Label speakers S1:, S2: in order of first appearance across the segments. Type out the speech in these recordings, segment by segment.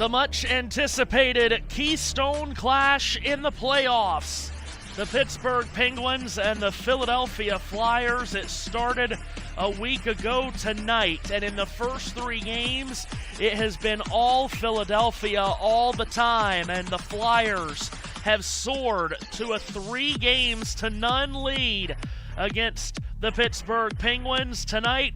S1: The much-anticipated Keystone Clash in the playoffs. The Pittsburgh Penguins and the Philadelphia Flyers. It started a week ago tonight, and in the first three games, it has been all Philadelphia all the time, and the Flyers have soared to a 3-0 lead against the Pittsburgh Penguins. Tonight,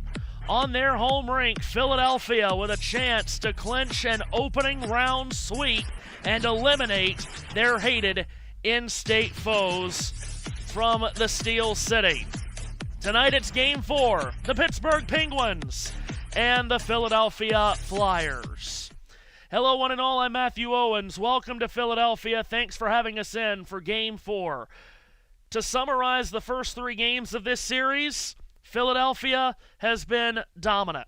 S1: on their home rink, Philadelphia with a chance to clinch an opening round sweep and eliminate their hated in-state foes from the Steel City. Tonight it's Game 4, the Pittsburgh Penguins and the Philadelphia Flyers. Hello one and all, I'm Matthew Owens. Welcome to Philadelphia. Thanks for having us in for Game 4. To summarize the first three games of this series, Philadelphia has been dominant.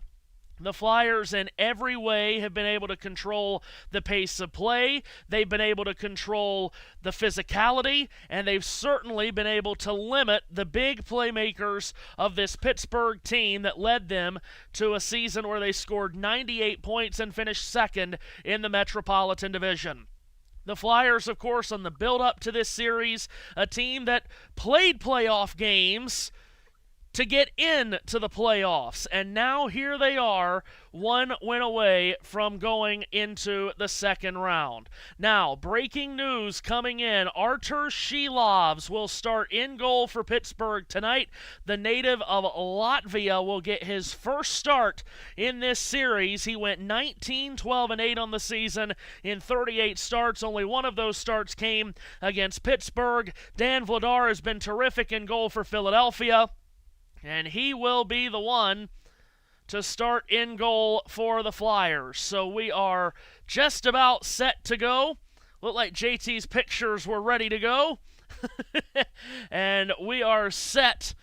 S1: The Flyers in every way have been able to control the pace of play. They've been able to control the physicality, and they've certainly been able to limit the big playmakers of this Pittsburgh team that led them to a season where they scored 98 points and finished second in the Metropolitan Division. The Flyers, of course, on the build-up to this series, a team that played playoff games to get into the playoffs, and now here they are, one win away from going into the second round. Now, breaking news coming in, Artur Shilovs will start in goal for Pittsburgh tonight. The native of Latvia will get his first start in this series. He went 19-12-8 on the season in 38 starts. Only one of those starts came against Pittsburgh. Dan Vladar has been terrific in goal for Philadelphia, and he will be the one to start in goal for the Flyers. So we are just about set to go. Look like JT's pictures were ready to go. And we are set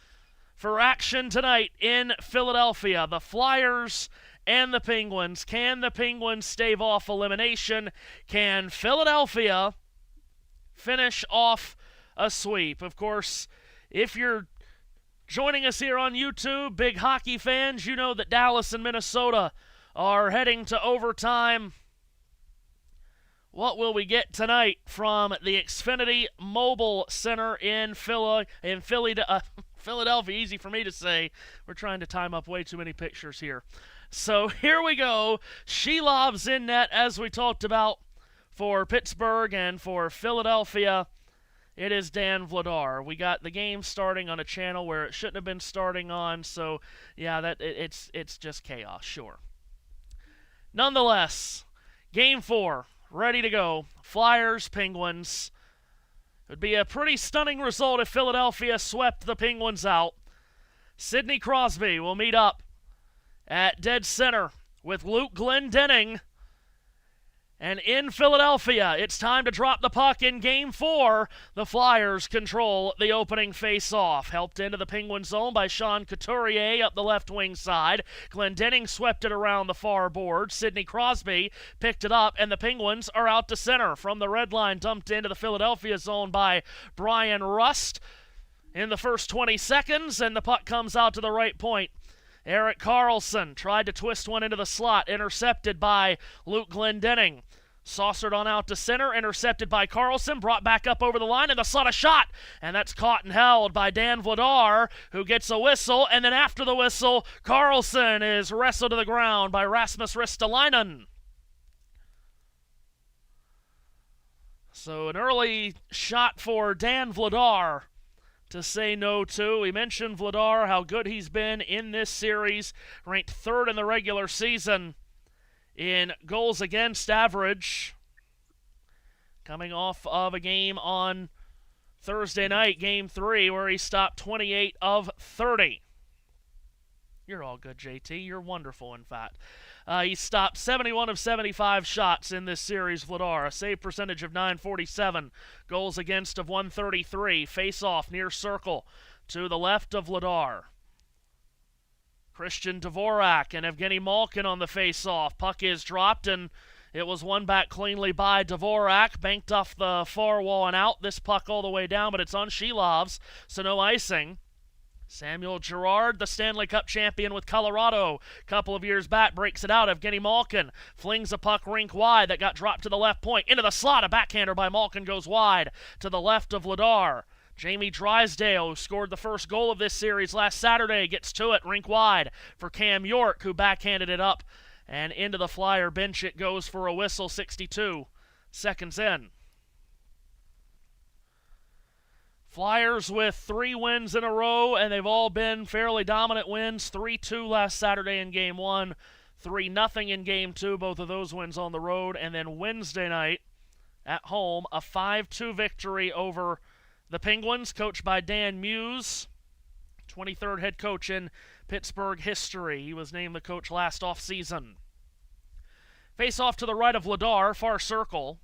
S1: for action tonight in Philadelphia. The Flyers and the Penguins. Can the Penguins stave off elimination? Can Philadelphia finish off a sweep? Of course, if you're joining us here on YouTube, big hockey fans, you know that Dallas and Minnesota are heading to overtime. What will we get tonight from the Xfinity Mobile Center in Philadelphia? Easy for me to say. We're trying to time up way too many pictures here. So here we go. Shilovs in net, as we talked about, for Pittsburgh, and for Philadelphia, it is Dan Vladar. We got the game starting on a channel where it shouldn't have been starting on, so yeah, it's just chaos, sure. Nonetheless, Game 4, ready to go. Flyers, Penguins. It would be a pretty stunning result if Philadelphia swept the Penguins out. Sidney Crosby will meet up at dead center with Luke Glendening. And in Philadelphia, it's time to drop the puck in Game 4. The Flyers control the opening face-off. Helped into the Penguin zone by Sean Couturier up the left wing side. Glendening swept it around the far board. Sidney Crosby picked it up, and the Penguins are out to center. From the red line, dumped into the Philadelphia zone by Brian Rust in the first 20 seconds, and the puck comes out to the right point. Erik Karlsson tried to twist one into the slot, intercepted by Luke Glendening. Saucered on out to center, intercepted by Karlsson, brought back up over the line, and the slot a shot. And that's caught and held by Dan Vladar, who gets a whistle, and then after the whistle, Karlsson is wrestled to the ground by Rasmus Ristolainen. So an early shot for Dan Vladar to say no to. We mentioned Vladar, how good he's been in this series, ranked third in the regular season in goals against average, coming off of a game on Thursday night, Game 3, where he stopped 28 of 30. You're all good, JT. You're wonderful, in fact. He stopped 71 of 75 shots in this series, Vladar. A save percentage of .947. Goals against of .133. Face-off near circle to the left of Vladar. Christian Dvorak and Evgeny Malkin on the face-off. Puck is dropped, and it was won back cleanly by Dvorak. Banked off the far wall and out. This puck all the way down, but it's on Shilovs, so no icing. Samuel Girard, the Stanley Cup champion with Colorado a couple of years back, breaks it out. Evgeny Malkin flings a puck rink wide that got dropped to the left point. Into the slot, a backhander by Malkin goes wide to the left of Vladar. Jamie Drysdale, who scored the first goal of this series last Saturday, gets to it, rink wide for Cam York, who backhanded it up. And into the Flyer bench it goes for a whistle, 62 seconds in. Flyers with 3 wins in a row, and they've all been fairly dominant wins. 3-2 last Saturday in Game 1, 3-0 in Game 2, both of those wins on the road. And then Wednesday night at home, a 5-2 victory over the Penguins, coached by Dan Muse, 23rd head coach in Pittsburgh history. He was named the coach last offseason. Face off to the right of Vladar, far circle.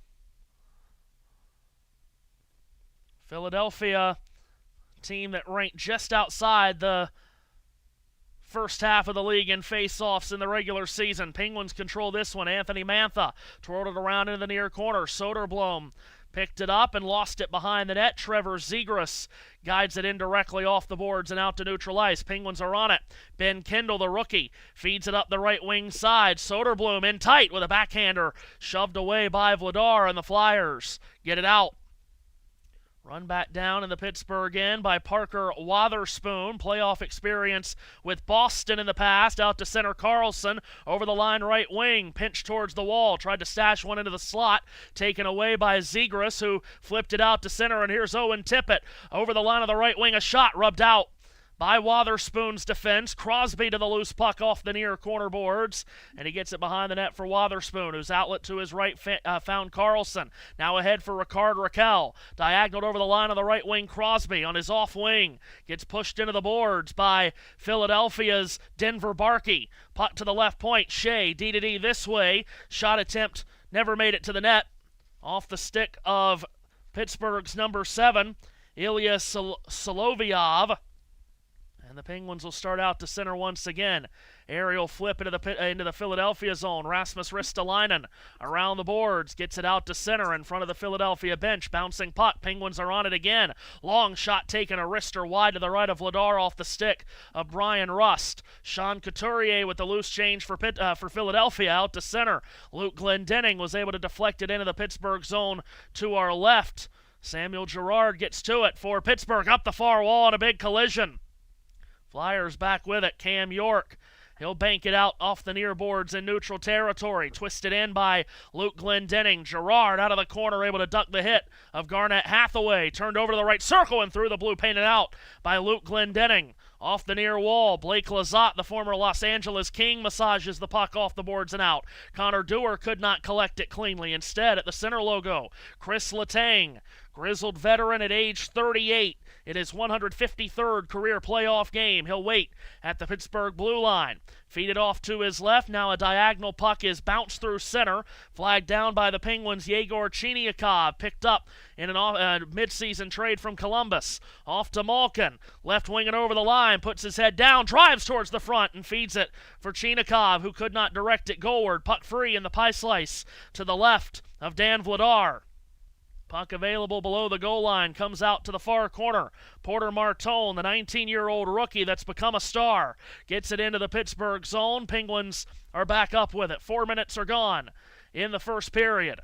S1: Philadelphia, team that ranked just outside the first half of the league in face-offs in the regular season. Penguins control this one. Anthony Mantha twirled it around into the near corner. Soderblom picked it up and lost it behind the net. Trevor Zegras guides it indirectly off the boards and out to neutral ice. Penguins are on it. Ben Kendall, the rookie, feeds it up the right wing side. Soderblom in tight with a backhander shoved away by Vladar, and the Flyers get it out. Run back down in the Pittsburgh end by Parker Wotherspoon. Playoff experience with Boston in the past. Out to center Carlson. Over the line right wing. Pinched towards the wall. Tried to stash one into the slot. Taken away by Zegras, who flipped it out to center. And here's Owen Tippett. Over the line of the right wing. A shot rubbed out by Wotherspoon's defense. Crosby to the loose puck off the near corner boards, and he gets it behind the net for Wotherspoon, whose outlet to his right found Carlson. Now ahead for Ricard Raquel. Diagonal over the line of the right wing. Crosby on his off wing. Gets pushed into the boards by Philadelphia's Denver Barkey. Puck to the left point. Shea, D-to-D this way. Shot attempt never made it to the net. Off the stick of Pittsburgh's number 7, Ilya Solovyov. And the Penguins will start out to center once again. Aerial flip into the Philadelphia zone. Rasmus Ristolainen around the boards. Gets it out to center in front of the Philadelphia bench. Bouncing puck. Penguins are on it again. Long shot taken. A wrister wide to the right of Vladar off the stick of Brian Rust. Sean Couturier with the loose change for Philadelphia out to center. Luke Glendening was able to deflect it into the Pittsburgh zone to our left. Samuel Girard gets to it for Pittsburgh. Up the far wall on a big collision. Flyers back with it. Cam York. He'll bank it out off the near boards in neutral territory. Twisted in by Luke Glendening. Girard out of the corner, able to duck the hit of Garnett Hathaway. Turned over to the right circle and through the blue, painted out by Luke Glendening. Off the near wall, Blake Lizotte, the former Los Angeles King, massages the puck off the boards and out. Connor Dewar could not collect it cleanly. Instead, at the center logo, Chris Letang, grizzled veteran at age 38. It is 153rd career playoff game. He'll wait at the Pittsburgh blue line. Feed it off to his left. Now a diagonal puck is bounced through center. Flagged down by the Penguins. Yegor Chiniakov picked up in a midseason trade from Columbus. Off to Malkin. Left wing and over the line. Puts his head down. Drives towards the front and feeds it for Chiniakov, who could not direct it goalward. Puck free in the pie slice to the left of Dan Vladar. Puck available below the goal line, comes out to the far corner. Porter Martone, the 19-year-old rookie that's become a star, gets it into the Pittsburgh zone. Penguins are back up with it. 4 minutes are gone in the first period.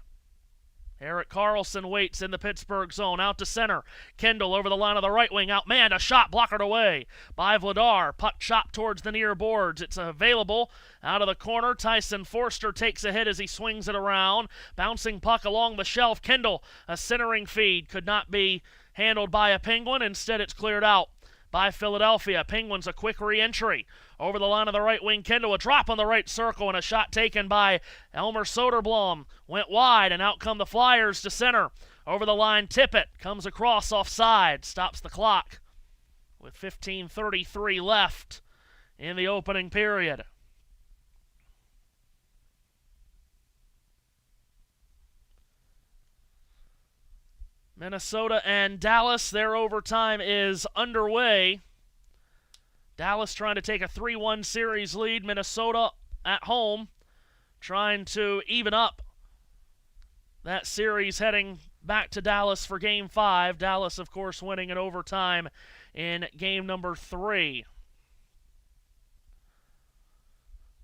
S1: Erik Karlsson waits in the Pittsburgh zone. Out to center. Kendall over the line of the right wing. Outmanned. A shot blockered away by Vladar. Puck chopped towards the near boards. It's available out of the corner. Tyson Forster takes a hit as he swings it around. Bouncing puck along the shelf. Kendall, a centering feed. Could not be handled by a Penguin. Instead, it's cleared out by Philadelphia. Penguins a quick re-entry. Over the line of the right wing, Kendall, a drop on the right circle, and a shot taken by Elmer Soderblom. Went wide, and out come the Flyers to center. Over the line, Tippett comes across offside, stops the clock with 15:33 left in the opening period. Minnesota and Dallas, their overtime is underway. Dallas trying to take a 3-1 series lead. Minnesota at home trying to even up that series heading back to Dallas for Game 5. Dallas, of course, winning in overtime in Game number 3.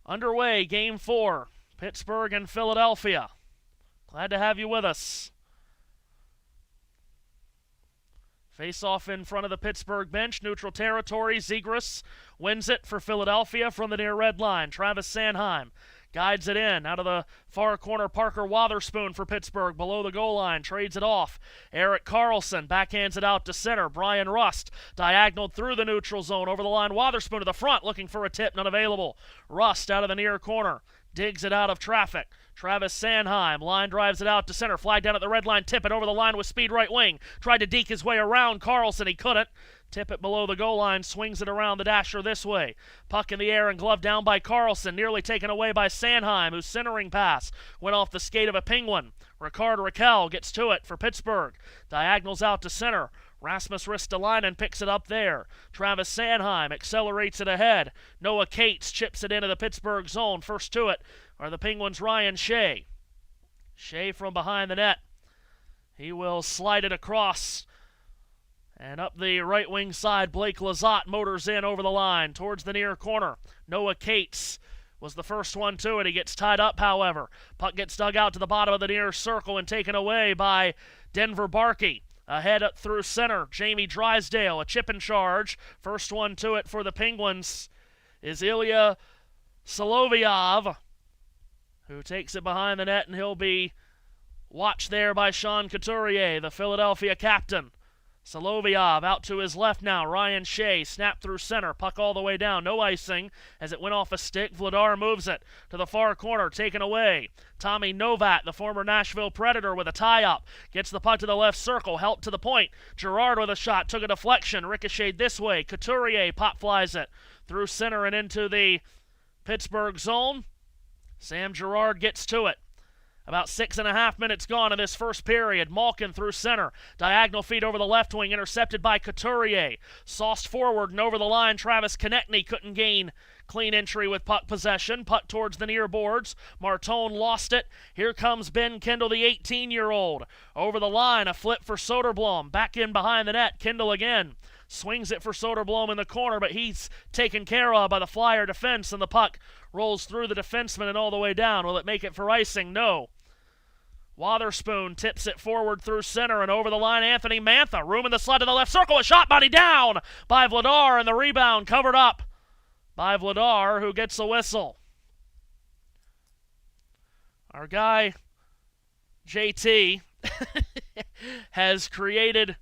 S1: Underway, Game 4, Pittsburgh and Philadelphia. Glad to have you with us. Face-off in front of the Pittsburgh bench, neutral territory. Zegras wins it for Philadelphia from the near red line. Travis Sanheim guides it in. Out of the far corner, Parker Wotherspoon for Pittsburgh. Below the goal line, trades it off. Erik Karlsson backhands it out to center. Brian Rust diagonal through the neutral zone. Over the line, Wotherspoon to the front, looking for a tip, none available. Rust out of the near corner. Digs it out of traffic. Travis Sanheim, line drives it out to center. Flag down at the red line, tip it over the line with speed right wing. Tried to deke his way around Karlsson, he couldn't. Tip it below the goal line, swings it around the dasher this way. Puck in the air and glove down by Karlsson, nearly taken away by Sanheim, whose centering pass went off the skate of a Penguin. Rickard Rakell gets to it for Pittsburgh. Diagonals out to center. Rasmus Ristolainen picks it up there. Travis Sanheim accelerates it ahead. Noah Cates chips it into the Pittsburgh zone. First to it are the Penguins' Ryan Shea. Shea from behind the net. He will slide it across. And up the right wing side, Blake Lizotte motors in over the line towards the near corner. Noah Cates was the first one to it. He gets tied up, however. Puck gets dug out to the bottom of the near circle and taken away by Denver Barkey. Ahead up through center, Jamie Drysdale, a chip in charge. First one to it for the Penguins is Ilya Solovyov, who takes it behind the net, and he'll be watched there by Sean Couturier, the Philadelphia captain. Solovyov out to his left now. Ryan Shea snapped through center. Puck all the way down. No icing as it went off a stick. Vladar moves it to the far corner. Taken away. Tommy Novat, the former Nashville Predator, with a tie-up. Gets the puck to the left circle. Help to the point. Girard with a shot. Took a deflection. Ricocheted this way. Couturier pop flies it through center and into the Pittsburgh zone. Sam Girard gets to it. About 6.5 minutes gone in this first period. Malkin through center. Diagonal feed over the left wing. Intercepted by Couturier. Sauced forward and over the line. Travis Konechny couldn't gain clean entry with puck possession. Puck towards the near boards. Martone lost it. Here comes Ben Kendall, the 18-year-old. Over the line. A flip for Soderblom. Back in behind the net. Kendall again. Swings it for Soderblom in the corner, but he's taken care of by the Flyer defense, and the puck rolls through the defenseman and all the way down. Will it make it for icing? No. Wotherspoon tips it forward through center and over the line. Anthony Mantha, room in the slot to the left circle. A shot, body down by Vladar, and the rebound covered up by Vladar, who gets a whistle. Our guy, JT, has created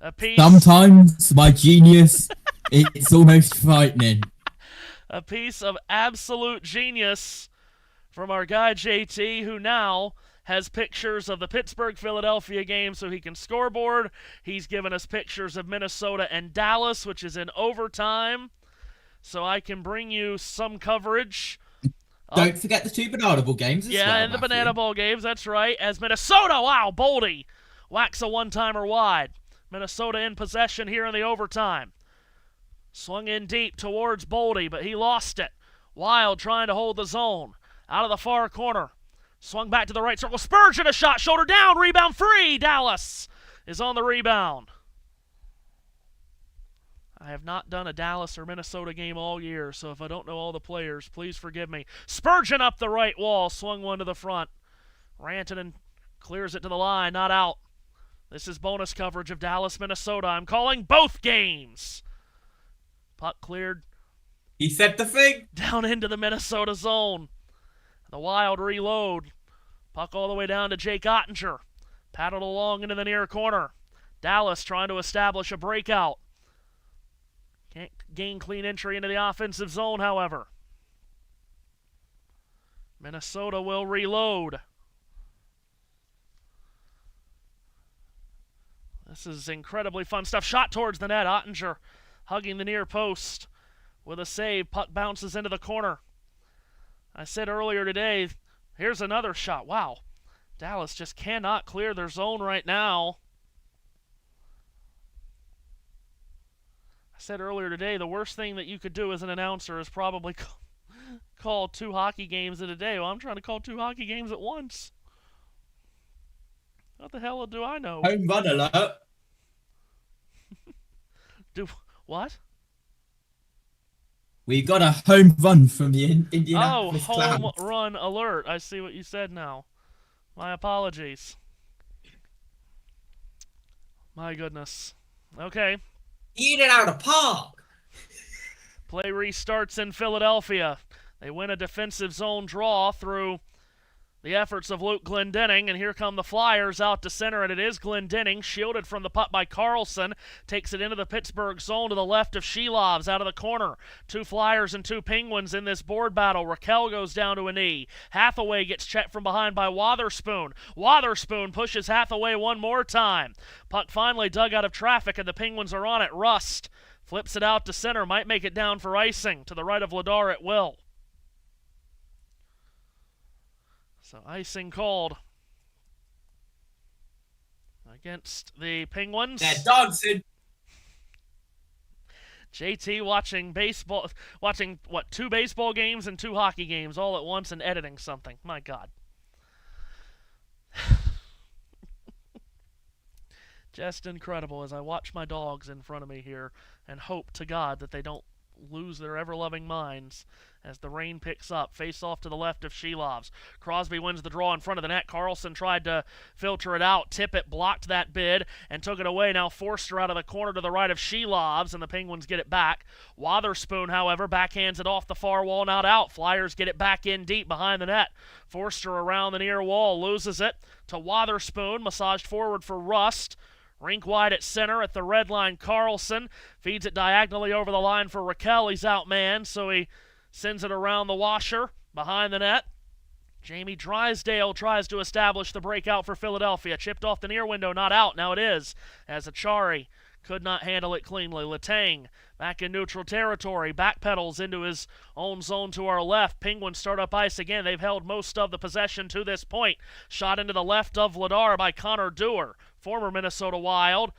S1: a piece.
S2: Sometimes my genius, it's almost frightening.
S1: A piece of absolute genius from our guy JT, who now has pictures of the Pittsburgh-Philadelphia game so he can scoreboard. He's given us pictures of Minnesota and Dallas, which is in overtime, so I can bring you some coverage.
S2: Don't forget the 2 Banana Bowl games as well,
S1: and the Banana Bowl games, that's right, as Minnesota, wow, Boldy whacks a one-timer wide. Minnesota in possession here in the overtime. Swung in deep towards Boldy, but he lost it. Wild trying to hold the zone. Out of the far corner. Swung back to the right circle. Spurgeon a shot. Shoulder down. Rebound free. Dallas is on the rebound. I have not done a Dallas or Minnesota game all year, so if I don't know all the players, please forgive me. Spurgeon up the right wall. Swung one to the front. Rantanen clears it to the line. Not out. This is bonus coverage of Dallas, Minnesota. I'm calling both games. Puck cleared.
S2: He said the thing.
S1: Down into the Minnesota zone. The Wild reload. Puck all the way down to Jake Ottinger. Paddled along into the near corner. Dallas trying to establish a breakout. Can't gain clean entry into the offensive zone, however. Minnesota will reload. This is incredibly fun stuff. Shot towards the net. Ottinger hugging the near post with a save. Puck bounces into the corner. I said earlier today, here's another shot. Wow. Dallas just cannot clear their zone right now. I said earlier today, the worst thing that you could do as an announcer is probably call 2 hockey games in a day. Well, I'm trying to call 2 hockey games at once. What the hell do I know?
S2: Home run alert.
S1: Do what?
S2: We got a home run from the Indianapolis
S1: home
S2: Clowns.
S1: run alert. I see what you said now. My apologies. My goodness. Okay.
S2: Eat it out of the park.
S1: Play restarts in Philadelphia. They win a defensive zone draw through the efforts of Luke Glendening, and here come the Flyers out to center, and it is Glendening, shielded from the puck by Carlson, takes it into the Pittsburgh zone to the left of Shelovs out of the corner. 2 Flyers and 2 Penguins in this board battle. Raquel goes down to a knee. Hathaway gets checked from behind by Wotherspoon. Wotherspoon pushes Hathaway one more time. Puck finally dug out of traffic, and the Penguins are on it. Rust flips it out to center, might make it down for icing. To the right of Vladar at will. So icing called against the Penguins.
S2: They're dancing.
S1: JT watching 2 baseball games and 2 hockey games all at once and editing something. My God. Just incredible as I watch my dogs in front of me here and hope to God that they don't lose their ever-loving minds as the rain picks up. Face off to the left of Shelovs. Crosby wins the draw in front of the net. Carlson tried to filter it out. Tippett blocked that bid and took it away. Now Forster out of the corner to the right of Shelovs, and the Penguins get it back. Wotherspoon, however, backhands it off the far wall, not out. Flyers get it back in deep behind the net. Forster around the near wall, loses it to Wotherspoon, massaged forward for Rust. Rink wide at center at the red line. Carlson feeds it diagonally over the line for Raquel. He's outmanned, so he sends it around the washer behind the net. Jamie Drysdale tries to establish the breakout for Philadelphia. Chipped off the near window, not out. Now it is, as Achari could not handle it cleanly. Letang back in neutral territory. Backpedals into his own zone to our left. Penguins start up ice again. They've held most of the possession to this point. Shot into the left of Vladar by Connor Dewar, former Minnesota Wild.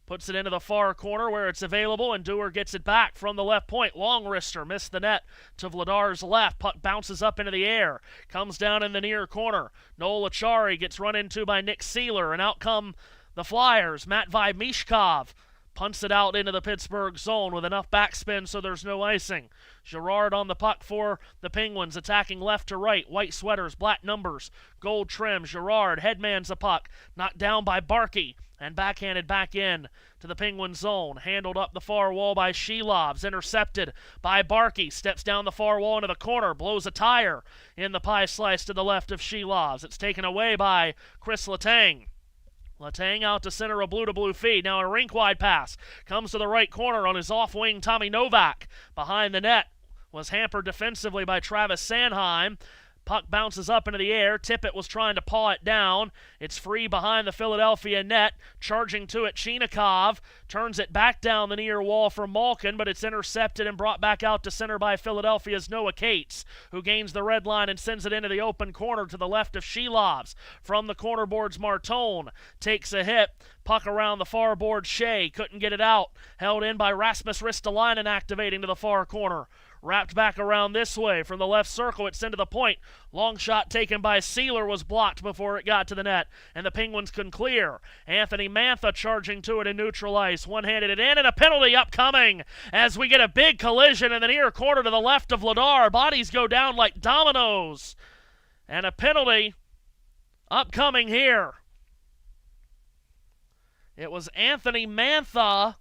S1: Puts it into the far corner where it's available, and Dewar gets it back from the left point. Long wrister missed the net to Vladar's left. Puck bounces up into the air. Comes down in the near corner. Noel Achari gets run into by Nick Seeler, and out come the Flyers. Matvei Mishkov punts it out into the Pittsburgh zone with enough backspin so there's no icing. Girard on the puck for the Penguins, attacking left to right. White sweaters, black numbers, gold trim. Girard headmans the puck, knocked down by Barkey, and backhanded back in to the Penguin zone. Handled up the far wall by Shelovs, intercepted by Barkey. Steps down the far wall into the corner, blows a tire in the pie slice to the left of Shelovs. It's taken away by Chris Letang. Letang out to center, a blue-to-blue feed. Now a rink-wide pass. Comes to the right corner on his off-wing, Tommy Novak. Behind the net was hampered defensively by Travis Sanheim. Puck bounces up into the air. Tippett was trying to paw it down. It's free behind the Philadelphia net. Charging to it, Chinikov. Turns it back down the near wall for Malkin, but it's intercepted and brought back out to center by Philadelphia's Noah Cates, who gains the red line and sends it into the open corner to the left of Shelovs. From the corner boards, Martone takes a hit. Puck around the far board, Shea couldn't get it out. Held in by Rasmus Ristolainen, activating to the far corner. Wrapped back around this way from the left circle. It's into the point. Long shot taken by Seeler was blocked before it got to the net, and the Penguins can clear. Anthony Mantha charging to it in neutral ice. One-handed it in, and a penalty upcoming as we get a big collision in the near corner to the left of Vladar. Bodies go down like dominoes. And a penalty upcoming here. It was Anthony Mantha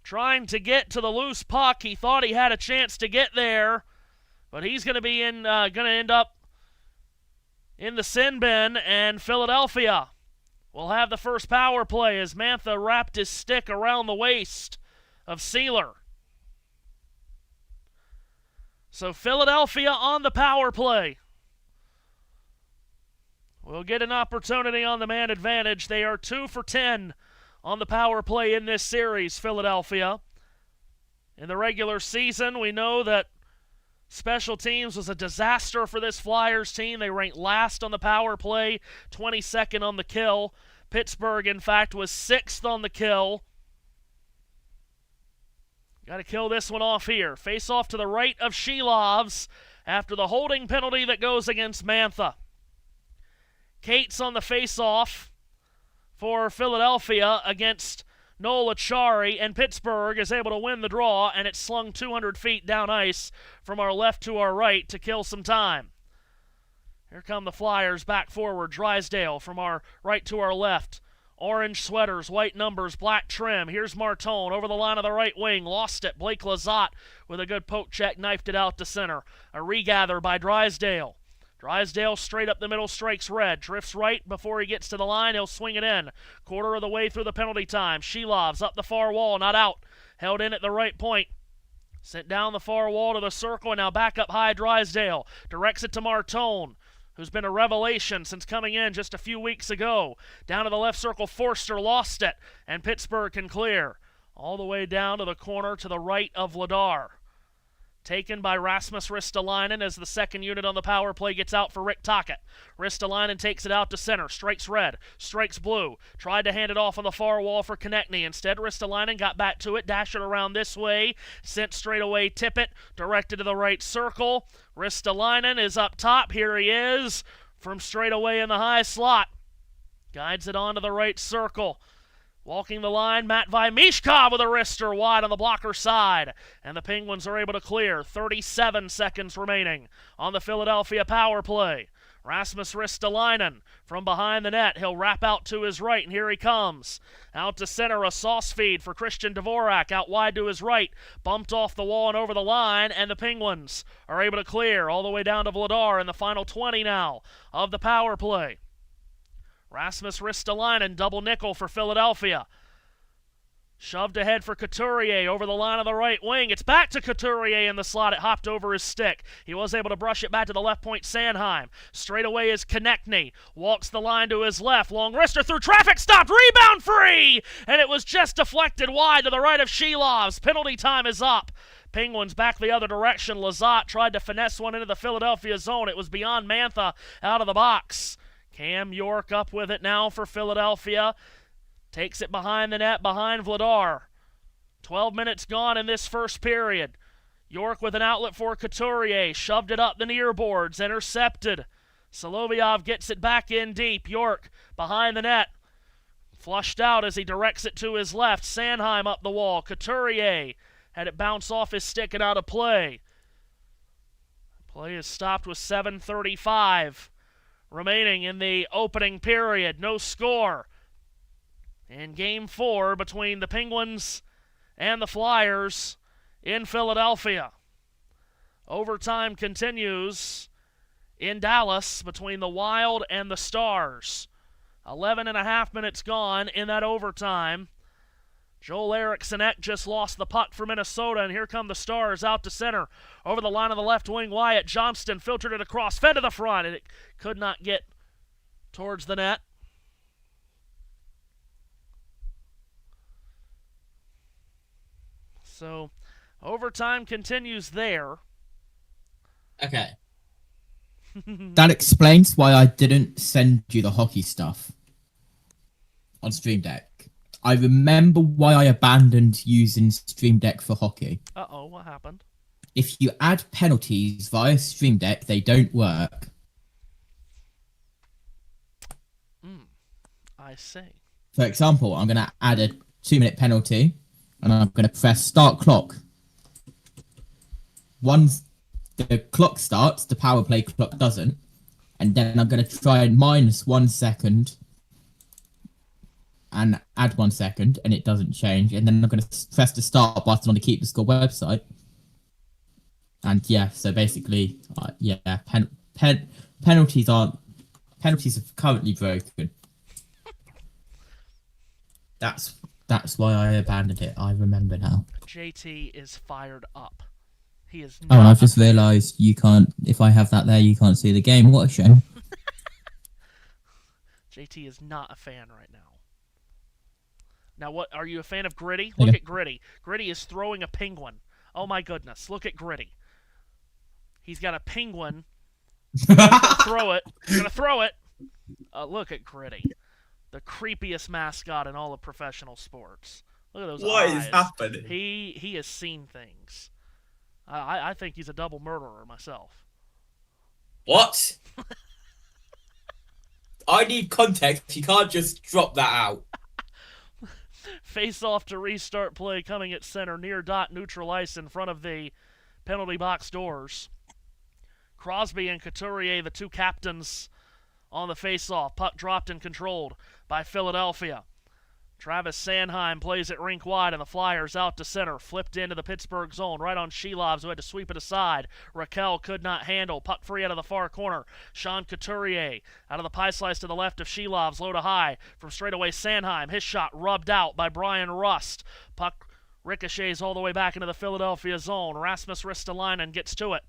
S1: trying to get to the loose puck. He thought he had a chance to get there, but he's going to end up in the sin bin, and Philadelphia will have the first power play as Mantha wrapped his stick around the waist of Seeler. So Philadelphia on the power play. We'll get an opportunity on the man advantage. They are 2 for 10 on the power play in this series, Philadelphia. In the regular season, we know that special teams was a disaster for this Flyers team. They ranked last on the power play, 22nd on the kill. Pittsburgh, in fact, was 6th on the kill. Got to kill this one off here. Face off to the right of Shelovs after the holding penalty that goes against Mantha. Cates on the face-off. for Philadelphia against Noel Achari, and Pittsburgh is able to win the draw, and it's slung 200 feet down ice from our left to our right to kill some time. Here come the Flyers back forward. Drysdale from our right to our left. Orange sweaters, white numbers, black trim. Here's Martone over the line of the right wing. Lost it. Blake Lizotte with a good poke check, knifed it out to center. A regather by Drysdale. Drysdale straight up the middle, strikes red. Drifts right before he gets to the line. He'll swing it in. Quarter of the way through the penalty time. Shilov's up the far wall, not out. Held in at the right point. Sent down the far wall to the circle, and now back up high Drysdale. Directs it to Martone, who's been a revelation since coming in just a few weeks ago. Down to the left circle, Forster lost it, and Pittsburgh can clear. All the way down to the corner to the right of Vladar. Taken by Rasmus Ristolainen as the second unit on the power play gets out for Rick Tocchet. Ristolainen takes it out to center, strikes red, strikes blue. Tried to hand it off on the far wall for Konechny. Instead, Ristolainen got back to it, dashed it around this way, sent straight away Tippett, directed to the right circle. Ristolainen is up top. Here he is from straight away in the high slot. Guides it onto the right circle. Walking the line, Matvei Mishkov with a wrister wide on the blocker side. And the Penguins are able to clear. 37 seconds remaining on the Philadelphia power play. Rasmus Ristolainen from behind the net. He'll wrap out to his right, and here he comes. Out to center, a sauce feed for Christian Dvorak. Out wide to his right. Bumped off the wall and over the line, and the Penguins are able to clear all the way down to Vladar in the final 20 now of the power play. Rasmus Ristolainen, double nickel for Philadelphia. Shoved ahead for Couturier over the line of the right wing. It's back to Couturier in the slot. It hopped over his stick. He was able to brush it back to the left point, Sanheim. Straight away is Konechny. Walks the line to his left. Long wrister through traffic. Stopped. Rebound free! And it was just deflected wide to the right of Shilov's. Penalty time is up. Penguins back the other direction. Lizotte tried to finesse one into the Philadelphia zone. It was beyond Mantha out of the box. Cam York up with it now for Philadelphia. Takes it behind the net, behind Vladar. 12 minutes gone in this first period. York with an outlet for Couturier. Shoved it up the near boards. Intercepted. Solovyov gets it back in deep. York behind the net. Flushed out as he directs it to his left. Sanheim up the wall. Couturier had it bounce off his stick and out of play. Play is stopped with 7:35 remaining in the opening period. No score in Game 4 between the Penguins and the Flyers in Philadelphia. Overtime continues in Dallas between the Wild and the Stars. 11 and a half minutes gone in that overtime. Joel Eriksson just lost the puck for Minnesota, and here come the Stars out to center. Over the line of the left wing, Wyatt Johnston filtered it across, fed to the front, and it could not get towards the net. So, overtime continues there.
S2: Okay. That explains why I didn't send you the hockey stuff on Stream Deck. I remember why I abandoned using Stream Deck for hockey.
S1: Uh-oh, what happened?
S2: If you add penalties via Stream Deck, they don't work.
S1: I see.
S2: For example, I'm going to add a 2-minute penalty, and I'm going to press start clock. Once the clock starts, the power play clock doesn't, and then I'm going to try and minus 1 second and add 1 second, and it doesn't change. And then I'm going to press the start button on the Keep the Score website. And yeah, so basically, penalties are currently broken. That's why I abandoned it. I remember now.
S1: JT is fired up. He is.
S2: Oh, I've just realised you can't. If I have that there, you can't see the game. What a shame.
S1: JT is not a fan right now. Now, what are you a fan of Gritty? Look at Gritty. Gritty is throwing a penguin. Oh my goodness! Look at Gritty. He's got a penguin. He's gonna throw it. He's gonna throw it. Look at Gritty, the creepiest mascot in all of professional sports. Look at those eyes.
S3: What is happening?
S1: He has seen things. I think he's a double murderer myself.
S3: What?
S2: I need context. You can't just drop that out.
S1: Face off to restart play coming at center, near dot, neutral ice in front of the penalty box doors. Crosby and Couturier, the two captains, on the face-off. Puck dropped and controlled by Philadelphia. Travis Sanheim plays it rink wide, and the Flyers out to center. Flipped into the Pittsburgh zone, right on Shelovs, who had to sweep it aside. Raquel could not handle. Puck free out of the far corner. Sean Couturier out of the pie slice to the left of Shelovs, low to high. From straightaway Sanheim, his shot rubbed out by Brian Rust. Puck ricochets all the way back into the Philadelphia zone. Rasmus Ristolainen gets to it.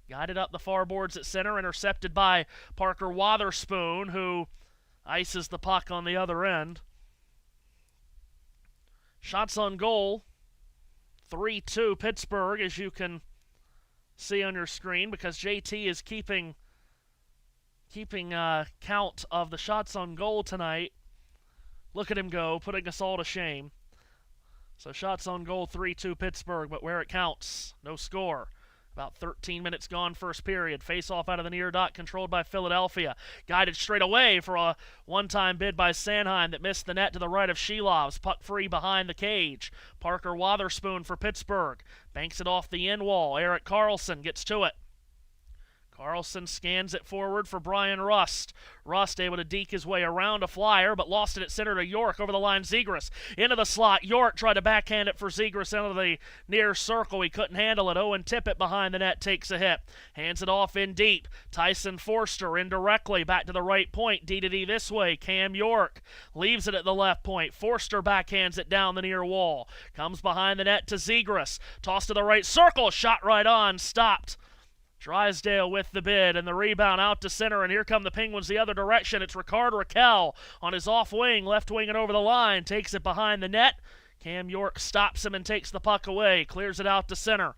S1: Guided up the far boards at center, intercepted by Parker Wotherspoon, who ices the puck on the other end. Shots on goal, 3-2 Pittsburgh, as you can see on your screen, because JT is keeping count of the shots on goal tonight. Look at him go, putting us all to shame. So shots on goal, 3-2 Pittsburgh, but where it counts, no score. About 13 minutes gone first period. Face-off out of the near dot, controlled by Philadelphia. Guided straight away for a one-time bid by Sanheim that missed the net to the right of Shelovs. Puck free behind the cage. Parker Wotherspoon for Pittsburgh. Banks it off the end wall. Erik Karlsson gets to it. Karlsson scans it forward for Brian Rust. Rust able to deke his way around a Flyer, but lost it at center to York. Over the line, Zegras into the slot. York tried to backhand it for Zegras into the near circle. He couldn't handle it. Owen Tippett behind the net takes a hit. Hands it off in deep. Tyson Forster indirectly back to the right point. D-to-D this way. Cam York leaves it at the left point. Forster backhands it down the near wall. Comes behind the net to Zegras. Toss to the right circle. Shot right on. Stopped. Drysdale with the bid, and the rebound out to center, and here come the Penguins the other direction. It's Rickard Rakell on his off wing, left wing and over the line, takes it behind the net. Cam York stops him and takes the puck away, clears it out to center.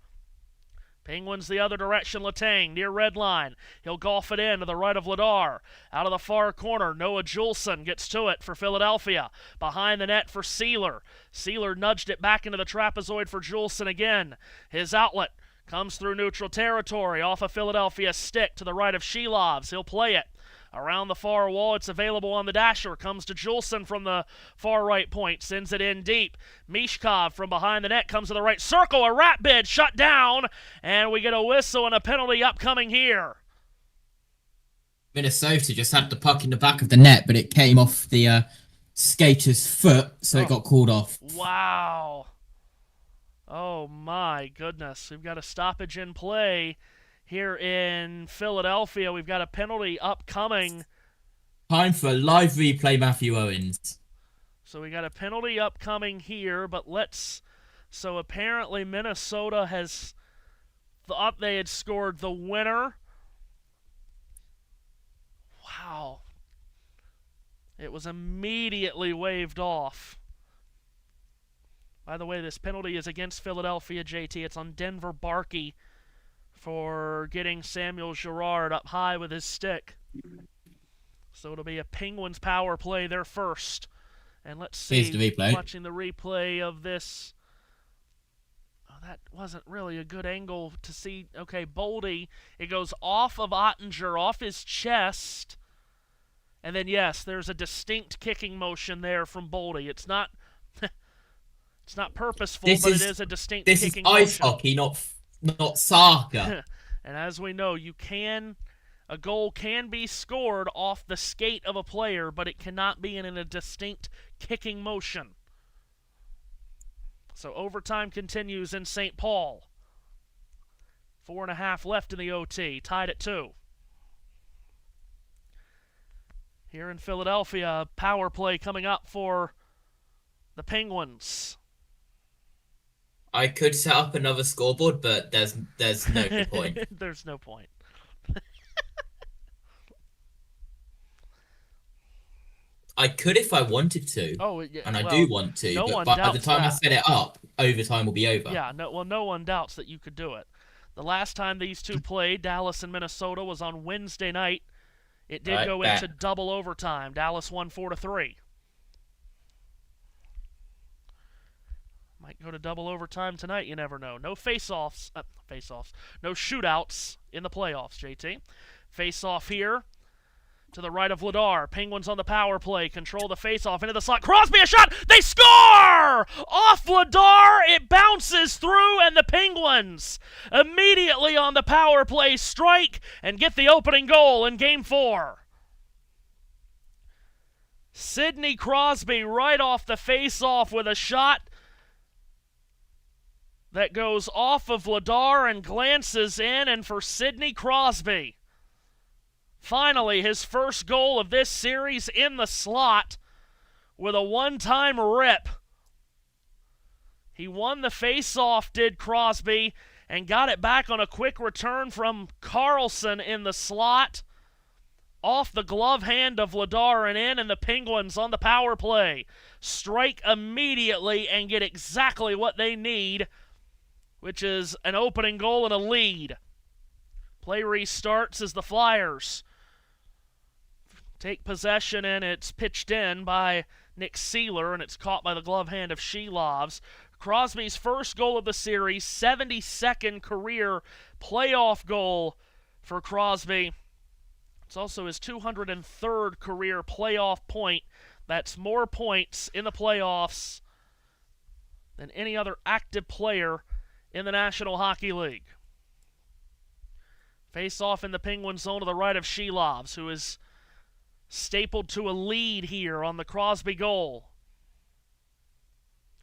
S1: Penguins the other direction, Letang near red line. He'll golf it in to the right of Ladar. Out of the far corner, Noah Juleson gets to it for Philadelphia. Behind the net for Sealer. Sealer nudged it back into the trapezoid for Juleson again. His outlet comes through neutral territory, off of Philadelphia's stick to the right of Shelovs. He'll play it around the far wall. It's available on the dasher. Comes to Juleson from the far right point. Sends it in deep. Mishkov from behind the net comes to the right circle. A rat bid shut down. And we get a whistle and a penalty upcoming here.
S2: Minnesota just had the puck in the back of the net, but it came off the skater's foot, so it got called off.
S1: Wow. Oh my goodness. We've got a stoppage in play here in Philadelphia. We've got a penalty upcoming.
S2: Time for a live replay, Matthew Owens.
S1: So we got a penalty upcoming here, but so apparently Minnesota has thought they had scored the winner. Wow. It was immediately waved off. By the way, this penalty is against Philadelphia, JT. It's on Denver Barkey for getting Samuel Girard up high with his stick. So it'll be a Penguins power play there first. And let's see,
S2: here's the replay.
S1: Watching the replay of this. Oh, that wasn't really a good angle to see. Okay, Boldy, it goes off of Ottinger, off his chest. And then, yes, there's a distinct kicking motion there from Boldy. It's not... It's not purposeful, but it is a distinct kicking motion. This is ice
S2: hockey, not soccer.
S1: And as we know, a goal can be scored off the skate of a player, but it cannot be in a distinct kicking motion. So overtime continues in St. Paul. 4.5 left in the OT, tied at 2. Here in Philadelphia, power play coming up for the Penguins.
S2: I could set up another scoreboard, but there's no point.
S1: There's no point.
S2: I could if I wanted to.
S1: Oh, yeah,
S2: and I do want to, but by the time I set it up, overtime will be over.
S1: Yeah, no one doubts that you could do it. The last time these two played, Dallas and Minnesota, was on Wednesday night. It did go into double overtime. Dallas won 4-3. Might go to double overtime tonight, you never know. No face-offs, no shootouts in the playoffs, JT. Face-off here. To the right of Vladar. Penguins on the power play. Control the faceoff into the slot. Crosby, a shot! They score! Off Vladar, it bounces through, and the Penguins immediately on the power play strike and get the opening goal in Game 4. Sidney Crosby right off the faceoff with a shot that goes off of Vladar and glances in, and for Sidney Crosby, finally, his first goal of this series in the slot with a one-time rip. He won the face-off, did Crosby, and got it back on a quick return from Carlson in the slot. Off the glove hand of Vladar and in, and the Penguins on the power play strike immediately and get exactly what they need, which is an opening goal and a lead. Play restarts as the Flyers take possession, and it's pitched in by Nick Seeler, and it's caught by the glove hand of Shelovs. Crosby's first goal of the series, 72nd career playoff goal for Crosby. It's also his 203rd career playoff point. That's more points in the playoffs than any other active player in the National Hockey League. Face off in the Penguin zone to the right of Shelovs, who is stapled to a lead here on the Crosby goal.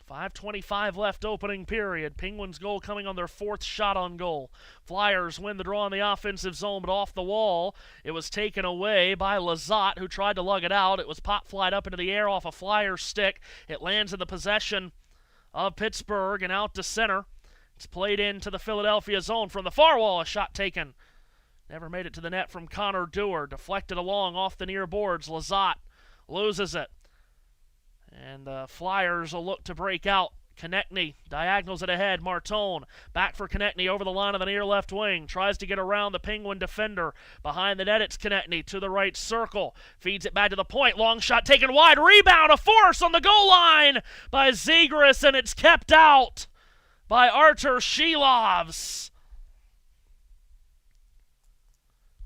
S1: 5:25 left opening period. Penguins goal coming on their 4th shot on goal. Flyers win the draw in the offensive zone, but off the wall. It was taken away by Lizotte, who tried to lug it out. It was pop-flied up into the air off a Flyers stick. It lands in the possession of Pittsburgh and out to center. It's played into the Philadelphia zone from the far wall. A shot taken. Never made it to the net from Connor Dewar. Deflected along off the near boards. Lizotte loses it. And the Flyers will look to break out. Konechny diagonals it ahead. Martone back for Konechny over the line of the near left wing. Tries to get around the Penguin defender. Behind the net, it's Konechny to the right circle. Feeds it back to the point. Long shot taken wide. Rebound, a force on the goal line by Zegras, and it's kept out by Artur Shelovs.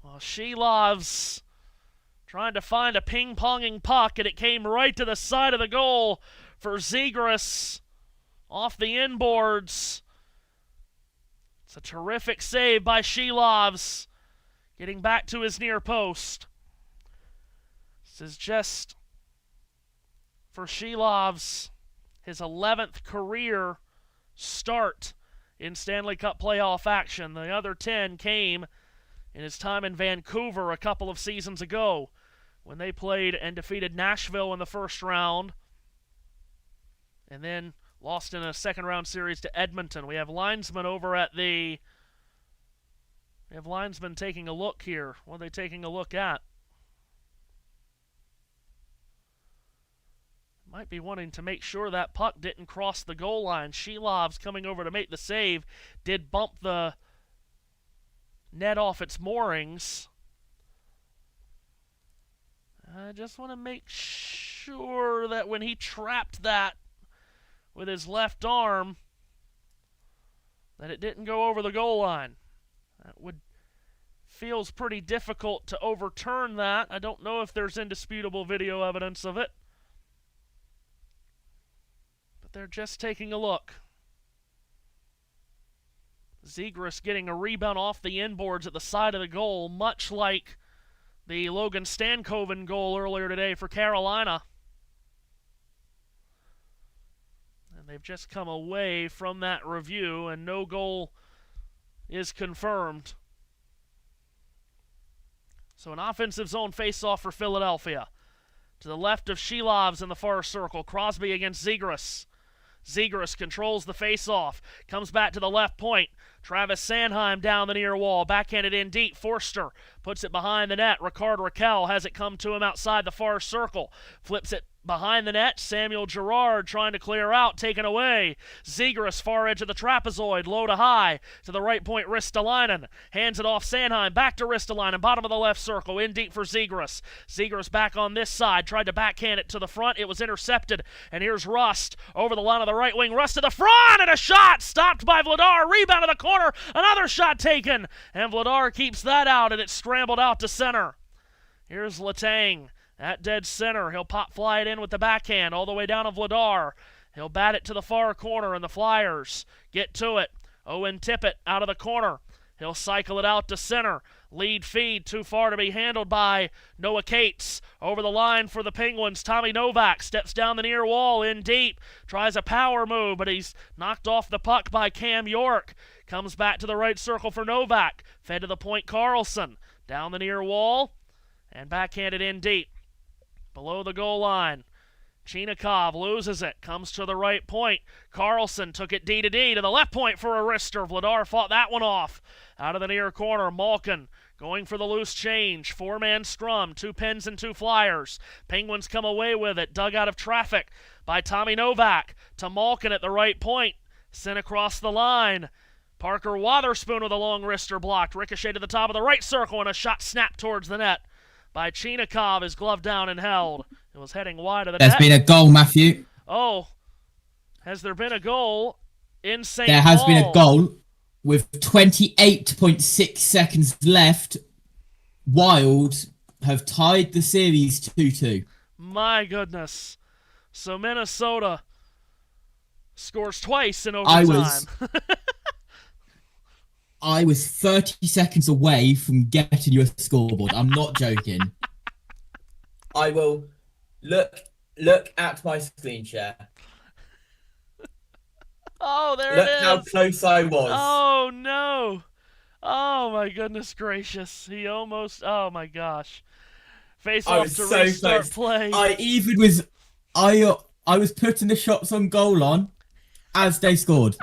S1: Well, Shelovs trying to find a ping-ponging puck, and it came right to the side of the goal for Zegras off the inboards. It's a terrific save by Shelovs, getting back to his near post. This is just, for Shelovs, his 11th career start in Stanley Cup playoff action. The other 10 came in his time in Vancouver a couple of seasons ago, when they played and defeated Nashville in the first round, and then lost in a second-round series to Edmonton. We have linesmen over at the... We have linesmen taking a look here. What are they taking a look at? Might be wanting to make sure that puck didn't cross the goal line. Shelovs coming over to make the save did bump the net off its moorings. I just want to make sure that when he trapped that with his left arm, that it didn't go over the goal line. That feels pretty difficult to overturn that. I don't know if there's indisputable video evidence of it, but they're just taking a look. Zegras getting a rebound off the inboards at the side of the goal, much like the Logan Stankoven goal earlier today for Carolina. And they've just come away from that review, and no goal is confirmed. So an offensive zone face-off for Philadelphia. To the left of Shelovs in the far circle. Crosby against Zegras. Zegras controls the face-off. Comes back to the left point. Travis Sanheim down the near wall. Backhanded in deep. Forster puts it behind the net. Ricard Raquel has it come to him outside the far circle. Flips it behind the net. Samuel Girard trying to clear out. Taken away. Zegras far edge of the trapezoid. Low to high. To the right point, Ristolainen. Hands it off Sanheim. Back to Ristolainen. Bottom of the left circle. In deep for Zegras. Zegras back on this side. Tried to backhand it to the front. It was intercepted. And here's Rust over the line of the right wing. Rust to the front. And a shot stopped by Vladar. Rebound to the corner. Another shot taken. And Vladar keeps that out. And it's scrambled out to center. Here's Letang at dead center. He'll pop fly it in with the backhand all the way down to Vladar. He'll bat it to the far corner, and the Flyers get to it. Owen Tippett out of the corner. He'll cycle it out to center. Lead feed too far to be handled by Noah Cates. Over the line for the Penguins, Tommy Novak steps down the near wall in deep. Tries a power move, but he's knocked off the puck by Cam York. Comes back to the right circle for Novak. Fed to the point Carlson. Down the near wall and backhanded in deep. Below the goal line. Chinikov loses it, comes to the right point. Carlson took it D to D to the left point for a wrister. Vladar fought that one off. Out of the near corner, Malkin going for the loose change. Four-man scrum, 2 Pens and 2 Flyers. Penguins come away with it, dug out of traffic by Tommy Novak to Malkin at the right point. Sent across the line. Parker Wotherspoon with a long wrister blocked. Ricochet to the top of the right circle and a shot snapped towards the net by Chinikov. His glove down and held. It was heading wide of the net.
S2: There's been a goal, Matthew.
S1: Oh, has there been a goal in St.
S2: There has
S1: Paul?
S2: been a goal with 28.6 seconds left. Wild have tied the series 2-2.
S1: My goodness. So Minnesota scores twice in overtime.
S2: I was 30 seconds away from getting you a scoreboard. I'm not joking. I will look at my screen share.
S1: Oh, there
S2: Look
S1: it is.
S2: how close I was.
S1: Oh, no. Oh, my goodness gracious. He almost... Oh, my gosh. Face
S2: I
S1: off
S2: was
S1: to
S2: so
S1: restart
S2: close.
S1: play.
S2: I was putting the shots on goal on as they scored.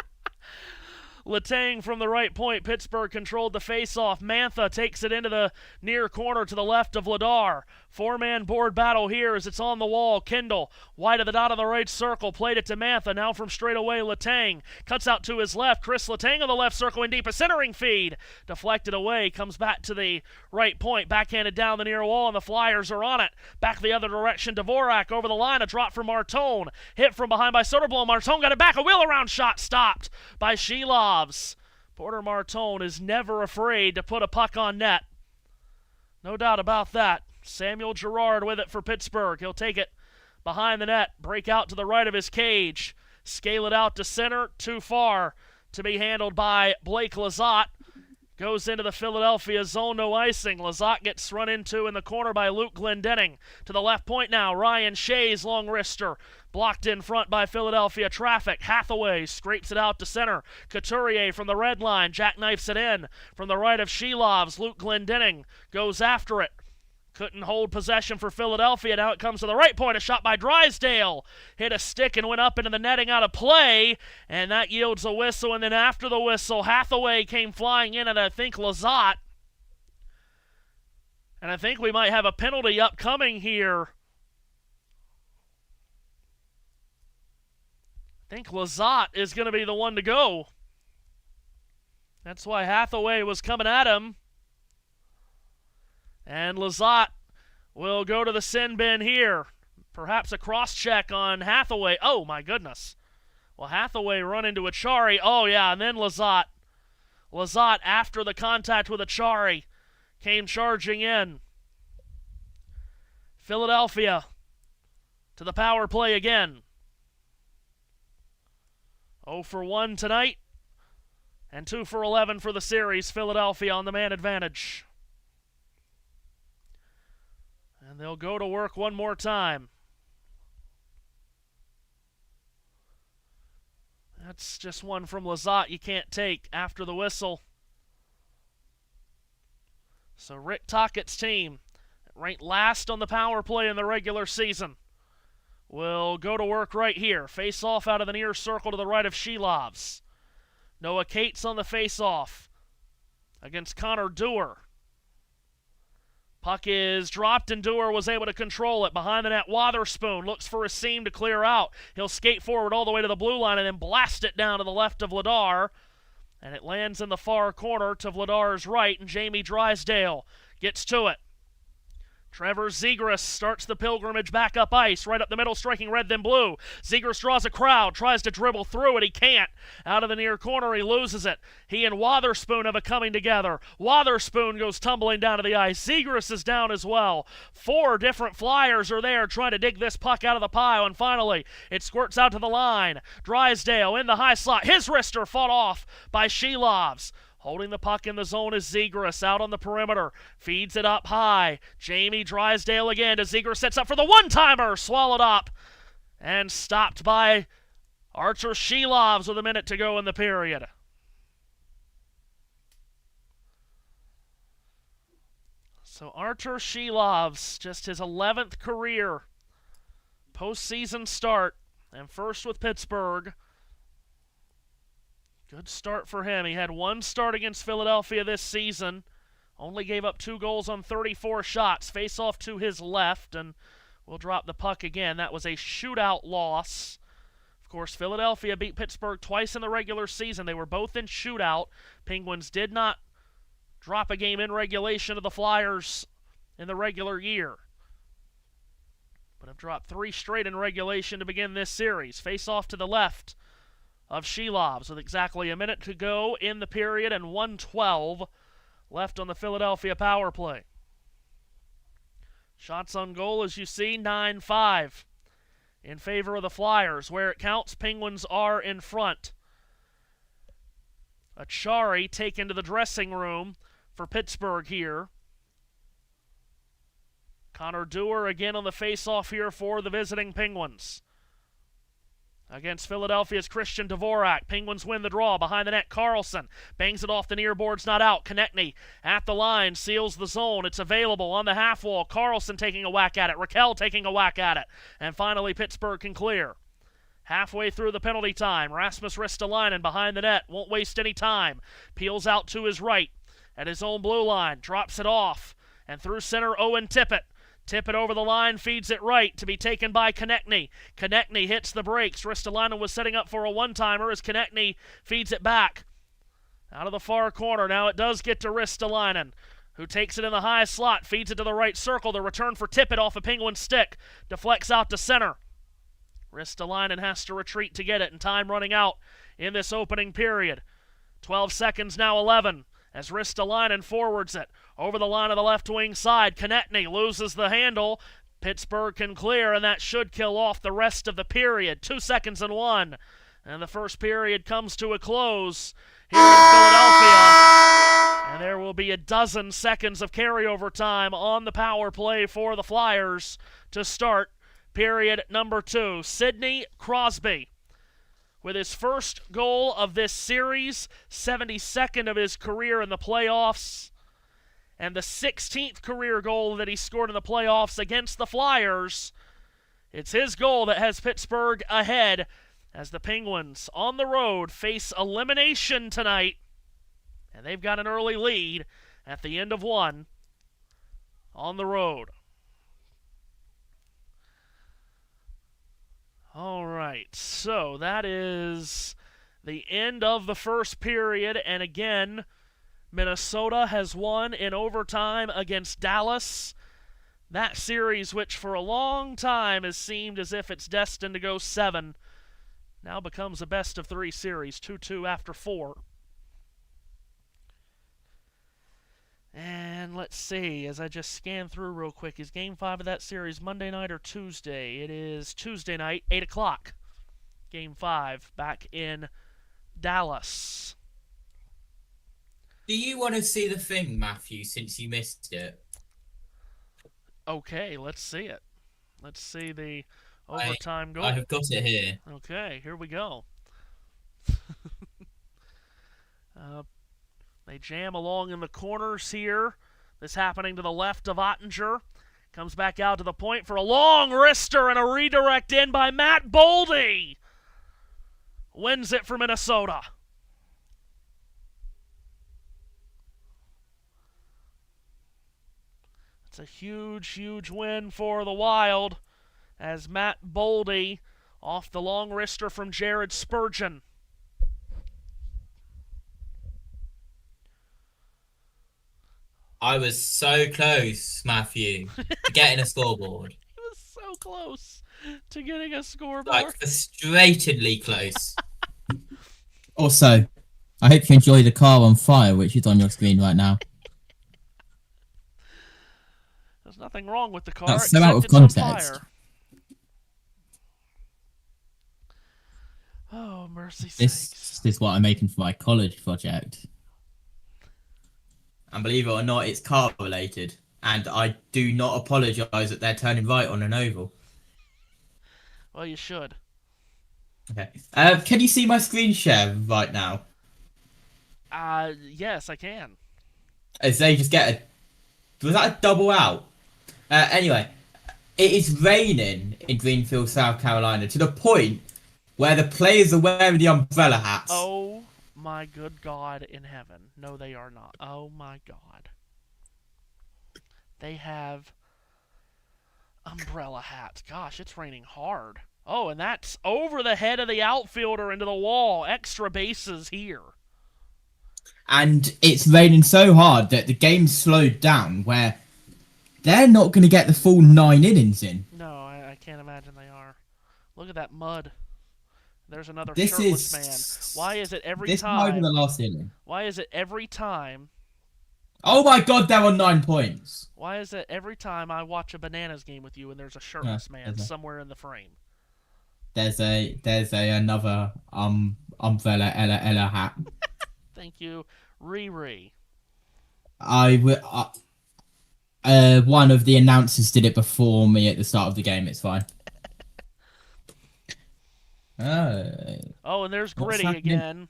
S1: Letang from the right point. Pittsburgh controlled the face-off. Mantha takes it into the near corner to the left of Vladar. Four-man board battle here as it's on the wall. Kendall, wide of the dot on the right circle, played it to Mantha. Now from straight away, Letang cuts out to his left. Chris Letang on the left circle in deep. A centering feed. Deflected away. Comes back to the right point. Backhanded down the near wall, and the Flyers are on it. Back the other direction. Dvorak over the line. A drop from Martone. Hit from behind by Soderblom. Martone got it back. A wheel-around shot stopped by Shilov. Porter Martone is never afraid to put a puck on net. No doubt about that. Samuel Girard with it for Pittsburgh. He'll take it behind the net, break out to the right of his cage, scale it out to center, too far to be handled by Blake Lizotte. Goes into the Philadelphia zone, no icing. Lizotte gets run into in the corner by Luke Glendening. To the left point now, Ryan Shea's long wrister. Blocked in front by Philadelphia traffic. Hathaway scrapes it out to center. Couturier from the red line jackknifes it in. From the right of Shilov's, Luke Glendening goes after it. Couldn't hold possession for Philadelphia. Now it comes to the right point. A shot by Drysdale. Hit a stick and went up into the netting out of play. And that yields a whistle. And then after the whistle, Hathaway came flying in, and I think Lizotte. And I think we might have a penalty upcoming here. I think Lizotte is going to be the one to go. That's why Hathaway was coming at him. And Lizotte will go to the sin bin here. Perhaps a cross-check on Hathaway. Oh, my goodness. Well, Hathaway run into Achari. Oh, yeah, and then Lizotte. Lizotte, after the contact with Achari, came charging in. Philadelphia to the power play again. 0 for 1 tonight, and 2 for 11 for the series. Philadelphia on the man advantage. And they'll go to work one more time. That's just one from Lizotte you can't take after the whistle. So Rick Tockett's team, ranked last on the power play in the regular season, will go to work right here. Face off out of the near circle to the right of Shilov's. Noah Cates on the face off against Connor Dewar. Puck is dropped, and Dewar was able to control it. Behind the net, Wotherspoon looks for a seam to clear out. He'll skate forward all the way to the blue line and then blast it down to the left of Vladar. And it lands in the far corner to Vladar's right, and Jamie Drysdale gets to it. Trevor Zegras starts the pilgrimage back up ice, right up the middle, striking red then blue. Zegras draws a crowd, tries to dribble through it, he can't. Out of the near corner, he loses it. He and Wotherspoon have a coming together. Wotherspoon goes tumbling down to the ice. Zegras is down as well. 4 different Flyers are there trying to dig this puck out of the pile, and finally, it squirts out to the line. Drysdale in the high slot. His wrister fought off by Shelovs. Holding the puck in the zone is Zegras out on the perimeter. Feeds it up high. Jamie Drysdale again as Zegras sets up for the one-timer. Swallowed up and stopped by Archer Shelovs with a minute to go in the period. So Archer Shelovs, just his 11th career postseason start and first with Pittsburgh. Good start for him. He had 1 start against Philadelphia this season. Only gave up 2 goals on 34 shots. Face off to his left, and we'll drop the puck again. That was a shootout loss. Of course, Philadelphia beat Pittsburgh twice in the regular season. They were both in shootout. Penguins did not drop a game in regulation to the Flyers in the regular year, but have dropped 3 straight in regulation to begin this series. Face off to the left of Shelovs with exactly a minute to go in the period and 1:12 left on the Philadelphia power play. Shots on goal, as you see, 9-5 in favor of the Flyers. Where it counts, Penguins are in front. Achari taken to the dressing room for Pittsburgh here. Connor Dewar again on the face-off here for the visiting Penguins. Against Philadelphia's Christian Dvorak. Penguins win the draw. Behind the net, Carlson bangs it off the near boards, not out. Konechny at the line, seals the zone. It's available on the half wall. Carlson taking a whack at it. Raquel taking a whack at it. And finally, Pittsburgh can clear. Halfway through the penalty time, Rasmus Ristolainen behind the net. Won't waste any time. Peels out to his right at his own blue line. Drops it off. And through center, Owen Tippett. Tippett over the line, feeds it right to be taken by Konechny. Konechny hits the brakes. Ristolainen was setting up for a one-timer as Konechny feeds it back. Out of the far corner. Now it does get to Ristolainen, who takes it in the high slot, feeds it to the right circle. The return for Tippett off a Penguin stick. Deflects out to center. Ristolainen has to retreat to get it, and time running out in this opening period. 12 seconds now, 11. As Ristolainen forwards it over the line of the left wing side. Konechny loses the handle. Pittsburgh can clear, and that should kill off the rest of the period. 2 seconds and 1. And the first period comes to a close here in Philadelphia. And there will be a dozen seconds of carryover time on the power play for the Flyers to start period number 2. Sidney Crosby, with his first goal of this series, 72nd of his career in the playoffs, and the 16th career goal that he scored in the playoffs against the Flyers. It's his goal that has Pittsburgh ahead as the Penguins on the road face elimination tonight, and they've got an early lead at the end of 1 on the road. All right, so that is the end of the first period, and again, Minnesota has won in overtime against Dallas. That series, which for a long time has seemed as if it's destined to go 7, now becomes a best-of-3 series, 2-2 after 4. And let's see, as I just scan through real quick, is Game 5 of that series Monday night or Tuesday? It is Tuesday night, 8 o'clock. Game 5 back in Dallas.
S2: Do you want to see the thing, Matthew, since you missed it?
S1: Okay, let's see it. Let's see the overtime goal.
S2: I have got it here.
S1: Okay, here we go. They jam along in the corners here. This happening to the left of Ottinger. Comes back out to the point for a long wrister and a redirect in by Matt Boldy. Wins it for Minnesota. It's a huge, huge win for the Wild as Matt Boldy off the long wrister from Jared Spurgeon.
S2: I was so close, Matthew, to getting a scoreboard.
S1: He was so close to getting a scoreboard.
S2: Like, frustratingly close. Also, I hope you enjoy the car on fire, which is on your screen right now.
S1: There's nothing wrong with the car.
S2: That's so out of
S1: except it's on
S2: context.
S1: fire. Oh, mercy sakes.
S2: This is what I'm making for my college project. And believe it or not, it's car related. And I do not apologise that they're turning right on an oval.
S1: Well, you should.
S2: Okay. Can you see my screen share right now?
S1: Yes, I can.
S2: As they just get a... Was that a double out? Anyway, it is raining in Greenfield, South Carolina, to the point where the players are wearing the umbrella hats.
S1: Oh my good God in heaven. No, they are not. Oh my God. They have umbrella hats. Gosh, it's raining hard. Oh, and that's over the head of the outfielder into the wall. Extra bases here.
S2: And it's raining so hard that the game's slowed down, where they're not going to get the full 9 innings in.
S1: No, I can't imagine they are. Look at that mud. There's another
S2: This
S1: shirtless
S2: is...
S1: man. Why is it every
S2: this
S1: time?
S2: might be the last inning.
S1: Why is it every time?
S2: Oh my God, they're on 9 points.
S1: Why is it every time I watch a Bananas game with you and there's a shirtless man somewhere in the frame?
S2: There's another umbrella Ella hat.
S1: Thank you, Riri.
S2: One of the announcers did it before me at the start of the game. It's fine.
S1: Oh, and there's Gritty again.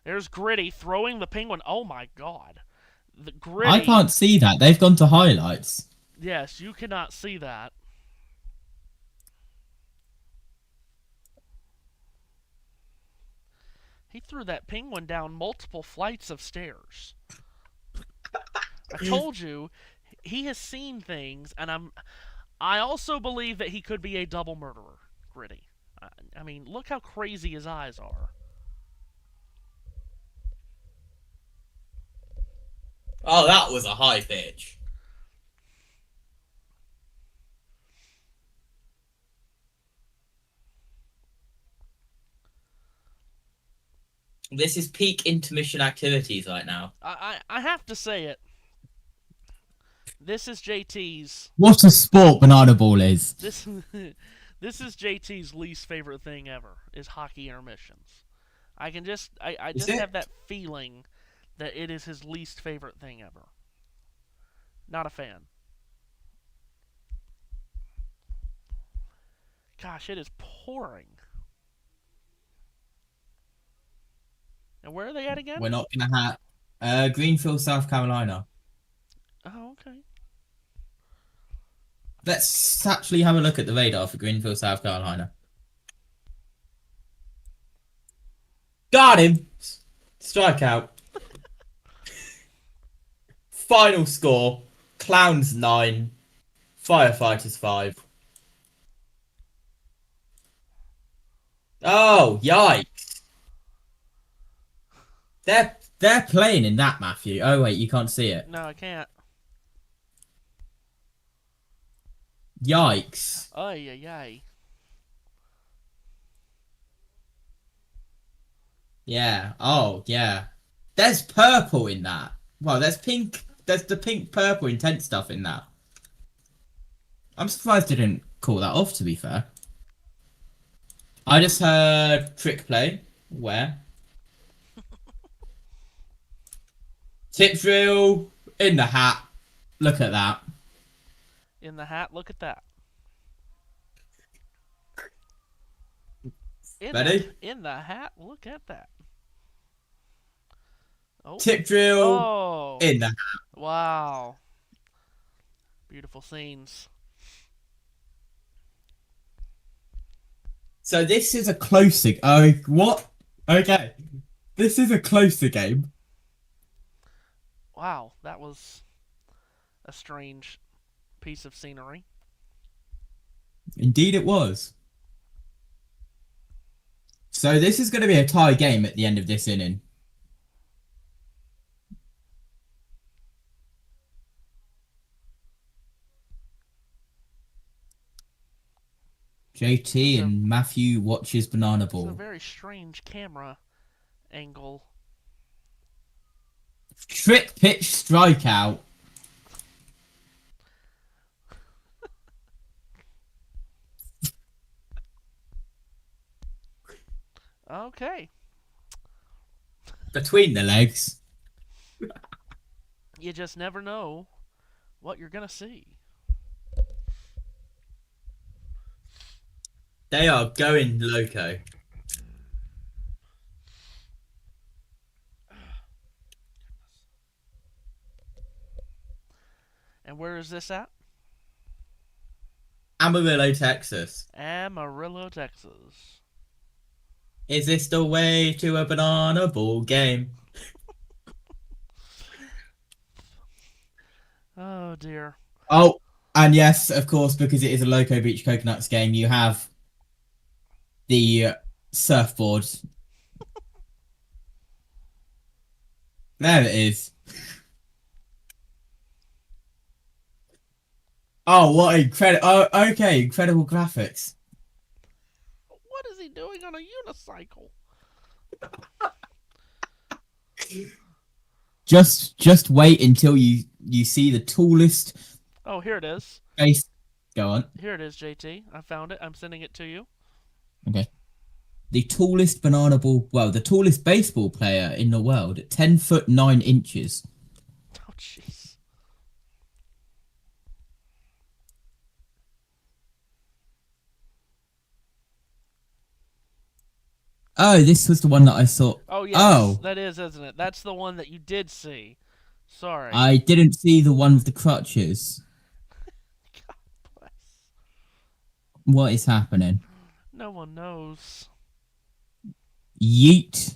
S1: There's Gritty throwing the penguin. Oh my God, the Gritty.
S2: I can't see that. They've gone to highlights.
S1: Yes, you cannot see that. He threw that penguin down multiple flights of stairs. I told you, he has seen things, and I also believe that he could be a double murderer, Gritty. I mean, look how crazy his eyes are.
S2: Oh, that was a high pitch. This is peak intermission activities right now.
S1: I have to say it. This is JT's.
S2: What a sport banana ball is.
S1: This is JT's least favorite thing ever. Is hockey intermissions. I just have that feeling that it is his least favorite thing ever. Not a fan. Gosh, it is pouring. And where are they at again?
S2: We're not gonna have Greenfield, South Carolina.
S1: Oh, okay.
S2: Let's actually have a look at the radar for Greenfield, South Carolina. Got him! Strikeout. Final score, Clowns 9, Firefighters 5. Oh, yikes. They're playing in that, Matthew. Oh, wait, you can't see it.
S1: No, I can't.
S2: Yikes.
S1: Ay, ay, ay.
S2: Yeah. Oh, yeah. There's purple in that. Well, there's pink. There's the pink, purple, intense stuff in that. I'm surprised they didn't call that off, to be fair. I just heard trick play. Where? Tip drill in the hat. Look at that.
S1: In the hat, look at that.
S2: Ready?
S1: In the hat, look at that. Oh.
S2: Tip drill in the hat.
S1: Wow. Beautiful scenes.
S2: So this is a closer... Oh, what? Okay. This is a closer game.
S1: Wow, that was a strange piece of scenery.
S2: Indeed it was. So this is going to be a tie game at the end of this inning. JT and Matthew watches Banana
S1: It's a
S2: Ball.
S1: very strange camera angle.
S2: Trick pitch strikeout.
S1: Okay.
S2: Between the legs.
S1: You just never know what you're going to see.
S2: They are going loco.
S1: And where is this at?
S2: Amarillo, Texas.
S1: Amarillo, Texas.
S2: Is this the way to a banana ball game?
S1: Oh, dear.
S2: Oh, and yes, of course, because it is a Loco Beach Coconuts game, you have the surfboard. There it is. Oh, what incredible! Oh, okay, incredible graphics.
S1: What is he doing on a unicycle?
S2: Just wait until you see the tallest
S1: Oh, here it is.
S2: base. Go on.
S1: Here it is, JT. I found it. I'm sending it to you.
S2: Okay. The tallest banana ball, well, the tallest baseball player in the world at 10'9".
S1: Oh, jeez.
S2: Oh, this was the one that I saw.
S1: Oh, yes.
S2: Oh.
S1: That is, isn't it? That's the one that you did see. Sorry.
S2: I didn't see the one with the crutches.
S1: God bless.
S2: What is happening?
S1: No one knows.
S2: Yeet.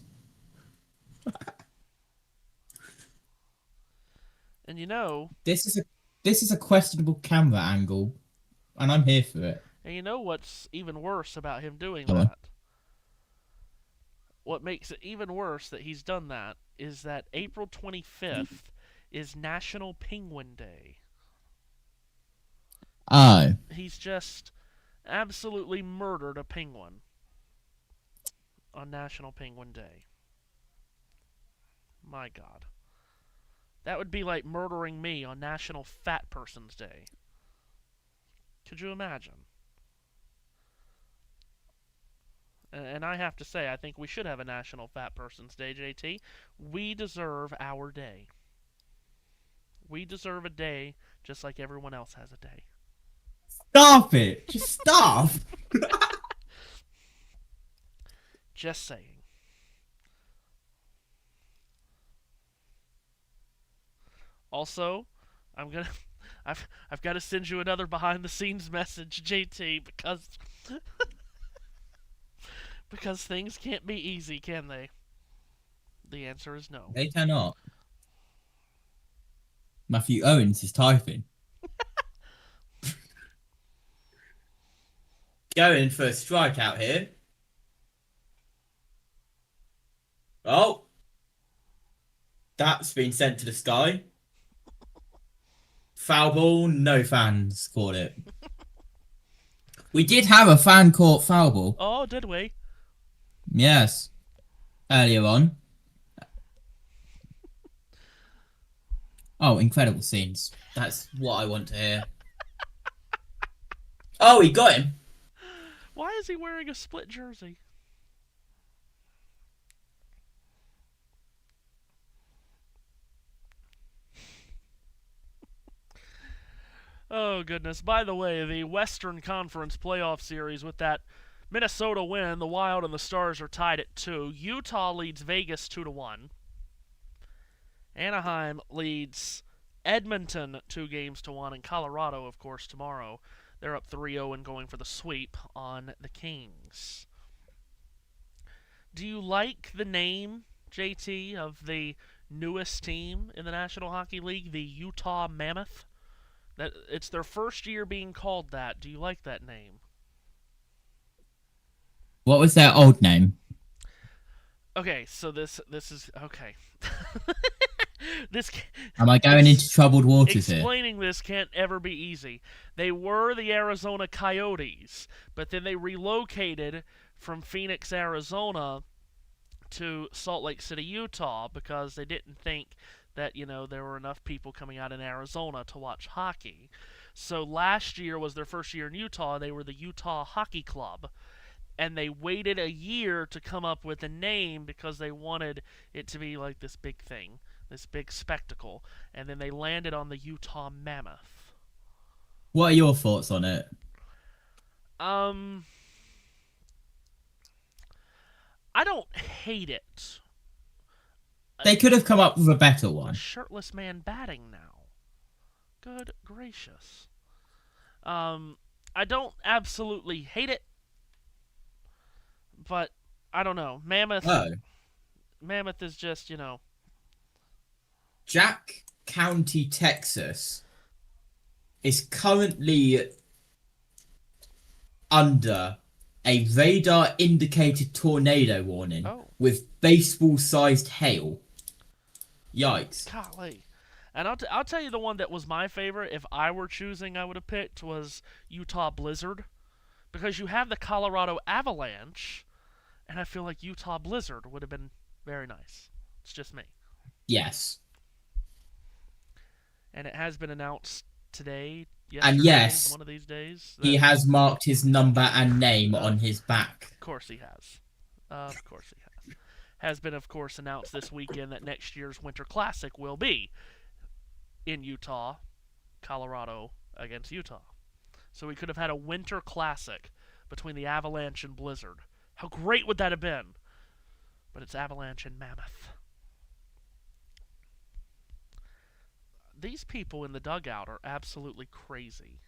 S1: And you know...
S2: This is a questionable camera angle, and I'm here for it.
S1: And you know what's even worse about him doing
S2: Go on.
S1: that? What makes it even worse that he's done that is that April 25th is National Penguin Day.
S2: Oh.
S1: He's just absolutely murdered a penguin on National Penguin Day. My God. That would be like murdering me on National Fat Person's Day. Could you imagine? And I have to say, I think we should have a National Fat Person's Day, JT. We deserve our day. We deserve a day just like everyone else has a day.
S2: Stop it! Just stop!
S1: Just saying. Also, I've got to send you another behind the scenes message, JT, because things can't be easy, can they? The answer is no.
S2: They cannot. Matthew Owens is typing. Going for a strikeout here. Oh. That's been sent to the sky. Foul ball, no fans caught it. We did have a fan caught foul ball.
S1: Oh, did we?
S2: Yes. Earlier on. Oh, incredible scenes. That's what I want to hear. Oh, he got him.
S1: Why is he wearing a split jersey? Oh, goodness. By the way, the Western Conference playoff series with that Minnesota win, the Wild and the Stars are tied at 2. Utah leads Vegas 2-1. Anaheim leads Edmonton 2-1, and Colorado, of course, tomorrow. They're up 3-0 and going for the sweep on the Kings. Do you like the name, JT, of the newest team in the National Hockey League, the Utah Mammoth? That it's their first year being called that. Do you like that name?
S2: What was their old name?
S1: Okay, so this is okay. this
S2: Am I going into troubled waters here?
S1: explaining this can't ever be easy. They were the Arizona Coyotes, but then they relocated from Phoenix, Arizona to Salt Lake City, Utah, because they didn't think that, there were enough people coming out in Arizona to watch hockey. So last year was their first year in Utah. They were the Utah Hockey Club. And they waited a year to come up with a name because they wanted it to be like this big thing, this big spectacle. And then they landed on the Utah Mammoth.
S2: What are your thoughts on it?
S1: I don't hate it.
S2: They could have come up with a better
S1: A
S2: one.
S1: shirtless man batting now. Good gracious. I don't absolutely hate it, but I don't know. Mammoth is just,
S2: Jack County, Texas is currently under a radar-indicated tornado warning with baseball-sized hail. Yikes.
S1: Golly. And I'll tell you the one that was my favorite. If I were choosing, I would have picked was Utah Blizzard. Because you have the Colorado Avalanche, and I feel like Utah Blizzard would have been very nice. It's just me.
S2: Yes.
S1: And it has been announced today,
S2: And yes,
S1: one of these days.
S2: He has marked his number and name on his back.
S1: Of course he has. Of course he has. Has been, of course, announced this weekend that next year's Winter Classic will be in Utah, Colorado against Utah. So we could have had a Winter Classic between the Avalanche and Blizzard. How great would that have been? But it's Avalanche and Mammoth. These people in the dugout are absolutely crazy.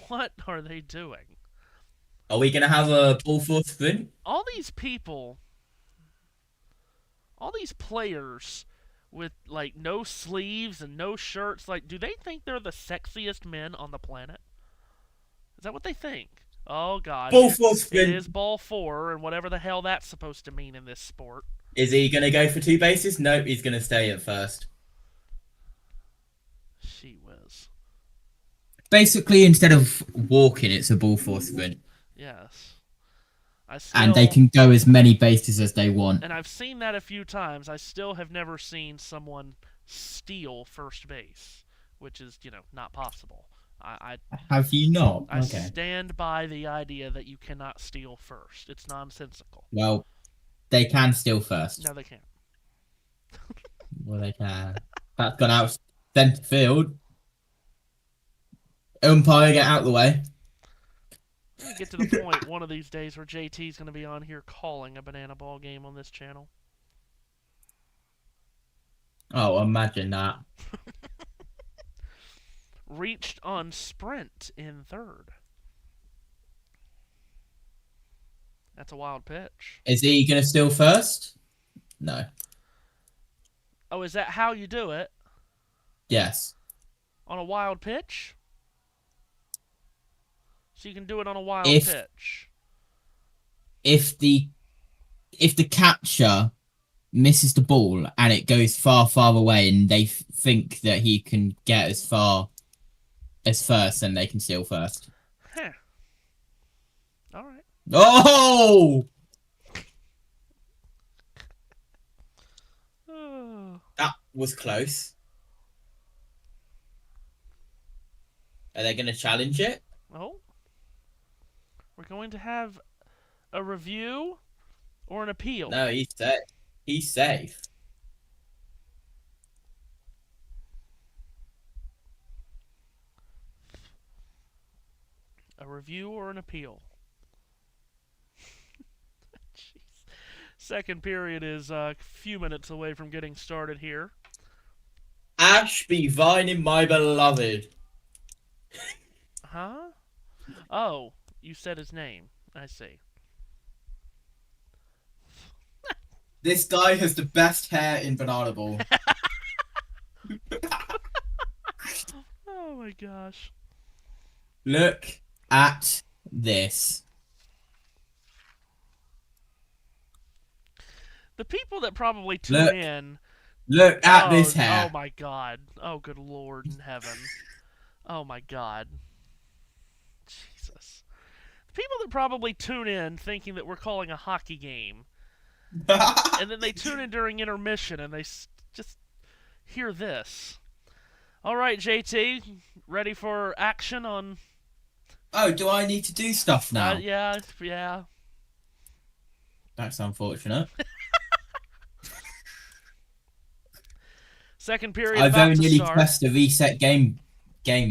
S1: What are they doing?
S2: Are we going to have a ball fourth sprint?
S1: All these people, all these players with, like, no sleeves and no shirts, like, do they think they're the sexiest men on the planet? Is that what they think? Oh, God.
S2: Ball fourth sprint.
S1: It is ball four, and whatever the hell that's supposed to mean in this sport.
S2: Is he going to go for two bases? Nope, he's going to stay at first.
S1: She whiz.
S2: Basically, instead of walking, it's a ball fourth sprint.
S1: Yes.
S2: And they can go as many bases as they want.
S1: And I've seen that a few times. I still have never seen someone steal first base, which is, not possible.
S2: Have you not?
S1: I stand by the idea that you cannot steal first. It's nonsensical.
S2: Well, they can steal first.
S1: No, they can't.
S2: Well, they can. That's gone out centre field. Umpire, get out of the way.
S1: We're gonna get to the point one of these days where JT's going to be on here calling a banana ball game on this channel.
S2: Oh, imagine that.
S1: Reached on sprint in third. That's a wild pitch.
S2: Is he going to steal first? No.
S1: Oh, is that how you do it?
S2: Yes.
S1: On a wild pitch? So you can do it on a wild pitch.
S2: If the catcher misses the ball and it goes far, far away and they think that he can get as far as first, then they can steal first.
S1: Huh. All right.
S2: Oh! That was close. Are they going to challenge it?
S1: Oh. We're going to have a review or an appeal.
S2: No, he's safe. He's safe.
S1: A review or an appeal. Jeez. Second period is a few minutes away from getting started here.
S2: Ashby Vining, my beloved.
S1: Huh? Oh, you said his name. I see.
S2: This guy has the best hair in Banana Ball.
S1: Oh my gosh.
S2: Look at this.
S1: The people that probably tune in
S2: Look at this
S1: Oh
S2: hair.
S1: my God. Oh, good Lord in heaven. Oh my God. Jesus. People that probably tune in thinking that we're calling a hockey game, and then they tune in during intermission and they just hear this. All right, JT, ready for action on?
S2: Oh, do I need to do stuff now?
S1: Yeah, yeah.
S2: That's unfortunate.
S1: Second period
S2: I
S1: about
S2: very
S1: to
S2: nearly
S1: start.
S2: pressed the reset game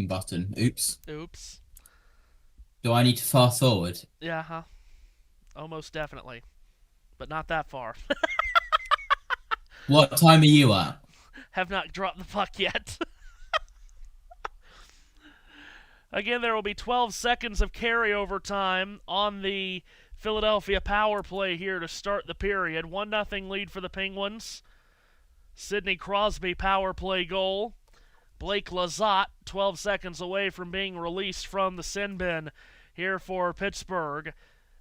S2: button. Oops.
S1: Oops.
S2: Do I need to fast forward?
S1: Yeah, huh? Almost definitely, but not that far.
S2: What time are you at?
S1: Have not dropped the puck yet. Again, there will be 12 seconds of carryover time on the Philadelphia power play here to start the period. 1-0 lead for the Penguins. Sidney Crosby power play goal. Blake Lizotte 12 seconds away from being released from the sin bin here for Pittsburgh,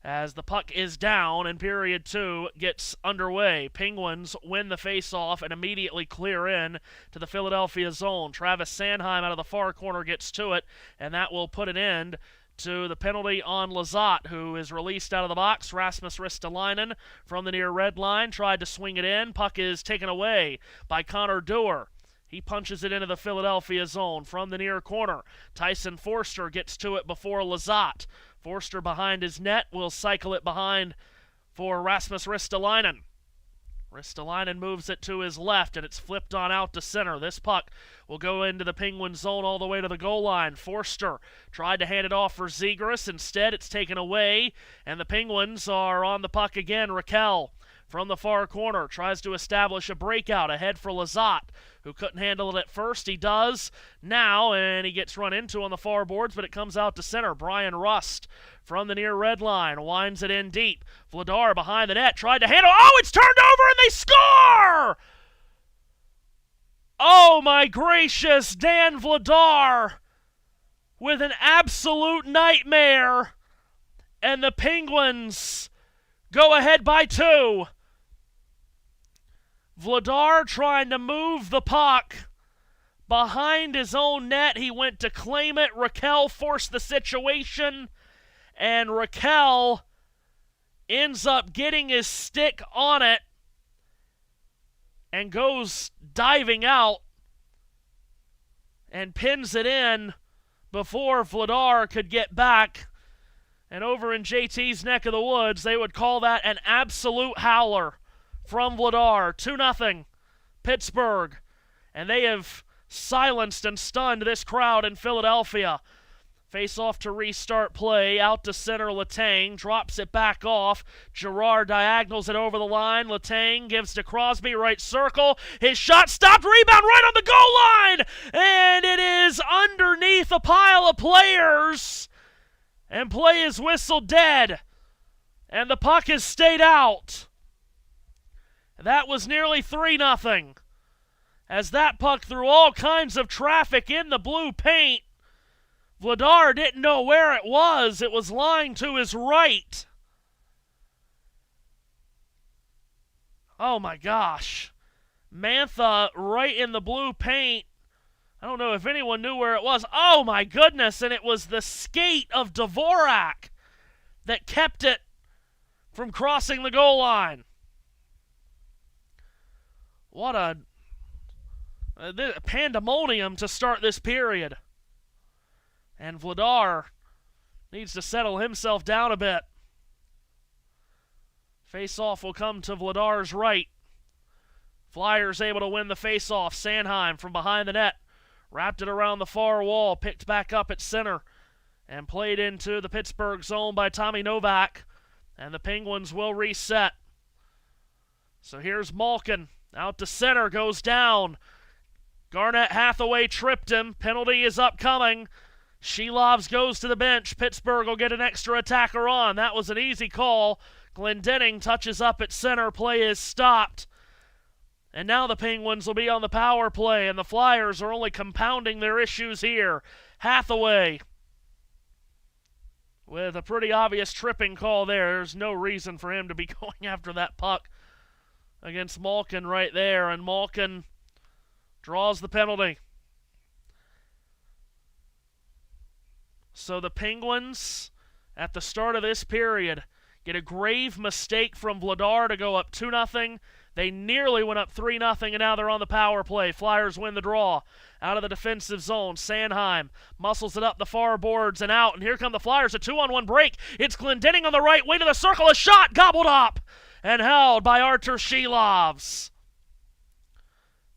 S1: as the puck is down and period 2 gets underway. Penguins win the faceoff and immediately clear in to the Philadelphia zone. Travis Sanheim out of the far corner gets to it, and that will put an end to the penalty on Lizotte, who is released out of the box. Rasmus Ristolainen from the near red line tried to swing it in. Puck is taken away by Connor Dewar. He punches it into the Philadelphia zone from the near corner. Tyson Forster gets to it before Lizotte. Forster behind his net will cycle it behind for Rasmus Ristolainen. Ristolainen moves it to his left, and it's flipped on out to center. This puck will go into the Penguin zone all the way to the goal line. Forster tried to hand it off for Zegras. Instead, it's taken away, and the Penguins are on the puck again. Raquel from the far corner tries to establish a breakout ahead for Lizotte, who couldn't handle it at first. He does now, and he gets run into on the far boards, but it comes out to center. Brian Rust from the near red line winds it in deep. Vladar behind the net tried to handle. Oh, it's turned over, and they score! Oh, my gracious, Dan Vladar with an absolute nightmare, and the Penguins go ahead by 2. Vladar trying to move the puck behind his own net. He went to claim it. Raquel forced the situation, and Raquel ends up getting his stick on it and goes diving out and pins it in before Vladar could get back. And over in JT's neck of the woods, they would call that an absolute howler from Vladar. 2-0 Pittsburgh. And they have silenced and stunned this crowd in Philadelphia. Face off to restart play. Out to center, Letang drops it back off. Girard diagonals it over the line. Letang gives to Crosby, right circle. His shot stopped. Rebound right on the goal line. And it is underneath a pile of players. And play is whistled dead. And the puck has stayed out. That was nearly 3-0. As that puck threw all kinds of traffic in the blue paint. Vladar didn't know where it was. It was lying to his right. Oh my gosh. Mantha right in the blue paint. I don't know if anyone knew where it was. Oh my goodness, and it was the skate of Dvorak that kept it from crossing the goal line. What a pandemonium to start this period. And Vladar needs to settle himself down a bit. Face-off will come to Vladar's right. Flyers able to win the face-off. Sanheim from behind the net. Wrapped it around the far wall. Picked back up at center. And played into the Pittsburgh zone by Tommy Novak. And the Penguins will reset. So here's Malkin. Out to center. Goes down. Garnett Hathaway tripped him. Penalty is upcoming. Shelovs goes to the bench. Pittsburgh will get an extra attacker on. That was an easy call. Glendening touches up at center. Play is stopped. And now the Penguins will be on the power play, and the Flyers are only compounding their issues here. Hathaway with a pretty obvious tripping call there. There's no reason for him to be going after that puck. against Malkin right there, and Malkin draws the penalty. So the Penguins, at the start of this period, get a grave mistake from Vladar to go up 2-0. They nearly went up 3-0, and now they're on the power play. Flyers win the draw out of the defensive zone. Sanheim muscles it up the far boards and out, and here come the Flyers. A 2-on-1 break. It's Glendening on the right, way to the circle. A shot gobbled up and held by Artur Shilovs.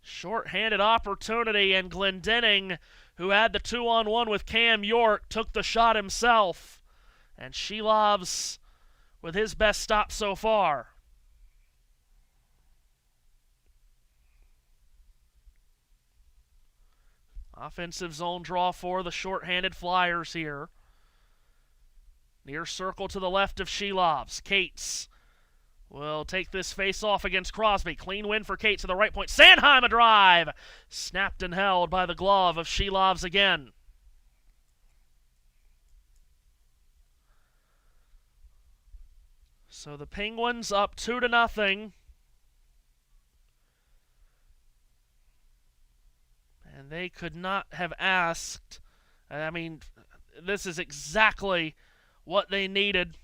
S1: Short-handed opportunity, and Glendening, who had the 2-on-1 with Cam York, took the shot himself. And Shilovs with his best stop so far. Offensive zone draw for the short-handed Flyers here. Near circle to the left of Shilovs. Cates will take this face-off against Crosby. Clean win for Cates to the right point. Sanheim a drive. Snapped and held by the glove of Shilovs again. So the Penguins up 2-0. And they could not have asked. I mean, this is exactly what they needed.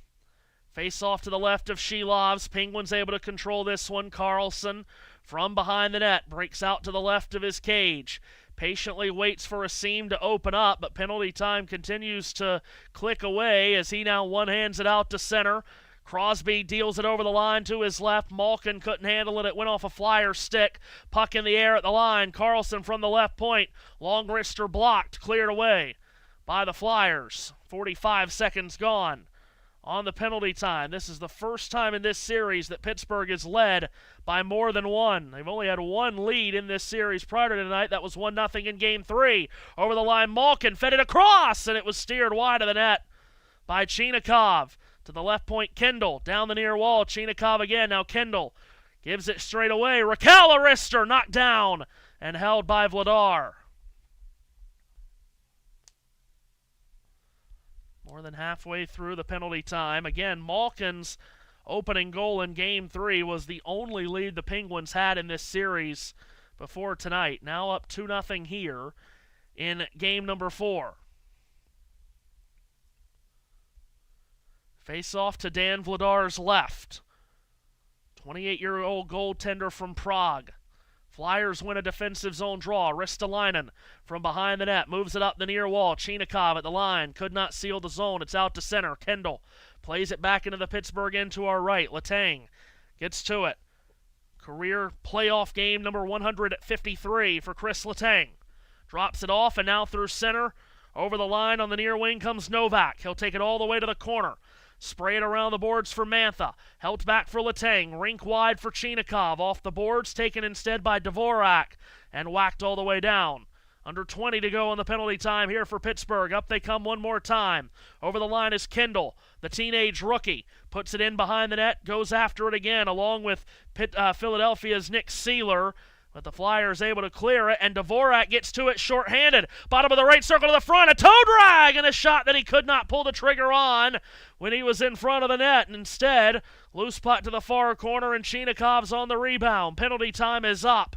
S1: Face off to the left of Shilovs. Penguins able to control this one. Carlson from behind the net breaks out to the left of his cage. Patiently waits for a seam to open up, but penalty time continues to click away as he now one-hands it out to center. Crosby deals it over the line to his left. Malkin couldn't handle it. It went off a Flyer stick. Puck in the air at the line. Carlson from the left point. Long wrister blocked. Cleared away by the Flyers. 45 seconds gone on the penalty time. This is the first time in this series that Pittsburgh is led by more than one. They've only had one lead in this series prior to tonight. That was 1-0 in Game 3. Over the line, Malkin fed it across, and it was steered wide of the net by Chinakhov. To the left point, Kendall. Down the near wall, Chinakhov again. Now Kendall gives it straight away. Raquel, a wrister, knocked down and held by Vladar. More than halfway through the penalty time. Again, Malkin's opening goal in Game 3 was the only lead the Penguins had in this series before tonight. Now up 2-0 here in game number 4. Face off to Dan Vladar's left. 28-year-old goaltender from Prague. Flyers win a defensive zone draw. Ristolainen from behind the net moves it up the near wall. Chinakhov at the line. Could not seal the zone. It's out to center. Kendall plays it back into the Pittsburgh end to our right. Letang gets to it. Career playoff game number 153 for Chris Letang. Drops it off, and now through center. Over the line on the near wing comes Novak. He'll take it all the way to the corner. Spray it around the boards for Mantha. Held back for Letang. Rink wide for Chinakhov. Off the boards, taken instead by Dvorak. And whacked all the way down. Under 20 to go on the penalty time here for Pittsburgh. Up they come one more time. Over the line is Kendall, the teenage rookie. Puts it in behind the net. Goes after it again along with Philadelphia's Nick Seeler. But the Flyers able to clear it, and Dvorak gets to it short-handed. Bottom of the right circle to the front, a toe drag, and a shot that he could not pull the trigger on when he was in front of the net. And instead, loose puck to the far corner, and Chinakhov's on the rebound. Penalty time is up.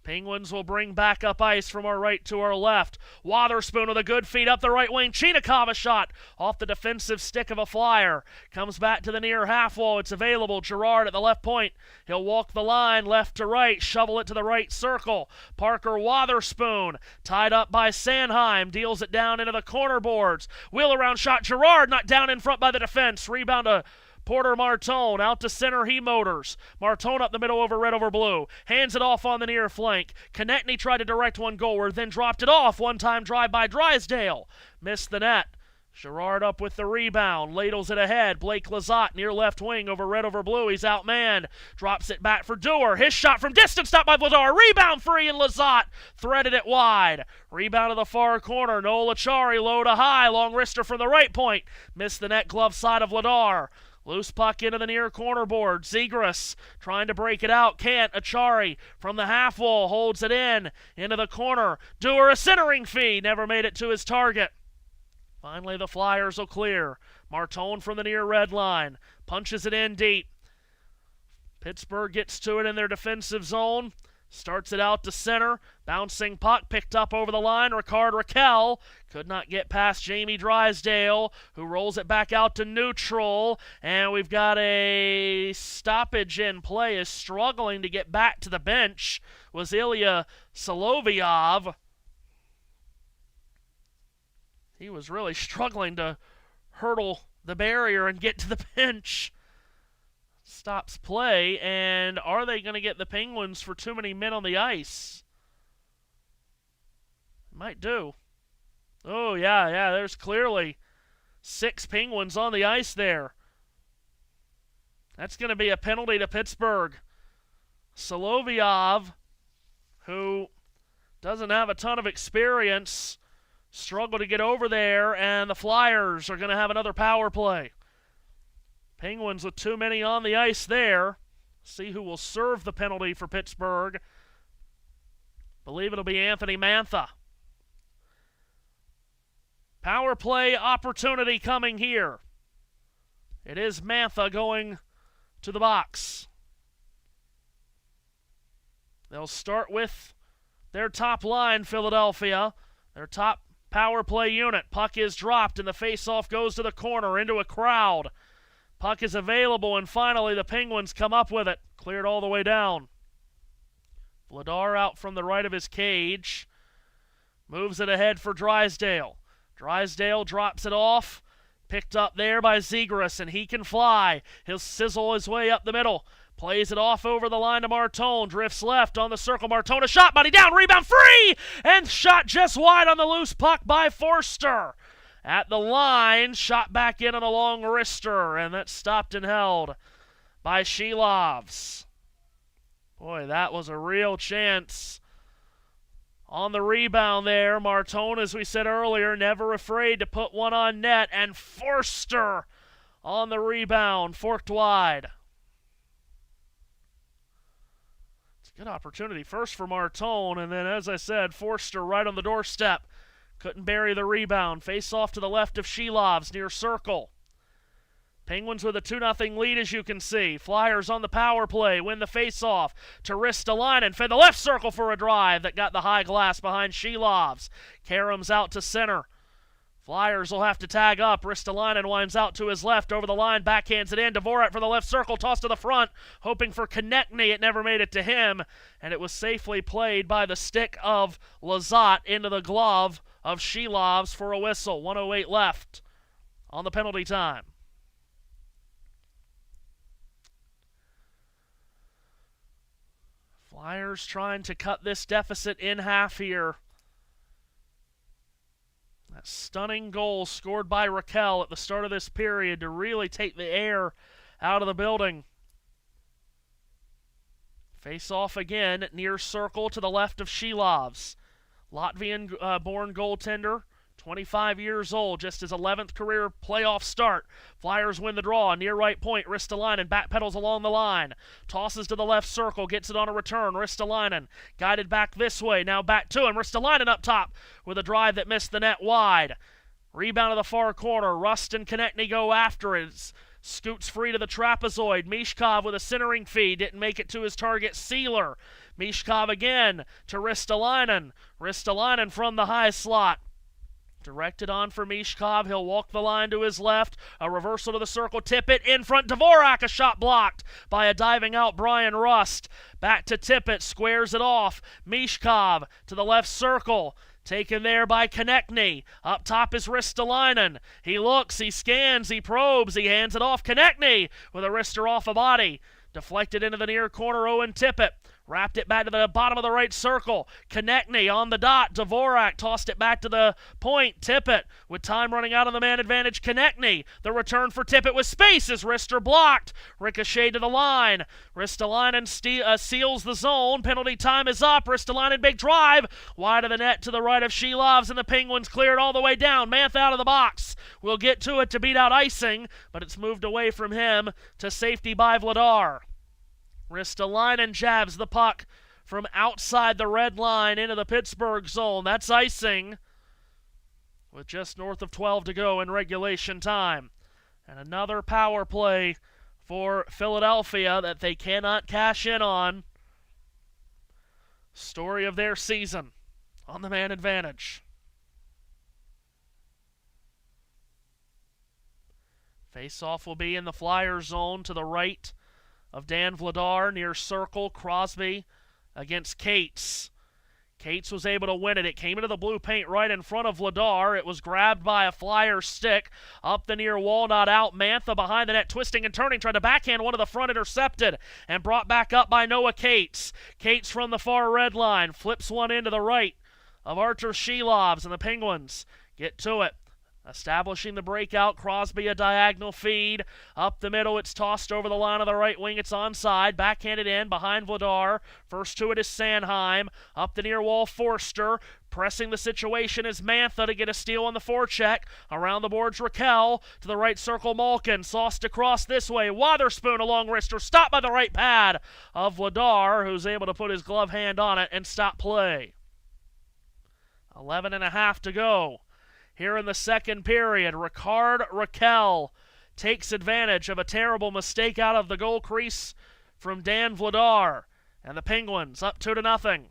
S1: Penguins will bring back up ice from our right to our left. Wotherspoon with a good feed up the right wing. Chinakhov a shot off the defensive stick of a Flyer. Comes back to the near half wall. It's available. Girard at the left point. He'll walk the line left to right. Shovel it to the right circle. Parker Wotherspoon tied up by Sanheim. Deals it down into the corner boards. Wheel around shot. Girard knocked down in front by the defense. Rebound to Porter Martone. Out to center, he motors. Martone up the middle over red over blue. Hands it off on the near flank. Konechny tried to direct one goalward, then dropped it off. One-time drive by Drysdale. Missed the net. Girard up with the rebound. Ladles it ahead. Blake Lizotte near left wing over red over blue. He's outmanned. Drops it back for Dewar. His shot from distance stopped by Vladar. Rebound free, and Lizotte threaded it wide. Rebound to the far corner. Noel Achari low to high. Long wrister from the right point. Missed the net glove side of Vladar. Loose puck into the near corner board. Zegras trying to break it out. Can't. Achari from the half wall holds it in. Into the corner. Dewar a centering feed. Never made it to his target. Finally, the Flyers will clear. Martone from the near red line. Punches it in deep. Pittsburgh gets to it in their defensive zone. Starts it out to center. Bouncing puck picked up over the line. Ricard Raquel could not get past Jamie Drysdale, who rolls it back out to neutral. And we've got a stoppage in play. Is struggling to get back to the bench was Ilya Solovyov. He was really struggling to hurdle the barrier and get to the bench. Stops play, and are they going to get the Penguins for too many men on the ice? Might do. Oh, yeah, there's clearly 6 Penguins on the ice there. That's going to be a penalty to Pittsburgh. Solovyov, who doesn't have a ton of experience, struggled to get over there, and the Flyers are going to have another power play. Penguins with too many on the ice there. See who will serve the penalty for Pittsburgh. Believe it'll be Anthony Mantha. Power play opportunity coming here. It is Mantha going to the box. They'll start with their top line, Philadelphia. Their top power play unit. Puck is dropped and the faceoff goes to the corner into a crowd. Puck is available, and finally the Penguins come up with it. Cleared all the way down. Vladar out from the right of his cage. Moves it ahead for Drysdale. Drysdale drops it off. Picked up there by Zegras, and he can fly. He'll sizzle his way up the middle. Plays it off over the line to Martone. Drifts left on the circle. Martone, a shot, body down, rebound free! And shot just wide on the loose puck by Forster. At the line, shot back in on a long wrister, and that's stopped and held by Shilovs. Boy, that was a real chance. On the rebound there, Martone, as we said earlier, never afraid to put one on net, and Forster on the rebound, forked wide. It's a good opportunity first for Martone, and then, as I said, Forster right on the doorstep. Couldn't bury the rebound. Face off to the left of Shilovs near circle. Penguins with a 2-0 lead, as you can see. Flyers on the power play. Win the face-off to Ristolainen. Fed the left circle for a drive that got the high glass behind Shilovs. Karam's out to center. Flyers will have to tag up. Ristolainen winds out to his left over the line. Backhands it in. Dvorak for the left circle. Toss to the front. Hoping for Konechny. It never made it to him. And it was safely played by the stick of Lazat into the glove of Shilovs for a whistle. 1:08 left on the penalty time. Flyers trying to cut this deficit in half here. That stunning goal scored by Raquel at the start of this period to really take the air out of the building. Face off again, near circle to the left of Shilovs. Latvian-born goaltender, 25 years old, just his 11th career playoff start. Flyers win the draw, near right point. Ristolainen backpedals along the line. Tosses to the left circle, gets it on a return. Ristolainen guided back this way, now back to him. Ristolainen up top with a drive that missed the net wide. Rebound to the far corner. Rust and Konechny go after it. Scoots free to the trapezoid. Mishkov with a centering feed. Didn't make it to his target, Sealer. Mishkov again to Ristolainen. Ristolainen from the high slot. Directed on for Mishkov. He'll walk the line to his left. A reversal to the circle. Tippett in front. Dvorak, a shot blocked by a diving out Brian Rust. Back to Tippett. Squares it off. Mishkov to the left circle. Taken there by Konechny. Up top is Ristolainen. He looks, he scans, he probes, he hands it off. Konechny with a wrister off a body. Deflected into the near corner, Owen Tippett. Wrapped it back to the bottom of the right circle. Konechny on the dot. Dvorak tossed it back to the point. Tippett with time running out on the man advantage. Konechny. The return for Tippett with space. His wrister blocked. Ricochet to the line. Ristolainen seals the zone. Penalty time is up. Ristolainen big drive. Wide of the net to the right of Shilovs, and the Penguins cleared all the way down. Mantha out of the box. We'll get to it to beat out icing, but it's moved away from him to safety by Vladar. Ristolainen jabs the puck from outside the red line into the Pittsburgh zone. That's icing with just north of 12 to go in regulation time. And another power play for Philadelphia that they cannot cash in on. Story of their season on the man advantage. Face-off will be in the Flyers zone to the right of Dan Vladar near circle. Crosby against Cates. Cates was able to win it. It came into the blue paint right in front of Vladar. It was grabbed by a Flyer stick up the near wall, not out. Mantha behind the net, twisting and turning, tried to backhand one of the front, intercepted, and brought back up by Noah Cates. Cates from the far red line flips one into the right of Artur Shelovs, and the Penguins get to it. Establishing the breakout, Crosby a diagonal feed. Up the middle, it's tossed over the line of the right wing. It's onside. Backhanded in behind Vladar. First to it is Sanheim. Up the near wall, Forster. Pressing the situation is Mantha to get a steal on the forecheck. Around the boards, Raquel. To the right circle, Malkin. Sauced across this way. Wotherspoon along wrister. Stopped by the right pad of Vladar, who's able to put his glove hand on it and stop play. 11.5 to go. Here in the second period, Ricard Raquel takes advantage of a terrible mistake out of the goal crease from Dan Vladar. And the Penguins up 2-0.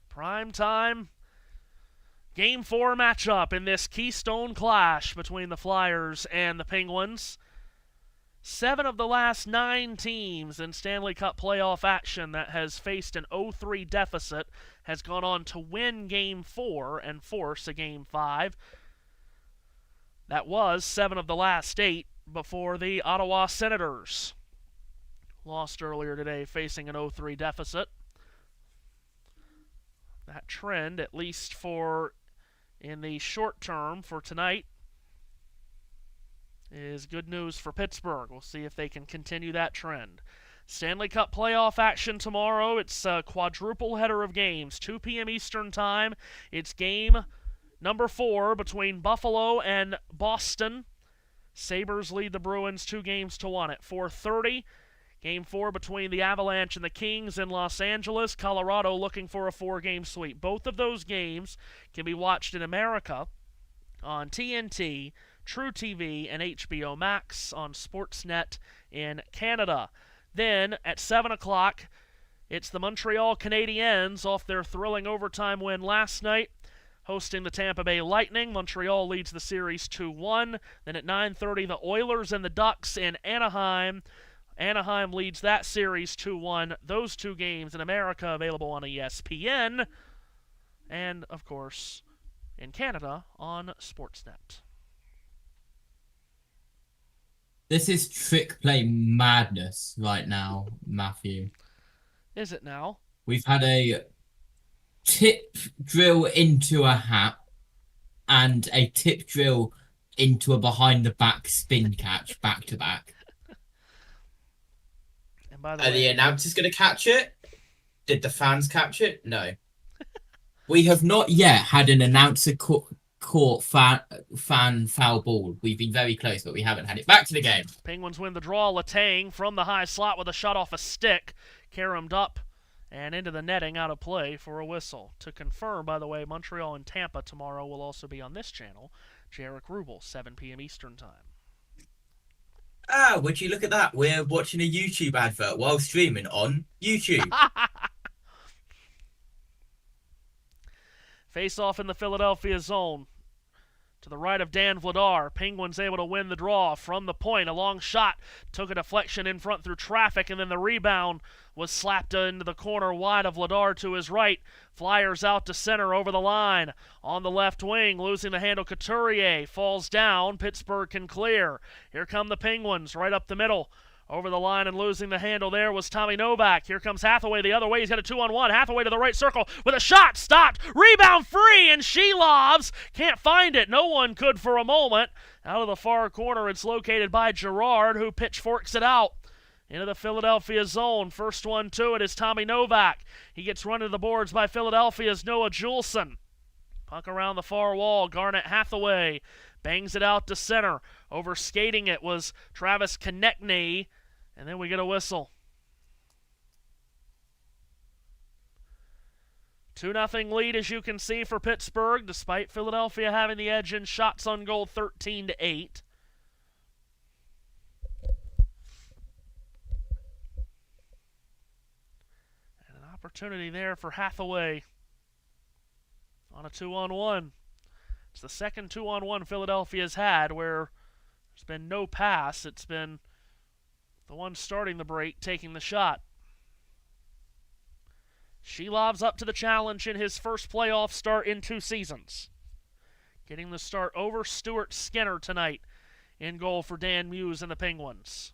S1: Prime time Game 4 matchup in this Keystone Clash between the Flyers and the Penguins. 7 of the last 9 teams in Stanley Cup playoff action that has faced an 0-3 deficit has gone on to win Game 4 and force a Game 5. That was 7 of the last 8 before the Ottawa Senators lost earlier today, facing an 0-3 deficit. That trend, at least for in the short term for tonight, is good news for Pittsburgh. We'll see if they can continue that trend. Stanley Cup playoff action tomorrow. It's a quadruple header of games. 2 p.m. Eastern Time. It's game number 4 between Buffalo and Boston. Sabres lead the Bruins 2-1 at 4:30. Game 4 between the Avalanche and the Kings in Los Angeles. Colorado looking for a 4-game sweep. Both of those games can be watched in America on TNT, True TV, and HBO Max on Sportsnet in Canada. Then, at 7 o'clock, it's the Montreal Canadiens off their thrilling overtime win last night, hosting the Tampa Bay Lightning. Montreal leads the series 2-1. Then at 9:30, the Oilers and the Ducks in Anaheim. Anaheim leads that series 2-1. Those 2 games in America available on ESPN. And, of course, in Canada on Sportsnet.
S2: This is trick play madness right now, Matthew.
S1: Is it now?
S2: We've had a tip drill into a hat and a tip drill into a behind-the-back spin catch back-to-back.
S1: And by the
S3: Are
S1: way,
S3: the announcers going to catch it? Did the fans catch it? No.
S2: We have not yet had an announcer caught fan foul ball. We've been very close, but we haven't had it. Back to the game.
S1: Penguins win the draw. Letang from the high slot with a shot off a stick. Caromed up and into the netting, out of play for a whistle. To confirm, by the way, Montreal and Tampa tomorrow will also be on this channel. Jarek Rubel, 7 p.m. Eastern Time.
S3: Ah, would you look at that? We're watching a YouTube advert while streaming on YouTube.
S1: Face-off in the Philadelphia zone. To the right of Dan Vladar. Penguins able to win the draw from the point. A long shot. Took a deflection in front through traffic, and then the rebound was slapped into the corner wide of Vladar to his right. Flyers out to center over the line. On the left wing, losing the handle, Couturier falls down. Pittsburgh can clear. Here come the Penguins right up the middle. Over the line and losing the handle there was Tommy Novak. Here comes Hathaway the other way. He's got a 2-on-1. Hathaway to the right circle with a shot. Stopped. Rebound free, and Shelovs can't find it. No one could for a moment. Out of the far corner, it's located by Girard, who pitchforks it out into the Philadelphia zone. First one to it is Tommy Novak. He gets run to the boards by Philadelphia's Noah Juleson. Puck around the far wall. Garnet Hathaway bangs it out to center. Over skating it was Travis Konechny. And then we get a whistle. 2-0 lead, as you can see, for Pittsburgh, despite Philadelphia having the edge in shots on goal 13-8. And an opportunity there for Hathaway on a 2-on-1. It's the second 2-on-1 Philadelphia's had where there's been no pass. It's been the one starting the break taking the shot. Shelov's up to the challenge in his first playoff start in 2 seasons. Getting the start over Stuart Skinner tonight in goal for Dan Muse and the Penguins.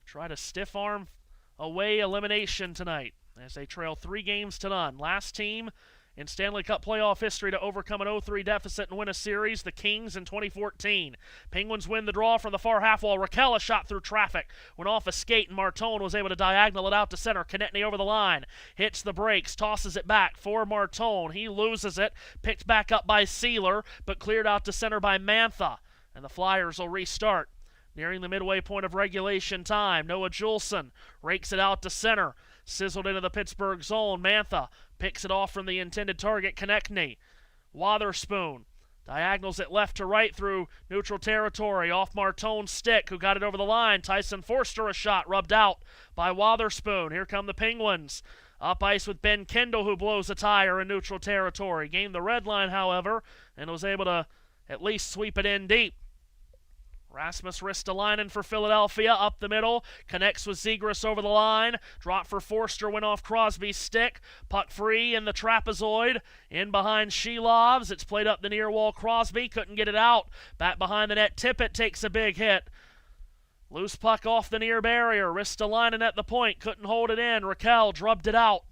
S1: Try to stiff arm away elimination tonight as they trail 3-0. Last team in Stanley Cup playoff history to overcome an 0-3 deficit and win a series, the Kings in 2014. Penguins win the draw from the far half wall. Rakell, a shot through traffic, went off a skate, and Martone was able to diagonal it out to center. Konechny over the line, hits the brakes, tosses it back for Martone. He loses it, picked back up by Sealer, but cleared out to center by Mantha, and the Flyers will restart. Nearing the midway point of regulation time, Noah Juleson rakes it out to center. Sizzled into the Pittsburgh zone. Mantha picks it off from the intended target, Konechny. Wotherspoon diagonals it left to right through neutral territory, off Martone's stick, who got it over the line. Tyson Forster, a shot rubbed out by Wotherspoon. Here come the Penguins. Up ice with Ben Kendall, who blows a tire in neutral territory. Gained the red line, however, and was able to at least sweep it in deep. Rasmus Ristolainen for Philadelphia, up the middle, connects with Zegras over the line, drop for Forster, went off Crosby's stick, puck free in the trapezoid, in behind Shelovs, it's played up the near wall. Crosby couldn't get it out, back behind the net. Tippett takes a big hit. Loose puck off the near barrier, Ristolainen at the point, couldn't hold it in. Rakell drubbed it out.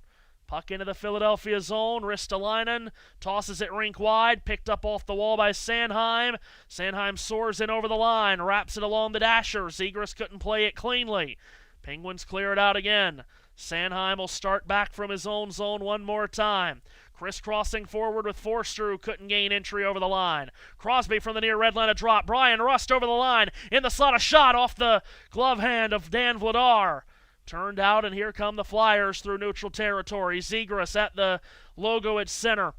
S1: Puck into the Philadelphia zone. Ristolainen tosses it rink wide. Picked up off the wall by Sanheim. Sanheim soars in over the line. Wraps it along the dasher. Zegras couldn't play it cleanly. Penguins clear it out again. Sanheim will start back from his own zone one more time. Crisscrossing forward with Forster, who couldn't gain entry over the line. Crosby from the near red line, a drop. Brian Rust over the line. In the slot, a shot off the glove hand of Dan Vladar. Turned out, and here come the Flyers through neutral territory. Zegras at the logo at center.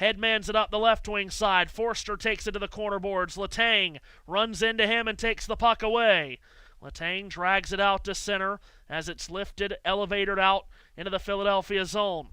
S1: Headmans it up the left wing side. Forster takes it to the corner boards. Letang runs into him and takes the puck away. Letang drags it out to center as it's lifted, elevated out into the Philadelphia zone.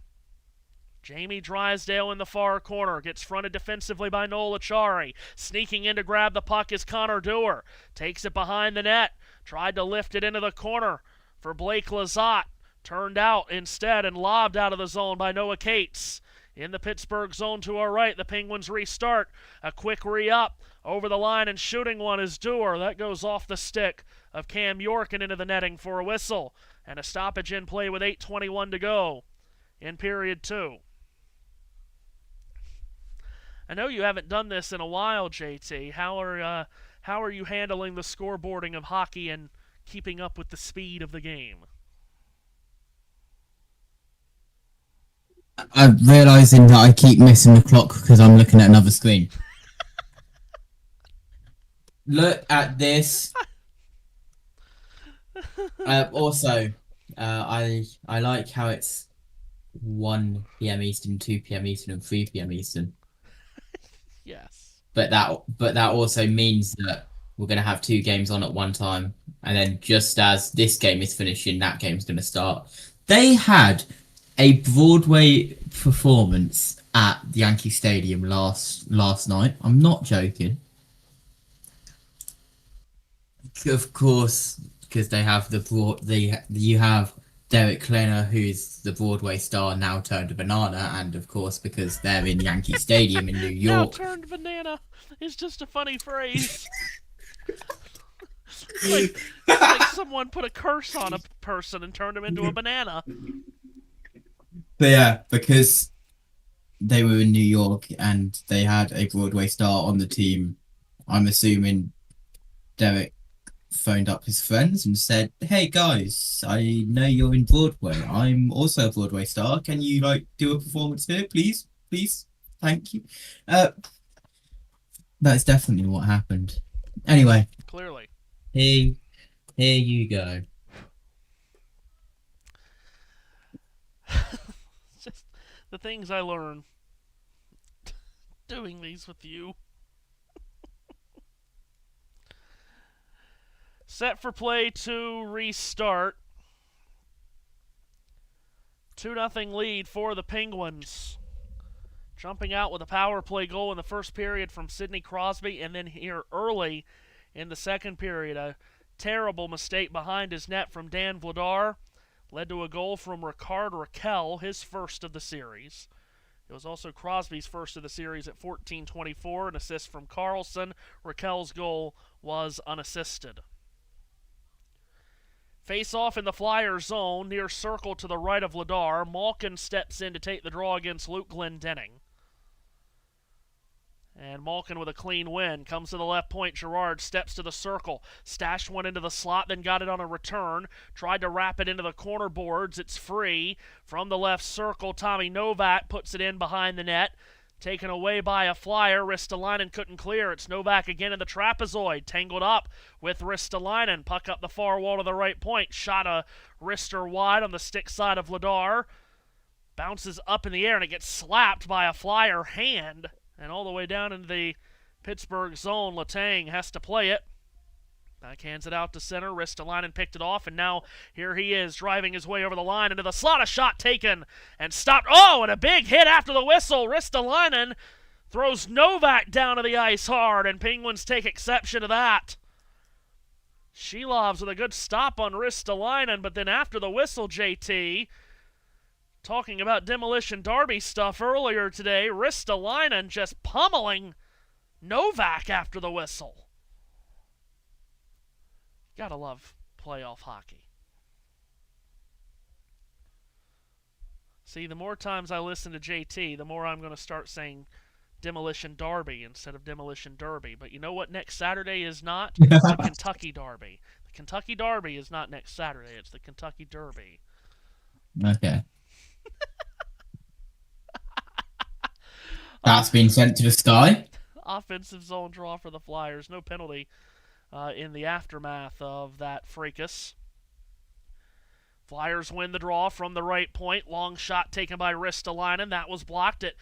S1: Jamie Drysdale in the far corner. Gets fronted defensively by Noel Acciari. Sneaking in to grab the puck is Connor Dewar. Takes it behind the net. Tried to lift it into the corner for Blake Lizotte. Turned out instead and lobbed out of the zone by Noah Cates. In the Pittsburgh zone to our right, the Penguins restart. A quick re-up over the line, and shooting one is Dewar. That goes off the stick of Cam York and into the netting for a whistle. And a stoppage in play with 8:21 to go in period 2. I know you haven't done this in a while, JT. How are you handling the scoreboarding of hockey and keeping up with the speed of the game?
S2: I'm realizing that I keep missing the clock because I'm looking at another screen. Look at this. Also, I like how it's 1 p.m. Eastern, 2 p.m. Eastern, and 3 p.m. Eastern.
S1: Yes.
S2: But that also means that we're going to have 2 games on at one time, and then just as this game is finishing, that game's going to start. They had a Broadway performance at the Yankee Stadium last night. I'm not joking. Of course, because they have you have Derek Klenner, who's the Broadway star, now turned a banana, and of course because they're in Yankee Stadium in New York.
S1: Now turned banana is just a funny phrase. like someone put a curse on a person and turned him into a banana.
S2: But yeah, because they were in New York and they had a Broadway star on the team, I'm assuming Derek phoned up his friends and said, "Hey guys, I know you're in Broadway. I'm also a Broadway star. Can you do a performance here, please? Please, thank you." That's definitely what happened. Anyway,
S1: Clearly.
S2: here you go.
S1: The things I learn doing these with you. Set for play to restart. 2-0 lead for the Penguins. Jumping out with a power play goal in the first period from Sidney Crosby, and then here early in the second period, a terrible mistake behind his net from Dan Vladar led to a goal from Ricard Raquel, his first of the series. It was also Crosby's first of the series at 14:24, an assist from Carlson. Raquel's goal was unassisted. Face-off in the Flyers zone, near circle to the right of Vladar. Malkin steps in to take the draw against Luke Glendening. And Malkin with a clean win. Comes to the left point. Girard steps to the circle. Stashed one into the slot, then got it on a return. Tried to wrap it into the corner boards. It's free. From the left circle, Tommy Novak puts it in behind the net. Taken away by a Flyer. Ristolainen couldn't clear. It's Novak again in the trapezoid. Tangled up with Ristolainen. Puck up the far wall to the right point. Shot a wrister wide on the stick side of Vladar. Bounces up in the air and it gets slapped by a Flyer hand. And all the way down into the Pittsburgh zone, Letang has to play it. Backhands it out to center. Ristolainen picked it off, and now here he is driving his way over the line into the slot. A shot taken and stopped. Oh, and a big hit after the whistle. Ristolainen throws Novak down to the ice hard, and Penguins take exception to that. Shilovs with a good stop on Ristolainen, but then after the whistle, JT, talking about Demolition Derby stuff earlier today, Ristolainen just pummeling Novak after the whistle. Gotta love playoff hockey. See, the more times I listen to JT, the more I'm going to start saying Demolition Derby instead of Demolition Derby. But you know what next Saturday is not? It's the Kentucky Derby. The Kentucky Derby is not next Saturday. It's the Kentucky Derby.
S2: Okay. That's been sent to the sky.
S1: Offensive zone draw for the Flyers. No penalty in the aftermath of that fracas. Flyers win the draw from the right point. Long shot taken by Ristolainen. That was blocked. It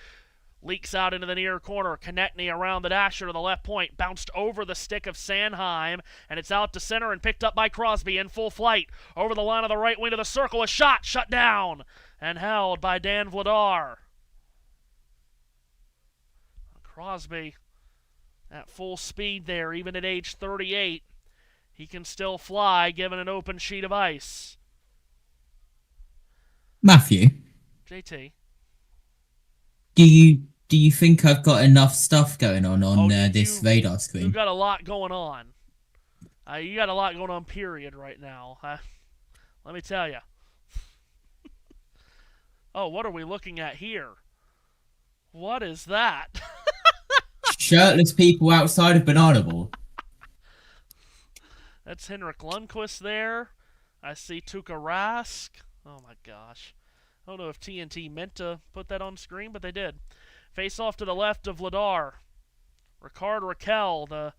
S1: leaks out into the near corner. Konechny around the dasher to the left point. Bounced over the stick of Sanheim. And it's out to center and picked up by Crosby in full flight. Over the line of the right wing to the circle. A shot shut down and held by Dan Vladar. Crosby at full speed there, even at age 38. He can still fly given an open sheet of ice.
S2: Matthew,
S1: JT.
S2: Do you think I've got enough stuff going on this radar screen?
S1: You've got a lot going on. You got a lot going on, period, right now. Let me tell you. Oh, what are we looking at here? What is that?
S2: Shirtless people outside of Banana Ball.
S1: That's Henrik Lundqvist there. I see Tuukka Rask. Oh my gosh. I don't know if TNT meant to put that on screen, but they did. Face off to the left of Vladar. Ricard Raquel, the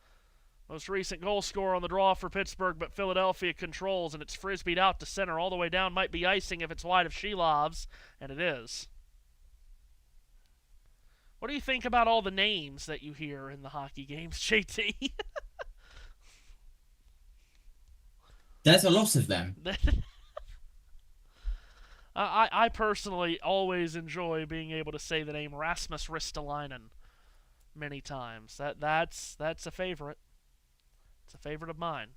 S1: most recent goal scorer on the draw for Pittsburgh, but Philadelphia controls, and it's frisbeed out to center all the way down. Might be icing if it's wide of Shilovs, and it is. What do you think about all the names that you hear in the hockey games, JT?
S2: There's a lot of them.
S1: I personally always enjoy being able to say the name Rasmus Ristolainen many times. That's a favorite. It's a favorite of mine.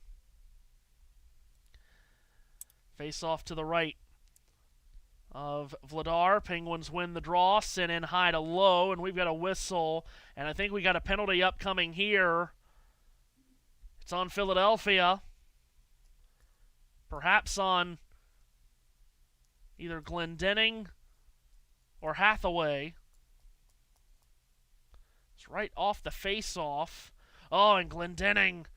S1: Face off to the right of Vladar. Penguins win the draw, sent in high to low, and we've got a whistle, and I think we got a penalty upcoming here. It's on Philadelphia. Perhaps on either Glendening or Hathaway. It's right off the face-off. Oh, and Glendening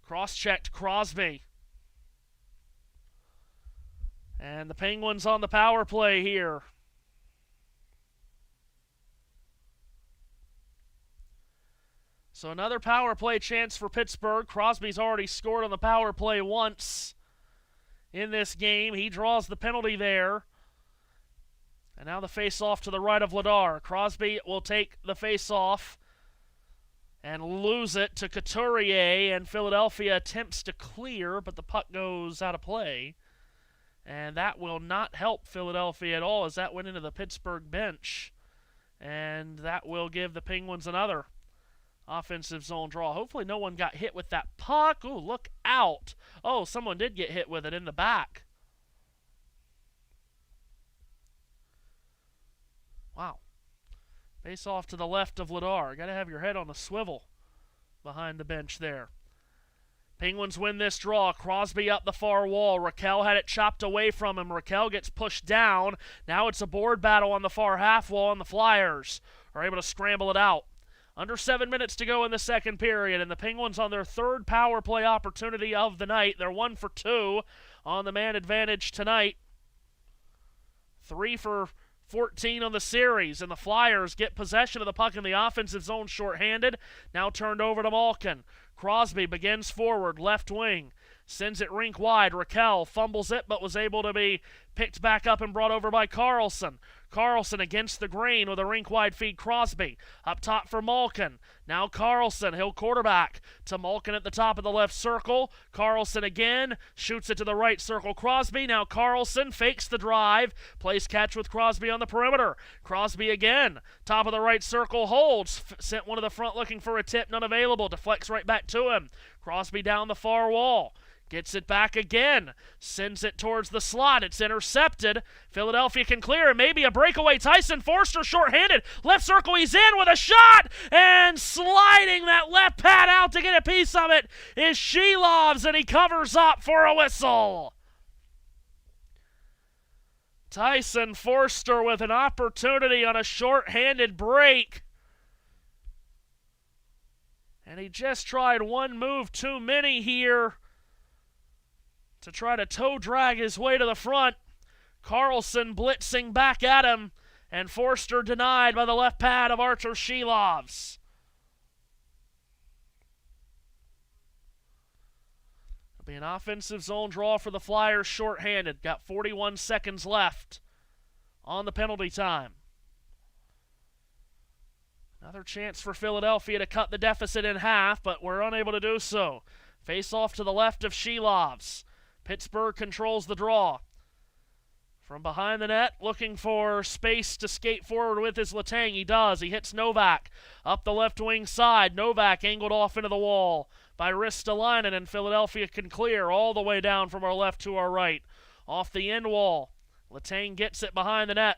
S1: cross-checked Crosby. And the Penguins on the power play here. So another power play chance for Pittsburgh. Crosby's already scored on the power play once in this game. He draws the penalty there. And now the face-off to the right of Ladar. Crosby will take the face-off and lose it to Couturier, and Philadelphia attempts to clear, but the puck goes out of play. And that will not help Philadelphia at all as that went into the Pittsburgh bench. And that will give the Penguins another offensive zone draw. Hopefully no one got hit with that puck. Ooh, look out. Oh, someone did get hit with it in the back. Wow. Face off to the left of Ladar. Got to have your head on a swivel behind the bench there. Penguins win this draw. Crosby up the far wall. Raquel had it chopped away from him. Raquel gets pushed down. Now it's a board battle on the far half wall, and the Flyers are able to scramble it out. Under 7 minutes to go in the second period, and the Penguins on their third power play opportunity of the night. They're 1 for 2 on the man advantage tonight. 3 for 14 on the series, and the Flyers get possession of the puck in the offensive zone shorthanded. Now turned over to Malkin. Crosby begins forward, left wing. Sends it rink wide. Raquel fumbles it, but was able to be picked back up and brought over by Carlson. Carlson against the grain with a rink-wide feed. Crosby up top for Malkin. Now Carlson, he'll quarterback to Malkin at the top of the left circle. Carlson again, shoots it to the right circle. Crosby, now Carlson fakes the drive, plays catch with Crosby on the perimeter. Crosby again, top of the right circle, holds, sent one to the front looking for a tip, none available, deflects right back to him. Crosby down the far wall. Gets it back again. Sends it towards the slot. It's intercepted. Philadelphia can clear. Maybe a breakaway. Tyson Forster shorthanded. Left circle. He's in with a shot. And sliding that left pad out to get a piece of it is Shelovs, and he covers up for a whistle. Tyson Forster with an opportunity on a shorthanded break. And he just tried one move too many here to try to toe drag his way to the front. Carlson blitzing back at him, and Forster denied by the left pad of Artur Shelovs. It'll be an offensive zone draw for the Flyers shorthanded. Got 41 seconds left on the penalty time. Another chance for Philadelphia to cut the deficit in half, but we're unable to do so. Face off to the left of Shelovs. Pittsburgh controls the draw. From behind the net, looking for space to skate forward with his Letang. He does. He hits Novak up the left wing side. Novak angled off into the wall by Ristolainen, and Philadelphia can clear all the way down from our left to our right. Off the end wall. Letang gets it behind the net.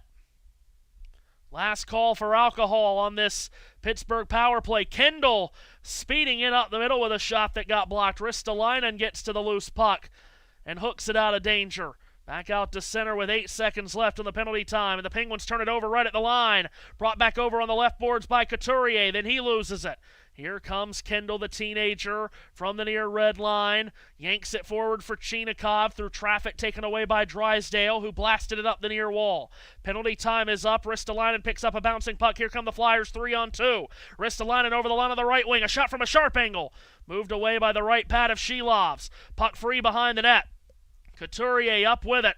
S1: Last call for alcohol on this Pittsburgh power play. Kendall speeding in up the middle with a shot that got blocked. Ristolainen gets to the loose puck and hooks it out of danger. Back out to center with 8 seconds left on the penalty time, and the Penguins turn it over right at the line. Brought back over on the left boards by Couturier, then he loses it. Here comes Kendall, the teenager, from the near red line. Yanks it forward for Chinakhov through traffic taken away by Drysdale, who blasted it up the near wall. Penalty time is up. Ristolainen picks up a bouncing puck. Here come the Flyers 3-on-2. Ristolainen over the line of the right wing. A shot from a sharp angle. Moved away by the right pad of Shelovs. Puck free behind the net. Couturier up with it.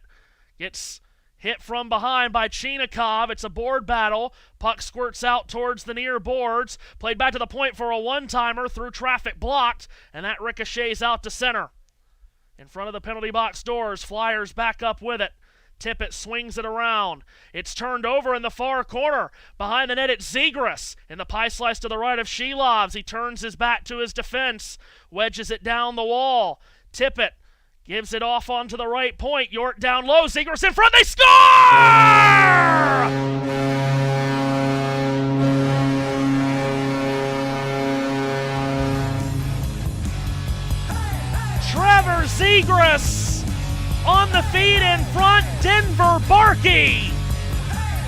S1: Gets hit from behind by Chinakhov. It's a board battle. Puck squirts out towards the near boards. Played back to the point for a one-timer through traffic blocked, and that ricochets out to center. In front of the penalty box doors, Flyers back up with it. Tippett swings it around. It's turned over in the far corner. Behind the net, it's Zegras. In the pie slice to the right of Shelovs. He turns his back to his defense. Wedges it down the wall. Tippett gives it off onto the right point. York down low. Zegras in front. They score! Trevor Zegras on the feed in front. Denver Barkey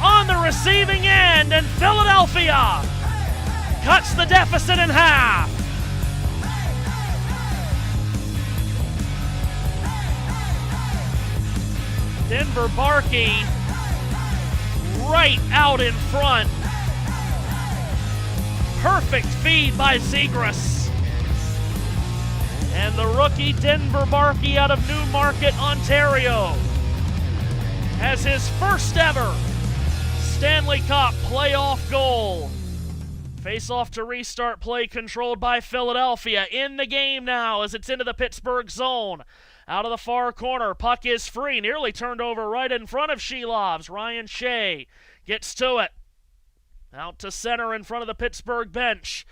S1: on the receiving end. And Philadelphia cuts the deficit in half. Denver Barkey right out in front. Perfect feed by Zegras. And the rookie Denver Barkey out of Newmarket, Ontario, has his first ever Stanley Cup playoff goal. Face-off to restart play controlled by Philadelphia. In the game now as it's into the Pittsburgh zone. Out of the far corner, puck is free. Nearly turned over right in front of Shelov's. Ryan Shea gets to it. Out to center in front of the Pittsburgh bench.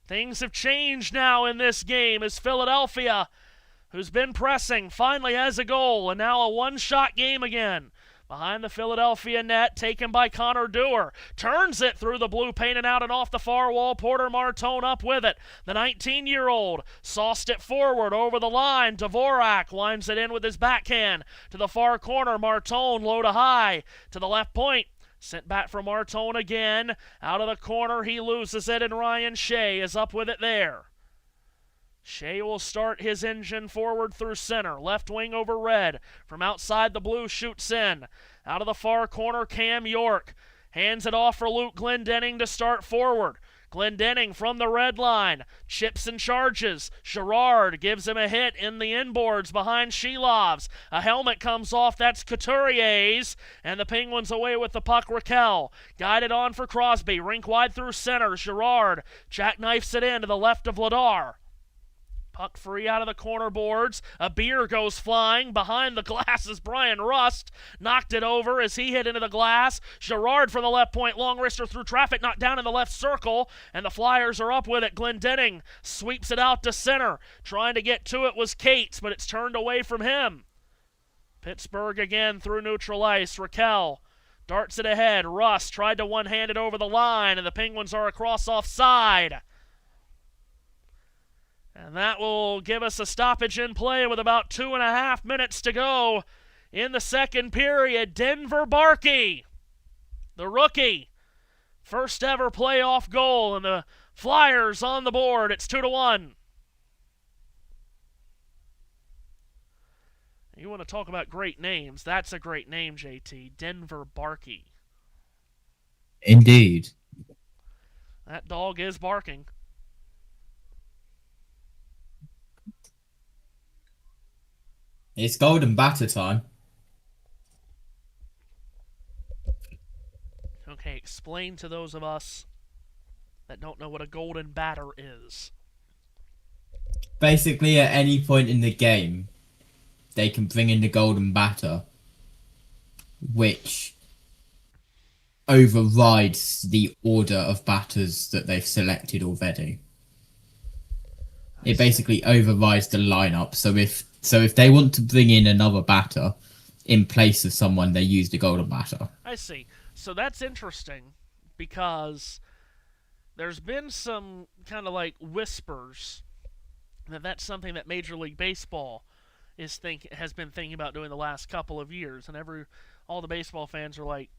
S1: Things have changed now in this game as Philadelphia, who's been pressing, finally has a goal, and now a one-shot game again. Behind the Philadelphia net, taken by Connor Dewar. Turns it through the blue paint and out and off the far wall. Porter Martone up with it. The 19-year-old sauced it forward over the line. Dvorak winds it in with his backhand to the far corner. Martone low to high to the left point. Sent back from Martone again. Out of the corner, he loses it, and Ryan Shea is up with it there. Shea will start his engine forward through center. Left wing over red. From outside the blue shoots in. Out of the far corner, Cam York. Hands it off for Luke Glendening to start forward. Glendening from the red line. Chips and charges. Girard gives him a hit in the inboards behind Shelov's. A helmet comes off. That's Couturier's. And the Penguins away with the puck. Raquel guided on for Crosby. Rink wide through center. Girard jackknifes it in to the left of Vladar. Puck free out of the corner boards. A beer goes flying. Behind the glass is Brian Rust. Knocked it over as he hit into the glass. Girard from the left point. Long wrister through traffic. Knocked down in the left circle. And the Flyers are up with it. Glendening sweeps it out to center. Trying to get to it was Cates, but it's turned away from him. Pittsburgh again through neutral ice. Raquel darts it ahead. Rust tried to one-hand it over the line, and the Penguins are across offside. And that will give us a stoppage in play with about 2.5 minutes to go in the second period. Denver Barkey, the rookie, first ever playoff goal, and the Flyers on the board. It's 2-1. You want to talk about great names? That's a great name, JT. Denver Barkey.
S2: Indeed.
S1: That dog is barking.
S2: It's golden batter time.
S1: Okay, explain to those of us that don't know what a golden batter is.
S2: Basically, at any point in the game, they can bring in the golden batter, which overrides the order of batters that they've selected already. It basically overrides the lineup. So if they want to bring in another batter in place of someone, they use the golden batter.
S1: I see. So that's interesting because there's been some kind of like whispers that that's something that Major League Baseball has been thinking about doing the last couple of years, and all the baseball fans are like,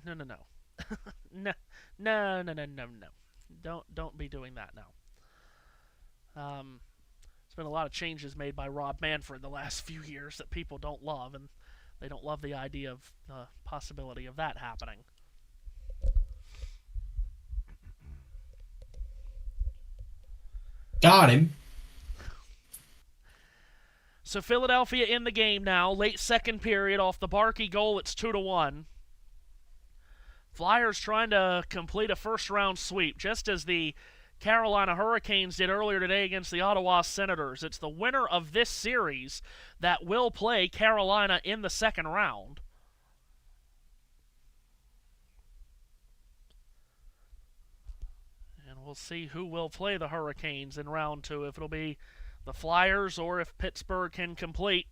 S1: no, no, don't be doing that now. There's been a lot of changes made by Rob Manfred the last few years that people don't love, and they don't love the idea of the possibility of that happening.
S2: Got him.
S1: So Philadelphia in the game now, late second period off the Barkey goal. It's 2-1. Flyers trying to complete a first-round sweep, just as the Carolina Hurricanes did earlier today against the Ottawa Senators. It's the winner of this series that will play Carolina in the second round. And we'll see who will play the Hurricanes in round two, if it'll be the Flyers or if Pittsburgh can complete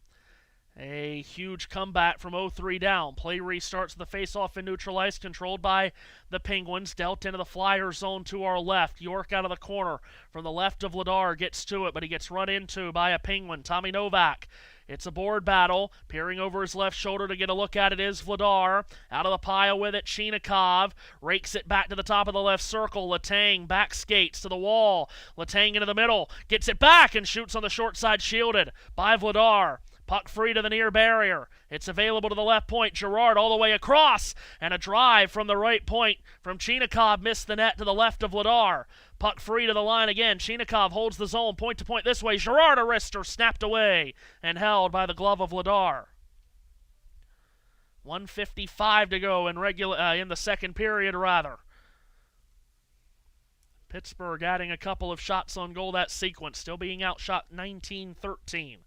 S1: a huge comeback from 0-3 down. Play restarts the face-off in neutral ice, controlled by the Penguins. Dealt into the Flyer zone to our left. York out of the corner from the left of Vladar gets to it, but he gets run into by a Penguin, Tommy Novak. It's a board battle. Peering over his left shoulder to get a look at it is Vladar. Out of the pile with it, Chinikov. Rakes it back to the top of the left circle. Letang back skates to the wall. Letang into the middle. Gets it back and shoots on the short side, shielded by Vladar. Puck free to the near barrier. It's available to the left point. Girard all the way across. And a drive from the right point from Chinikov missed the net to the left of Vladar. Puck free to the line again. Chinikov holds the zone point to point this way. Girard a wrister snapped away and held by the glove of Vladar. 1:55 to go in the second period, rather. Pittsburgh adding a couple of shots on goal that sequence, still being outshot 19-13.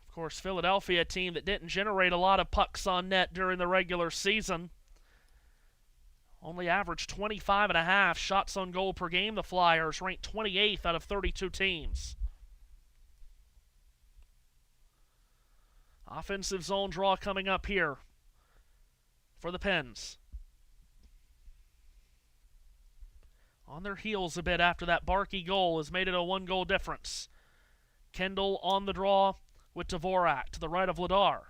S1: Of course, Philadelphia, a team that didn't generate a lot of pucks on net during the regular season. Only averaged 25.5 shots on goal per game. The Flyers ranked 28th out of 32 teams. Offensive zone draw coming up here for the Pens. On their heels a bit after that Barkey goal has made it a 1-goal difference. Kendall on the draw with Dvorak to the right of Vladar.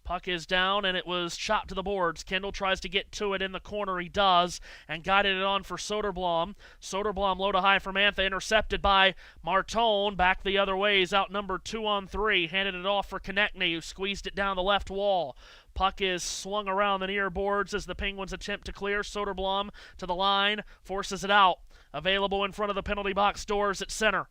S1: Puck is down, and it was chopped to the boards. Kendall tries to get to it in the corner. He does, and guided it on for Soderblom. Soderblom low to high for Mantha, intercepted by Martone. Back the other way. He's outnumbered 2-on-3. Handed it off for Konechny, who squeezed it down the left wall. Puck is swung around the near boards as the Penguins attempt to clear. Soderblom to the line, forces it out. Available in front of the penalty box doors at center.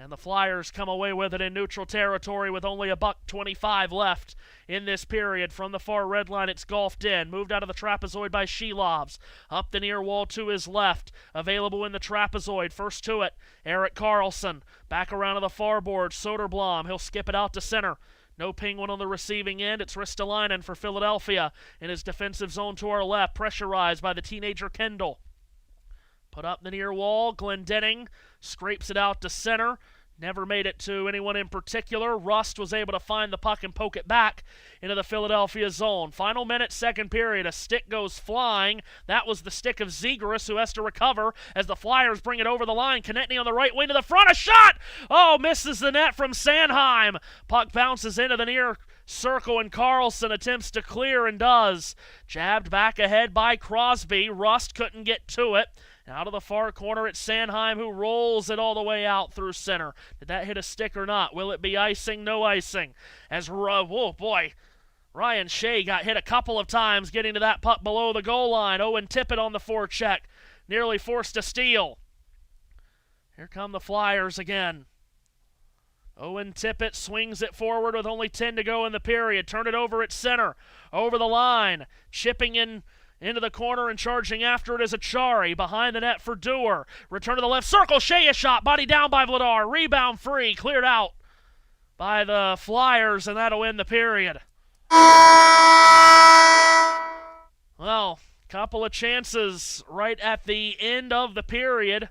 S1: And the Flyers come away with it in neutral territory with only $1:25 left in this period. From the far red line, it's golfed in. Moved out of the trapezoid by Shelovs. Up the near wall to his left. Available in the trapezoid. First to it, Erik Karlsson. Back around to the far board, Soderblom. He'll skip it out to center. No Penguin on the receiving end. It's Ristolainen for Philadelphia in his defensive zone to our left. Pressurized by the teenager Kendall. Put up the near wall. Glendening scrapes it out to center. Never made it to anyone in particular. Rust was able to find the puck and poke it back into the Philadelphia zone. Final minute, second period. A stick goes flying. That was the stick of Zegras, who has to recover as the Flyers bring it over the line. Konechny on the right wing to the front. A shot! Oh, misses the net from Sanheim. Puck bounces into the near circle, and Karlsson attempts to clear and does. Jabbed back ahead by Crosby. Rust couldn't get to it. Out of the far corner, it's Sanheim who rolls it all the way out through center. Did that hit a stick or not? Will it be icing? No icing. As, oh boy, Ryan Shea got hit a couple of times getting to that puck below the goal line. Owen Tippett on the forecheck. Nearly forced a steal. Here come the Flyers again. Owen Tippett swings it forward with only 10 to go in the period. Turn it over at center. Over the line. Chipping in into the corner and charging after it is Achari. Behind the net for Dewar. Return to the left circle. Shea a shot. Body down by Vladar. Rebound free. Cleared out by the Flyers, and that'll end the period. Well, couple of chances right at the end of the period.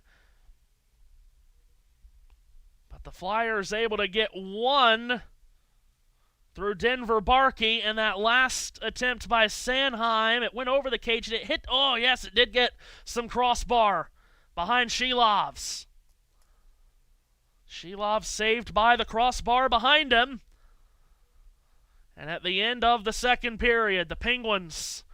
S1: But the Flyers able to get one through Denver Barkey, and that last attempt by Sanheim, it went over the cage and it hit, oh yes, it did get some crossbar behind Shelovs. Shelovs saved by the crossbar behind him. And at the end of the second period, the Penguins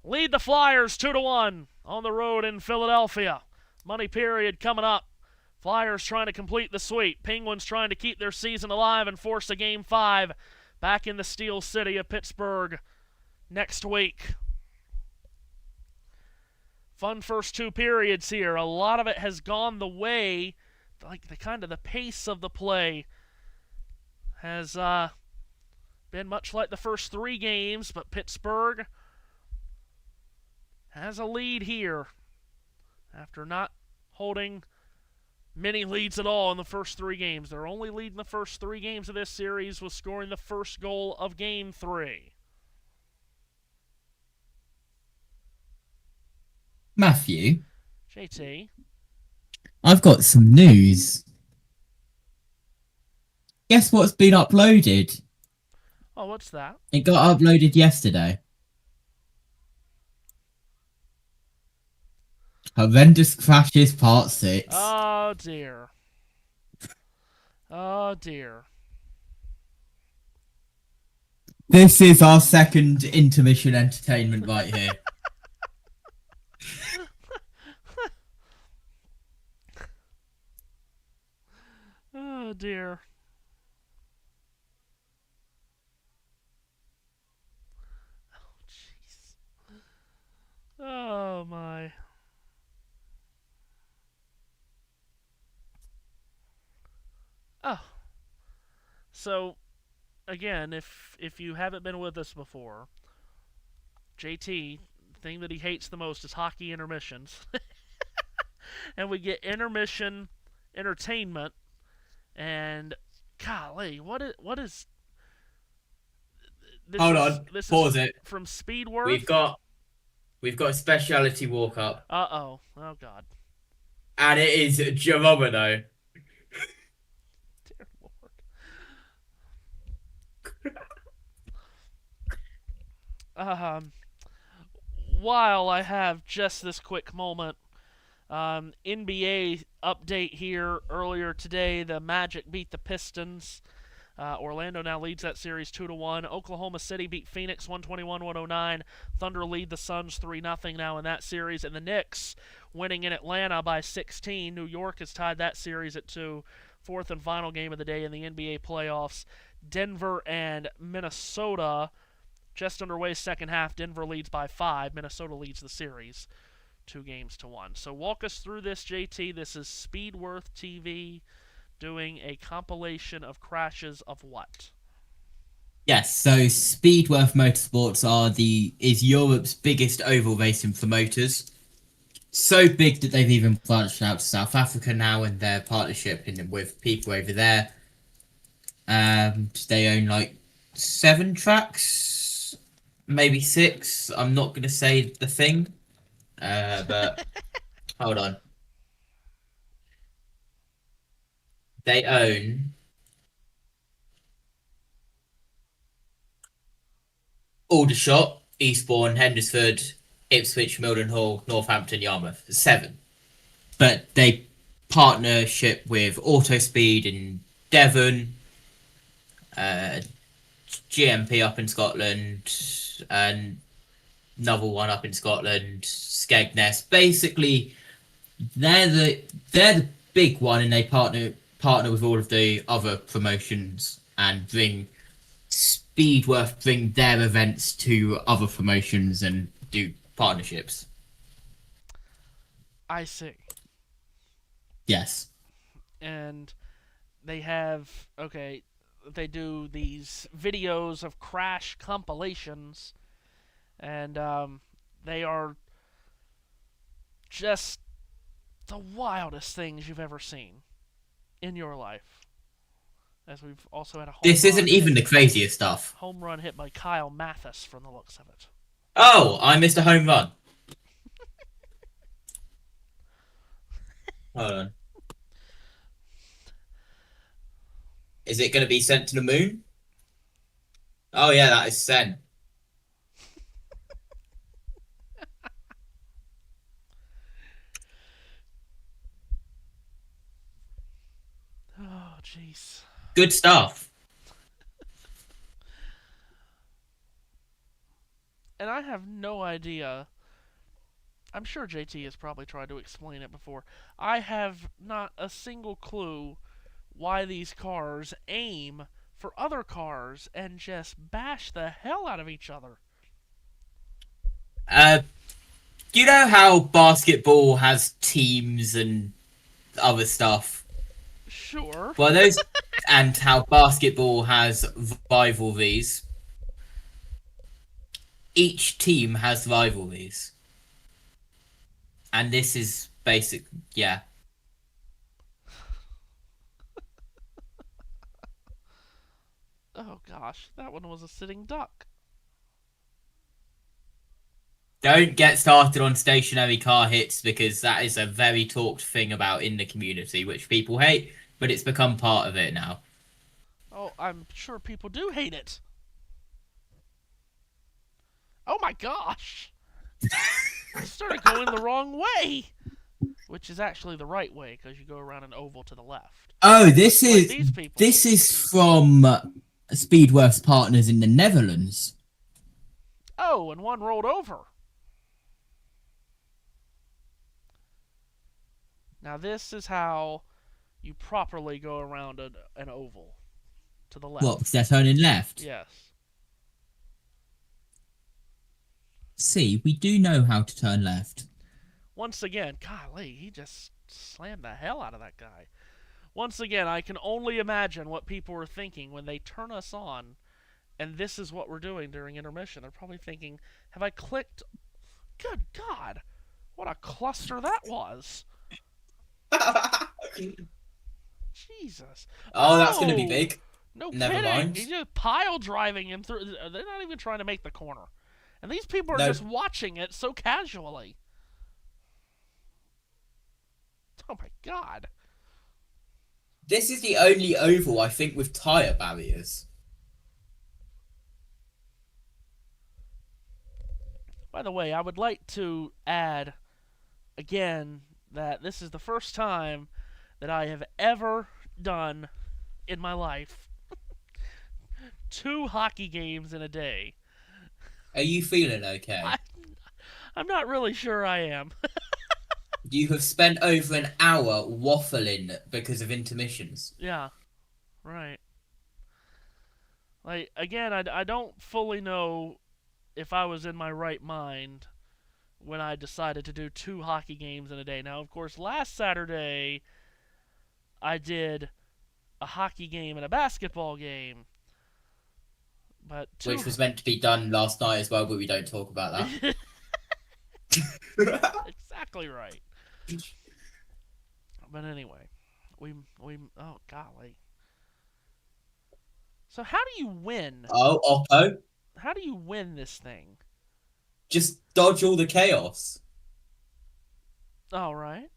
S1: lead the Flyers 2-1 on the road in Philadelphia. Money period coming up. Flyers trying to complete the sweep. Penguins trying to keep their season alive and force a Game 5 back in the Steel City of Pittsburgh next week. Fun first two periods here. A lot of it has gone the way, like the pace of the play has been much like the first three games, but Pittsburgh has a lead here after not holding many leads at all in the first three games. Their only lead in the first three games of this series was scoring the first goal of Game 3.
S2: Matthew,
S1: JT,
S2: I've got some news. Guess what's been uploaded?
S1: oh, what's that?
S2: It got uploaded yesterday. Horrendous Crashes Part 6.
S1: Oh, dear. Oh, dear.
S2: This is our second intermission entertainment right here.
S1: Oh, dear. Oh, jeez. Oh, my. Oh. So, again, if you haven't been with us before, JT, the thing that he hates the most is hockey intermissions. And we get intermission entertainment, and golly, what is this?
S3: Hold on,
S1: This
S3: pause
S1: is
S3: it.
S1: from Speedworth.
S3: We've got a speciality walk up,
S1: Oh God,
S3: and it is Geronimo.
S1: dear Lord. While I have just this quick moment, NBA update here earlier today. The Magic beat the Pistons. Orlando now leads that series 2-1. Oklahoma City beat Phoenix 121-109. Thunder lead the Suns 3-0 now in that series. And the Knicks winning in Atlanta by 16. New York has tied that series at 2. Fourth and final game of the day in the NBA playoffs. Denver and Minnesota just underway second half. Denver leads by 5. Minnesota leads the series 2-1. So walk us through this, JT. This is Speedworth TV doing a compilation of crashes of what?
S2: Yes, so Speedworth Motorsports is Europe's biggest oval racing promoters. So big that they've even branched out to South Africa now in their partnership with people over there. They own like 7 tracks, maybe 6. I'm not going to say the thing, but hold on. They own Aldershot, Eastbourne, Hendersford, Ipswich, Mildenhall, Northampton, Yarmouth. 7. But they partnership with Autospeed in Devon, GMP up in Scotland, and another one up in Scotland, Skegness. Basically, they're the big one, and they partner with all of the other promotions and bring their events to other promotions and do partnerships.
S1: I see.
S2: Yes.
S1: And they they do these videos of crash compilations, and they are just the wildest things you've ever seen in your life. As we've also had a
S3: This isn't even the craziest stuff.
S1: home run hit by Kyle Mathis from the looks of it.
S3: Oh, I missed a home run. Hold on. Is it going to be sent to the moon? Oh yeah, that is sent.
S1: Oh, jeez.
S3: Good stuff.
S1: And I have no idea. I'm sure JT has probably tried to explain it before. I have not a single clue why these cars aim for other cars and just bash the hell out of each other.
S3: You know how basketball has teams and other stuff?
S1: Sure.
S3: Well, those and how basketball has rivalries. Each team has rivalries. And this is basic, yeah.
S1: Oh gosh, that one was a sitting duck.
S3: Don't get started on stationary car hits, because that is a very talked thing about in the community, which people hate, but it's become part of it now.
S1: Oh, I'm sure people do hate it. Oh my gosh! I started going the wrong way! Which is actually the right way, because you go around an oval to the left.
S2: Oh, this
S1: Like
S2: is
S1: these people.
S2: this is from Speedworth's partners in the Netherlands.
S1: Oh, and one rolled over. Now this is how you properly go around an oval to the left.
S2: What? Because they're turning left.
S1: Yes.
S2: See, we do know how to turn left.
S1: Once again, golly, he just slammed the hell out of that guy. once again, I can only imagine what people are thinking when they turn us on, and this is what we're doing during intermission. They're probably thinking, have I clicked? Good God, what a cluster that was. Jesus.
S3: Oh, that's going to be big.
S1: No
S3: Never
S1: kidding.
S3: mind.
S1: He's just pile driving him through. They're not even trying to make the corner. And these people are just watching it so casually. Oh my God.
S3: This is the only oval, I think, with tyre barriers.
S1: By the way, I would like to add, again, that this is the first time that I have ever done in my life 2 hockey games in a day.
S3: Are you feeling okay?
S1: I'm not really sure I am.
S3: You have spent over an hour waffling because of intermissions.
S1: Yeah, right. Like, again, I don't fully know if I was in my right mind when I decided to do 2 hockey games in a day. Now, of course, last Saturday, I did a hockey game and a basketball game. But
S3: Which was meant to be done last night as well, but we don't talk about that.
S1: Exactly right. But anyway, we oh golly. So how do you win?
S3: Oh, Oppo.
S1: How do you win this thing?
S3: Just dodge all the chaos.
S1: All right.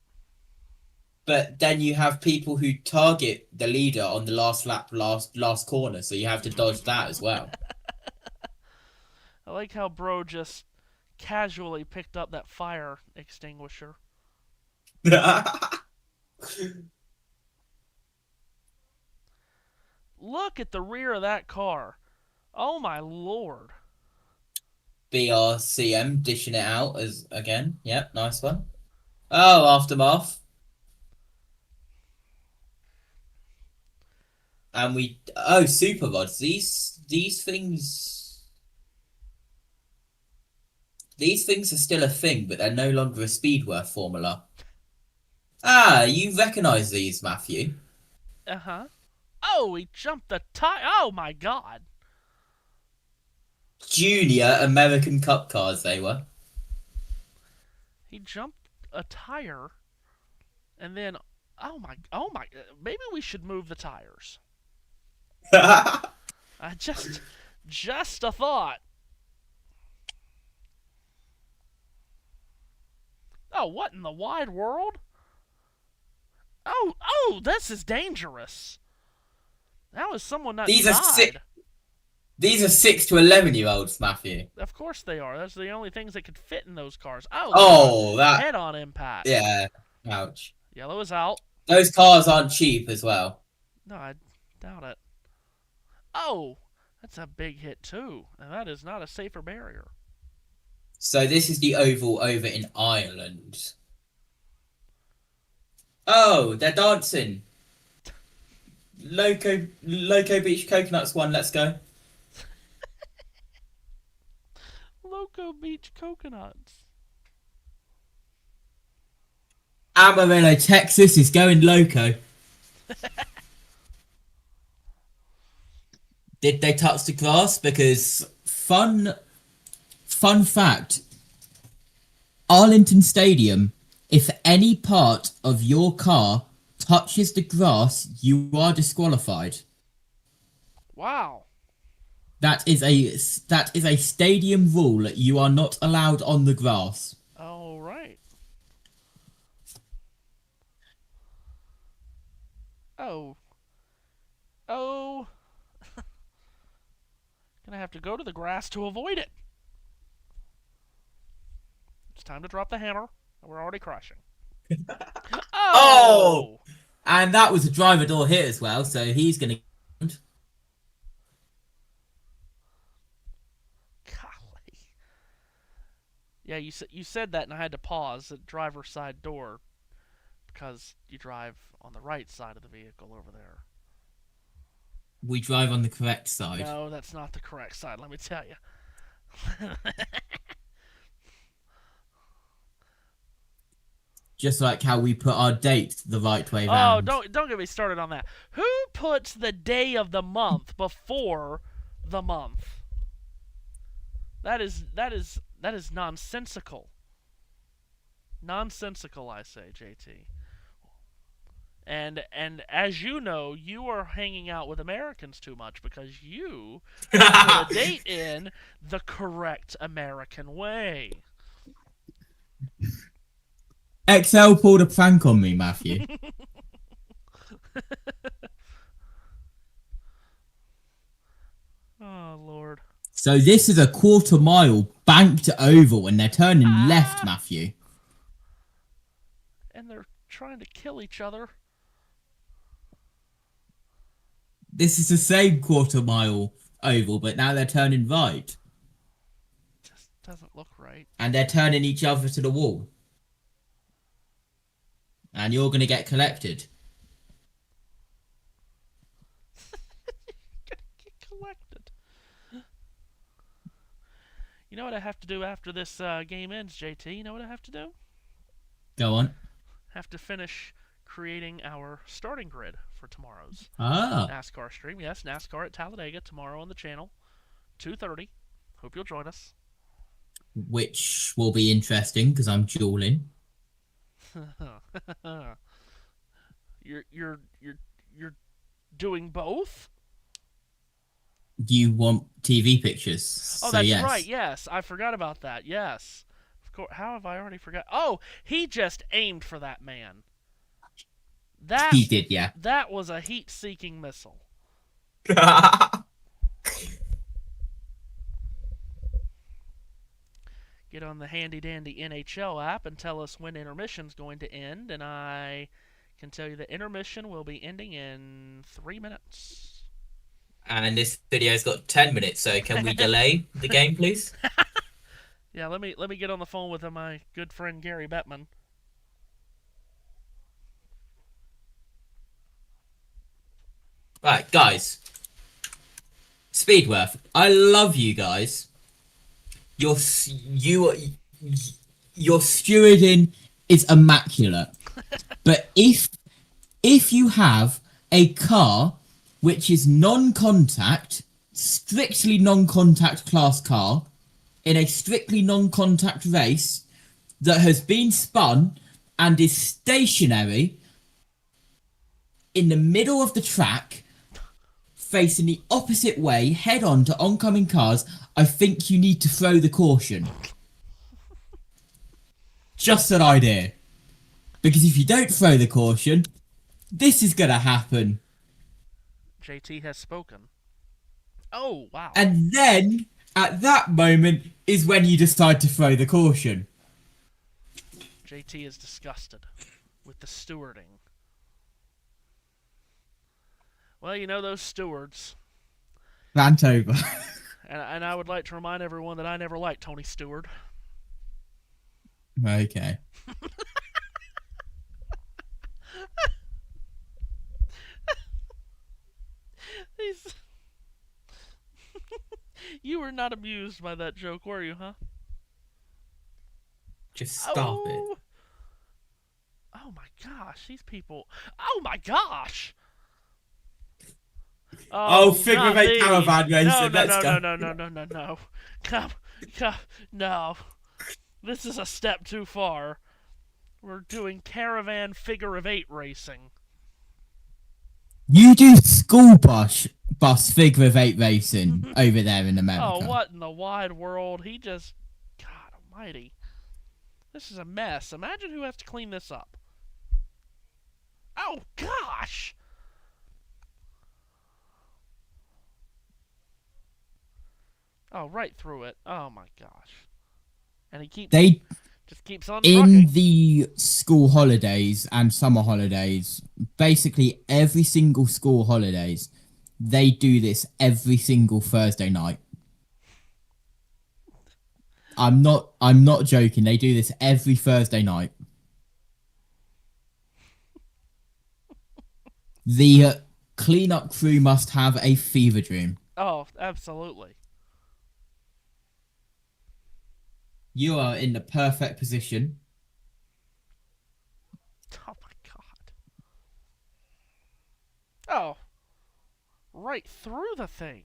S3: But then you have people who target the leader on the last lap, last corner, so you have to dodge that as well.
S1: I like how Bro just casually picked up that fire extinguisher. Look at the rear of that car. Oh my lord.
S3: BRCM dishing it out as again. Yep, nice one. Oh, aftermath. And super rods. These things are still a thing, but they're no longer a Speedworth formula. Ah, you recognise these, Matthew?
S1: Uh-huh. Oh, he jumped the tire. Oh my God.
S3: Junior American Cup cars they were.
S1: He jumped a tire, and then oh my. Maybe we should move the tires. I just a thought. Oh, what in the wide world? Oh, this is dangerous. How is someone not died?
S3: These are 6 to 11-year-olds, Matthew.
S1: Of course they are. That's the only things that could fit in those cars.
S3: That
S1: head-on impact.
S3: Yeah, ouch.
S1: Yellow is out.
S3: Those cars aren't cheap as well.
S1: No, I doubt it. Oh, that's a big hit too, and that is not a safer barrier.
S3: So this is the oval over in Ireland. Oh, they're dancing. Loco Beach Coconuts won. Let's go.
S1: Loco Beach Coconuts.
S3: Amarillo, Texas is going loco. Did they touch the grass? Because fun fact, Arlington Stadium, if any part of your car touches the grass, you are disqualified.
S1: Wow.
S3: That is a stadium rule. You are not allowed on the grass.
S1: All right. Oh. Gonna have to go to the grass to avoid it. It's time to drop the hammer. We're already crashing.
S3: Oh! And that was a driver door hit as well, so he's gonna.
S1: Golly. Yeah, you said that, and I had to pause at driver's side door because you drive on the right side of the vehicle over there.
S3: We drive on the correct side.
S1: No, that's not the correct side, let me tell you.
S3: Just like how we put our dates the right way
S1: Oh,
S3: round.
S1: don't get me started on that. Who puts the day of the month before the month? That is nonsensical. Nonsensical, I say, JT. And as you know, you are hanging out with Americans too much because you put a date in the correct American way.
S3: XL pulled a prank on me, Matthew.
S1: Oh, Lord.
S3: So this is a quarter mile banked oval and they're turning left, Matthew.
S1: And they're trying to kill each other.
S3: This is the same quarter mile oval, but now they're turning right.
S1: Just doesn't look right.
S3: And they're turning each other to the wall. And you're going to get collected.
S1: Get collected. You know what I have to do after this game ends, JT? You know what I have to do?
S3: Go on.
S1: Have to finish creating our starting grid for tomorrow's NASCAR stream. Yes, NASCAR at Talladega tomorrow on the channel, 2:30. Hope you'll join us.
S3: Which will be interesting because I'm dueling.
S1: You're doing both?
S3: You want TV pictures?
S1: Oh,
S3: so
S1: that's
S3: yes.
S1: right. Yes, I forgot about that. Yes, of course. How have I already forgot? Oh, he just aimed for that man. That
S3: He did, yeah.
S1: That was a heat-seeking missile. Get on the handy-dandy NHL app and tell us when intermission's going to end, and I can tell you that intermission will be ending in 3 minutes.
S3: And this video's got 10 minutes, so can we delay the game, please?
S1: Yeah, let me get on the phone with my good friend Gary Bettman.
S3: Right, guys. Speedworth, I love you guys. Your stewarding is immaculate. But if you have a car which is non-contact, strictly non-contact class car, in a strictly non-contact race that has been spun and is stationary in the middle of the track, facing the opposite way, head-on to oncoming cars, I think you need to throw the caution. Just an idea. Because if you don't throw the caution, this is going to happen.
S1: JT has spoken. Oh, wow.
S3: And then, at that moment, is when you decide to throw the caution.
S1: JT is disgusted with the stewarding. Well, you know those stewards.
S3: Rant over.
S1: And I would like to remind everyone that I never liked Tony Stewart.
S3: Okay.
S1: You were not amused by that joke, were you, huh?
S3: Just stop it.
S1: Oh my gosh, these people. Oh my gosh!
S3: Oh, figure of eight caravan racing, let's go.
S1: No. Come, no. This is a step too far. We're doing caravan figure of eight racing.
S3: You do school bus figure of eight racing over there in America.
S1: Oh, what in the wide world? God almighty. This is a mess. Imagine who has to clean this up. Oh, gosh! Oh, right through it. Oh, my gosh. And he just keeps on
S3: in
S1: trucking.
S3: the school holidays and summer holidays, basically every single school holidays, they do this every single Thursday night. I'm not joking. They do this every Thursday night. The cleanup crew must have a fever dream.
S1: Oh, absolutely.
S3: You are in the perfect position
S1: right through the thing.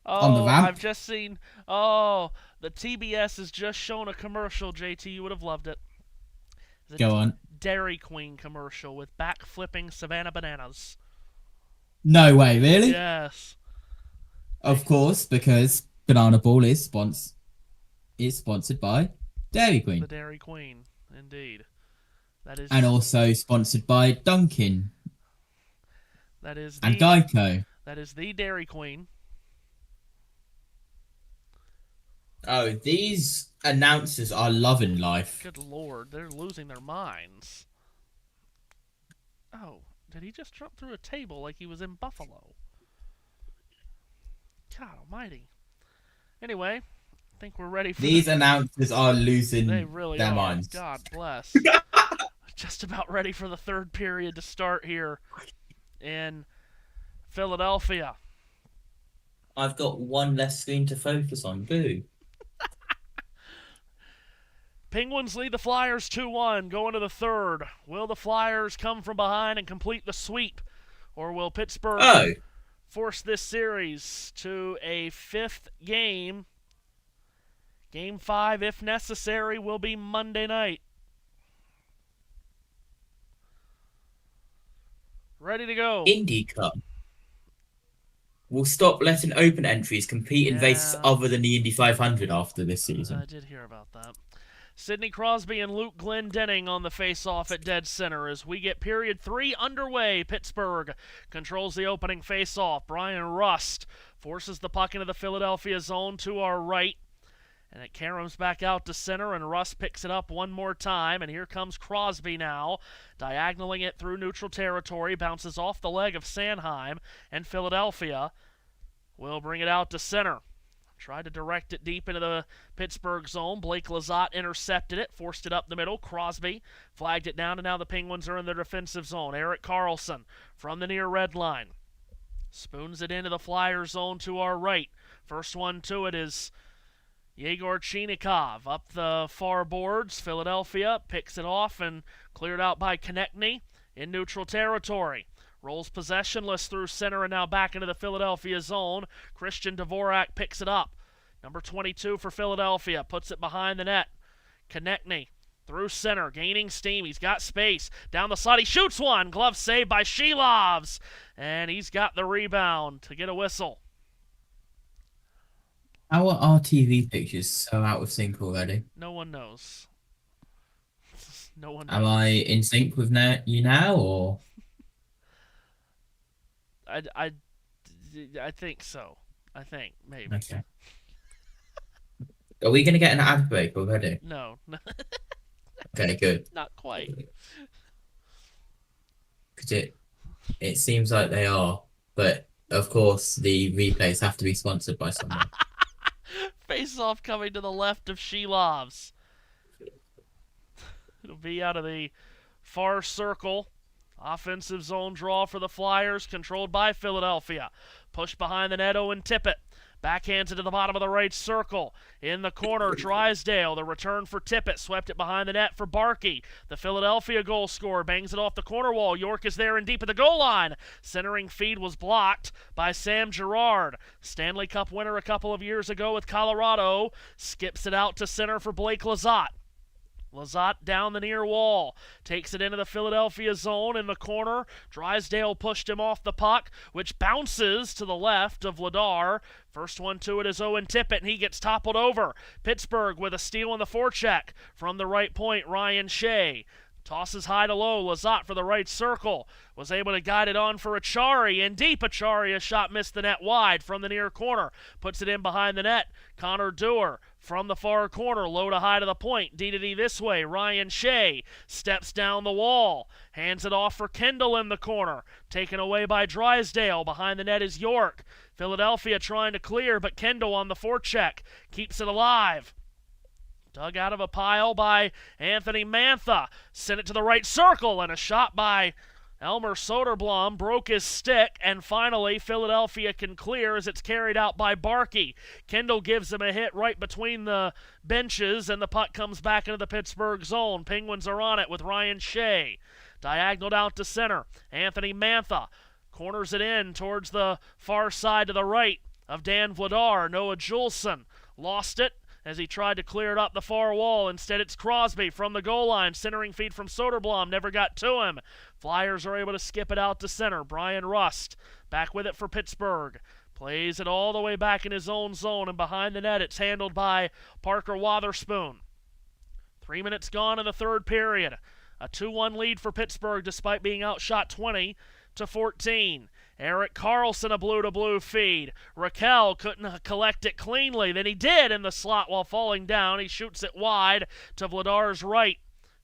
S2: On the ramp?
S1: I've just seen. Oh, the TBS has just shown a commercial, JT. You would have loved it.
S2: Go on.
S1: Dairy Queen commercial with back-flipping Savannah Bananas.
S2: No way, really?
S1: Yes.
S2: Of course, because Banana Ball is sponsored by Dairy Queen.
S1: The Dairy Queen, indeed. That is.
S2: And also sponsored by Dunkin'.
S1: That is.
S2: And Geico.
S1: That is the Dairy Queen.
S3: Oh, these announcers are loving life.
S1: Good lord, they're losing their minds. Oh, did he just jump through a table like he was in Buffalo? God almighty. Anyway, I think we're ready for
S3: These announcers are losing
S1: They really
S3: their
S1: are.
S3: minds.
S1: God bless. Just about ready for the third period to start here in Philadelphia.
S3: I've got one less screen to focus on. Boo.
S1: Penguins lead the Flyers 2-1, going to the third. Will the Flyers come from behind and complete the sweep? Or will Pittsburgh force this series to a fifth game? Game 5, if necessary, will be Monday night. Ready to go.
S3: Indy Cup. We'll stop letting open entries compete in races other than the Indy 500 after this season.
S1: I did hear about that. Sidney Crosby and Luke Glendening on the face-off at dead center as we get period 3 underway. Pittsburgh controls the opening face-off. Brian Rust forces the puck into the Philadelphia zone to our right. And it caroms back out to center, and Rust picks it up one more time. And here comes Crosby now, diagonaling it through neutral territory, bounces off the leg of Sanheim, and Philadelphia will bring it out to center. Tried to direct it deep into the Pittsburgh zone. Blake Lizotte intercepted it, forced it up the middle. Crosby flagged it down, and now the Penguins are in their defensive zone. Erik Karlsson from the near red line spoons it into the Flyer zone to our right. First one to it is Yegor Chinikov up the far boards. Philadelphia picks it off and cleared out by Konechny in neutral territory. Rolls possessionless through center and now back into the Philadelphia zone. Christian Dvorak picks it up. Number 22 for Philadelphia puts it behind the net. Konechny through center, gaining steam. He's got space. Down the side, he shoots one. Glove saved by Shilovs. And he's got the rebound to get a whistle.
S3: How are our TV pictures so out of sync already?
S1: No one knows. No one knows.
S3: Am I in sync with you now, or?
S1: I think so. I think, maybe.
S3: Okay. Are we going to get an ad break already?
S1: No.
S3: Okay, good.
S1: Not quite.
S3: Because it seems like they are, but of course the replays have to be sponsored by someone.
S1: Face-off coming to the left of Shilovs. It'll be out of the far circle. Offensive zone draw for the Flyers, controlled by Philadelphia. Pushed behind the net, Owen Tippett. Backhands it to the bottom of the right circle. In the corner, Drysdale. The return for Tippett. Swept it behind the net for Barkey. The Philadelphia goal scorer bangs it off the corner wall. York is there and deep at the goal line. Centering feed was blocked by Sam Girard. Stanley Cup winner a couple of years ago with Colorado. Skips it out to center for Blake Lizotte. Lizotte down the near wall, takes it into the Philadelphia zone in the corner. Drysdale pushed him off the puck, which bounces to the left of Vladar. First one to it is Owen Tippett, and he gets toppled over. Pittsburgh with a steal on the forecheck. From the right point, Ryan Shea tosses high to low. Lizotte for the right circle. Was able to guide it on for Achari. And deep, Achari, a shot missed the net wide from the near corner. Puts it in behind the net. Connor Dewar from the far corner. Low to high to the point. D to D this way. Ryan Shea steps down the wall. Hands it off for Kendall in the corner. Taken away by Drysdale. Behind the net is York. Philadelphia trying to clear, but Kendall on the forecheck keeps it alive. Dug out of a pile by Anthony Mantha. Sent it to the right circle, and a shot by Elmer Soderblom broke his stick, and finally Philadelphia can clear as it's carried out by Barkey. Kendall gives him a hit right between the benches, and the puck comes back into the Pittsburgh zone. Penguins are on it with Ryan Shea. Diagonaled out to center. Anthony Mantha Corners it in towards the far side to the right of Dan Vladar. Noah Juleson lost it as he tried to clear it up the far wall. Instead, it's Crosby from the goal line. Centering feed from Soderblom. Never got to him. Flyers are able to skip it out to center. Brian Rust back with it for Pittsburgh. Plays it all the way back in his own zone, and behind the net it's handled by Parker Wotherspoon. 3 minutes gone in the third period. A 2-1 lead for Pittsburgh despite being outshot 20-14. Eric Carlson, a blue-to-blue feed. Raquel couldn't collect it cleanly. Then he did in the slot while falling down. He shoots it wide to Vladar's right.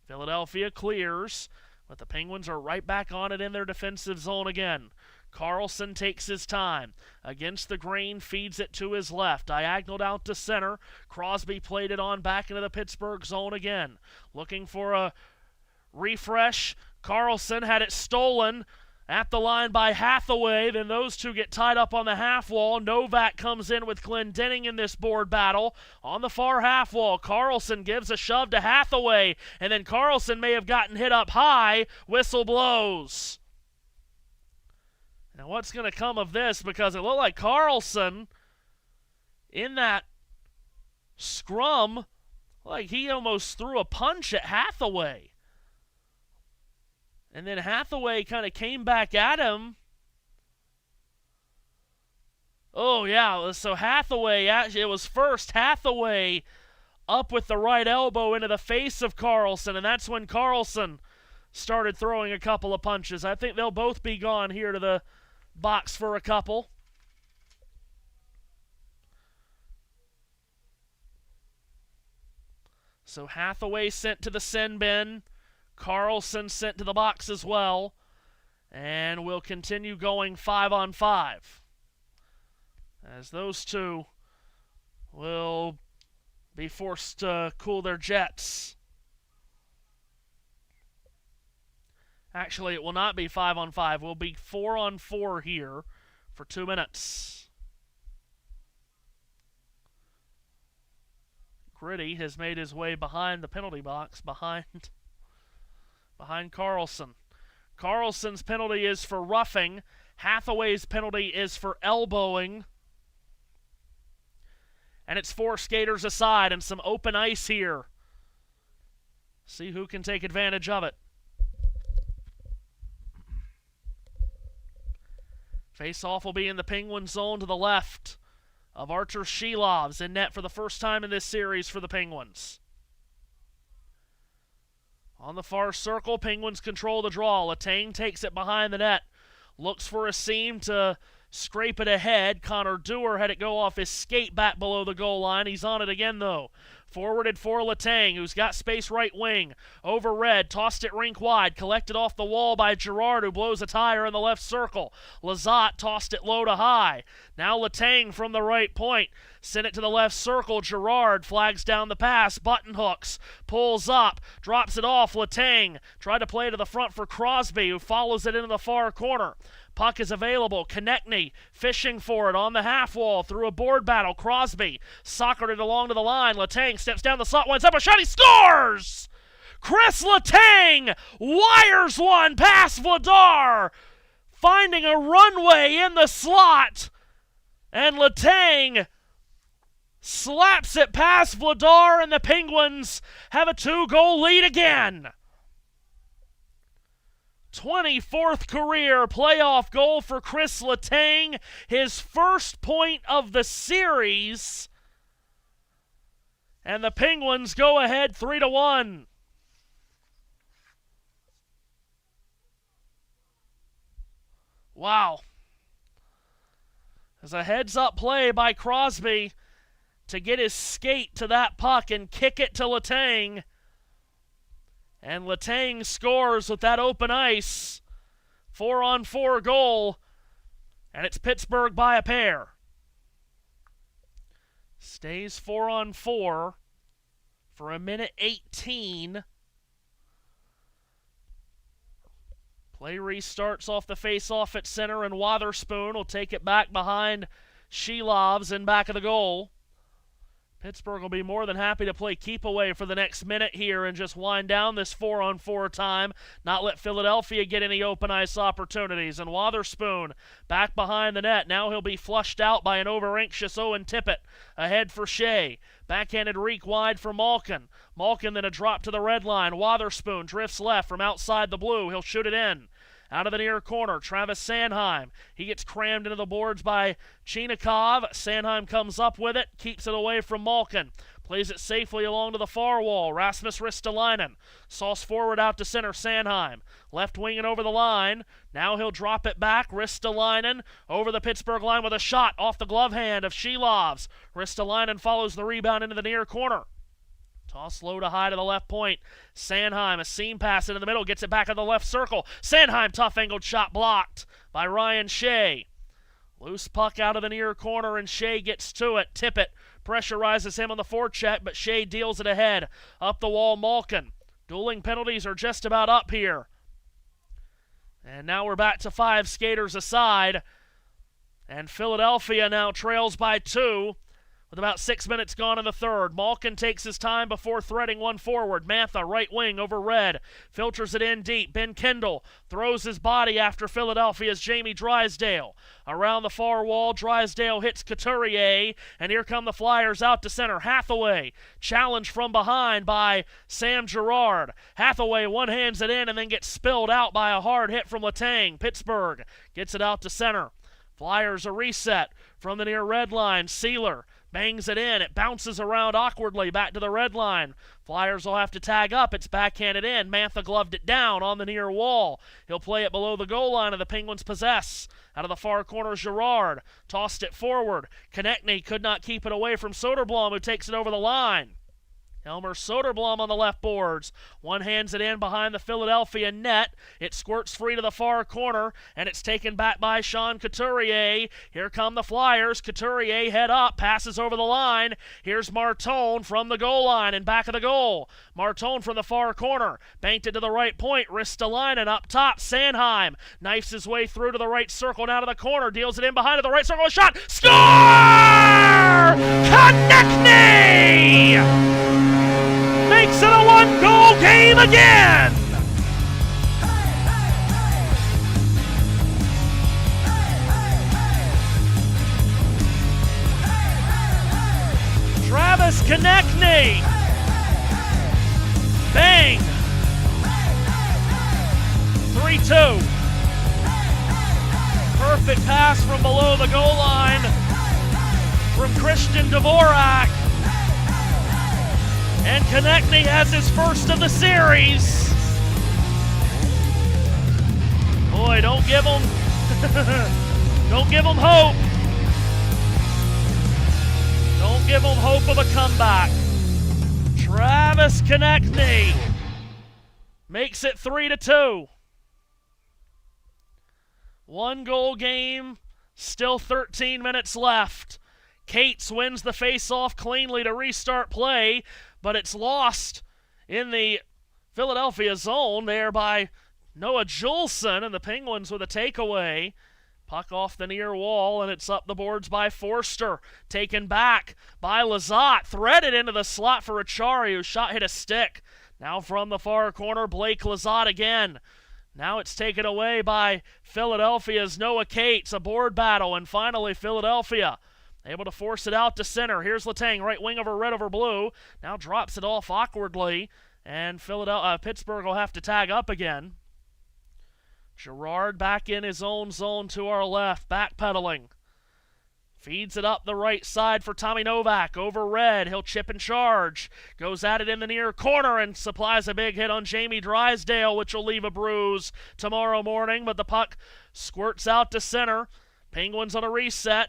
S1: Philadelphia clears, but the Penguins are right back on it in their defensive zone again. Carlson takes his time. Against the grain, feeds it to his left. Diagonaled out to center. Crosby played it on back into the Pittsburgh zone again. Looking for a refresh. Carlson had it stolen at the line by Hathaway. Then those two get tied up on the half wall. Novak comes in with Glendening in this board battle. On the far half wall, Carlson gives a shove to Hathaway. And then Carlson may have gotten hit up high. Whistle blows. Now what's going to come of this? Because it looked like Carlson in that scrum, like he almost threw a punch at Hathaway. And then Hathaway kind of came back at him. Oh, yeah, so Hathaway, it was first Hathaway up with the right elbow into the face of Carlson, and that's when Carlson started throwing a couple of punches. I think they'll both be gone here to the box for a couple. So Hathaway sent to the sin bin. Carlson sent to the box as well. And we'll continue going 5-on-5. As those two will be forced to cool their jets. Actually, it will not be 5-on-5. We'll be 4-on-4 here for 2 minutes. Gritty has made his way behind the penalty box, behind Carlson. Carlson's penalty is for roughing. Hathaway's penalty is for elbowing. And it's 4 skaters aside and some open ice here. See who can take advantage of it. Face-off will be in the Penguin zone to the left of Artur Shilovs in net for the first time in this series for the Penguins. On the far circle, Penguins control the draw. Letang takes it behind the net. Looks for a seam to scrape it ahead. Connor Dewar had it go off his skate back below the goal line. He's on it again, though. Forwarded for Letang, who's got space right wing. Over Red, tossed it rink wide. Collected off the wall by Girard, who blows a tire in the left circle. Lizotte tossed it low to high. Now Letang from the right point. Sent it to the left circle. Girard flags down the pass. Button hooks. Pulls up. Drops it off. Letang tried to play to the front for Crosby, who follows it into the far corner. Puck is available. Konechny fishing for it on the half wall through a board battle. Crosby soccered it along to the line. Letang steps down the slot, winds up a shot. He scores! Chris Letang wires one past Vladar, finding a runway in the slot. And Letang slaps it past Vladar, and the Penguins have a 2-goal lead again. 24th career playoff goal for Chris Letang, his first point of the series. And the Penguins go ahead 3-1. Wow. As a heads-up play by Crosby to get his skate to that puck and kick it to Letang. And Letang scores with that open ice. 4-on-4 goal. And it's Pittsburgh by a pair. Stays 4-on-4 for 1:18. Play restarts off the face-off at center, and Wotherspoon will take it back behind Shilovs in back of the goal. Pittsburgh will be more than happy to play keep away for the next minute here and just wind down this 4-on-4 time, not let Philadelphia get any open ice opportunities. And Wotherspoon back behind the net. Now he'll be flushed out by an over-anxious Owen Tippett. Ahead for Shea. Backhanded reek wide for Malkin. Malkin then a drop to the red line. Wotherspoon drifts left from outside the blue. He'll shoot it in. Out of the near corner, Travis Sanheim. He gets crammed into the boards by Chinikov. Sanheim comes up with it, keeps it away from Malkin. Plays it safely along to the far wall. Rasmus Ristolainen. Sauce forward out to center, Sanheim. Left wing and over the line. Now he'll drop it back. Ristolainen over the Pittsburgh line with a shot off the glove hand of Shilovs. Ristolainen follows the rebound into the near corner. Toss low to high to the left point. Sanheim, a seam pass into the middle, gets it back in the left circle. Sanheim, tough angled shot blocked by Ryan Shea. Loose puck out of the near corner, and Shea gets to it. Tippett pressurizes him on the forecheck, but Shea deals it ahead. Up the wall, Malkin. Dueling penalties are just about up here. And now we're back to 5 skaters aside. And Philadelphia now trails by 2. With about 6 minutes gone in the third. Malkin takes his time before threading one forward. Mantha, right wing over red. Filters it in deep. Ben Kendall throws his body after Philadelphia's Jamie Drysdale. Around the far wall, Drysdale hits Couturier. And here come the Flyers out to center. Hathaway, challenged from behind by Sam Girard. Hathaway one-hands it in and then gets spilled out by a hard hit from Letang. Pittsburgh gets it out to center. Flyers a reset from the near red line. Sealer bangs it in. It bounces around awkwardly back to the red line. Flyers will have to tag up. It's backhanded in. Mantha gloved it down on the near wall. He'll play it below the goal line, and the Penguins possess. Out of the far corner, Girard tossed it forward. Konechny could not keep it away from Soderblom, who takes it over the line. Elmer Soderblom on the left boards. One hands it in behind the Philadelphia net. It squirts free to the far corner, and it's taken back by Sean Couturier. Here come the Flyers. Couturier head up, passes over the line. Here's Martone from the goal line and back of the goal. Martone from the far corner. Banked it to the right point. Ristolainen up top. Sanheim knifes his way through to the right circle, now to the corner. Deals it in behind to the right circle. A shot. Score! Konechny! Makes it a one-goal game again! Travis Konechny! Bang! 3-2. Perfect pass from below the goal line from Christian Dvorak. And Konechny has his first of the series. Boy, don't give him hope. Don't give him hope of a comeback. Travis Konechny makes it 3-2. 1-goal game, still 13 minutes left. Cates wins the face-off cleanly to restart play, but it's lost in the Philadelphia zone there by Noah Juleson, and the Penguins with a takeaway. Puck off the near wall, and it's up the boards by Forster. Taken back by Lizotte. Threaded into the slot for Acciari, whose shot hit a stick. Now from the far corner, Blake Lizotte again. Now it's taken away by Philadelphia's Noah Cates. A board battle, and finally Philadelphia able to force it out to center. Here's Letang, right wing over red over blue. Now drops it off awkwardly, and Pittsburgh will have to tag up again. Girard back in his own zone to our left, backpedaling. Feeds it up the right side for Tommy Novak. Over red, he'll chip and charge. Goes at it in the near corner and supplies a big hit on Jamie Drysdale, which will leave a bruise tomorrow morning. But the puck squirts out to center. Penguins on a reset.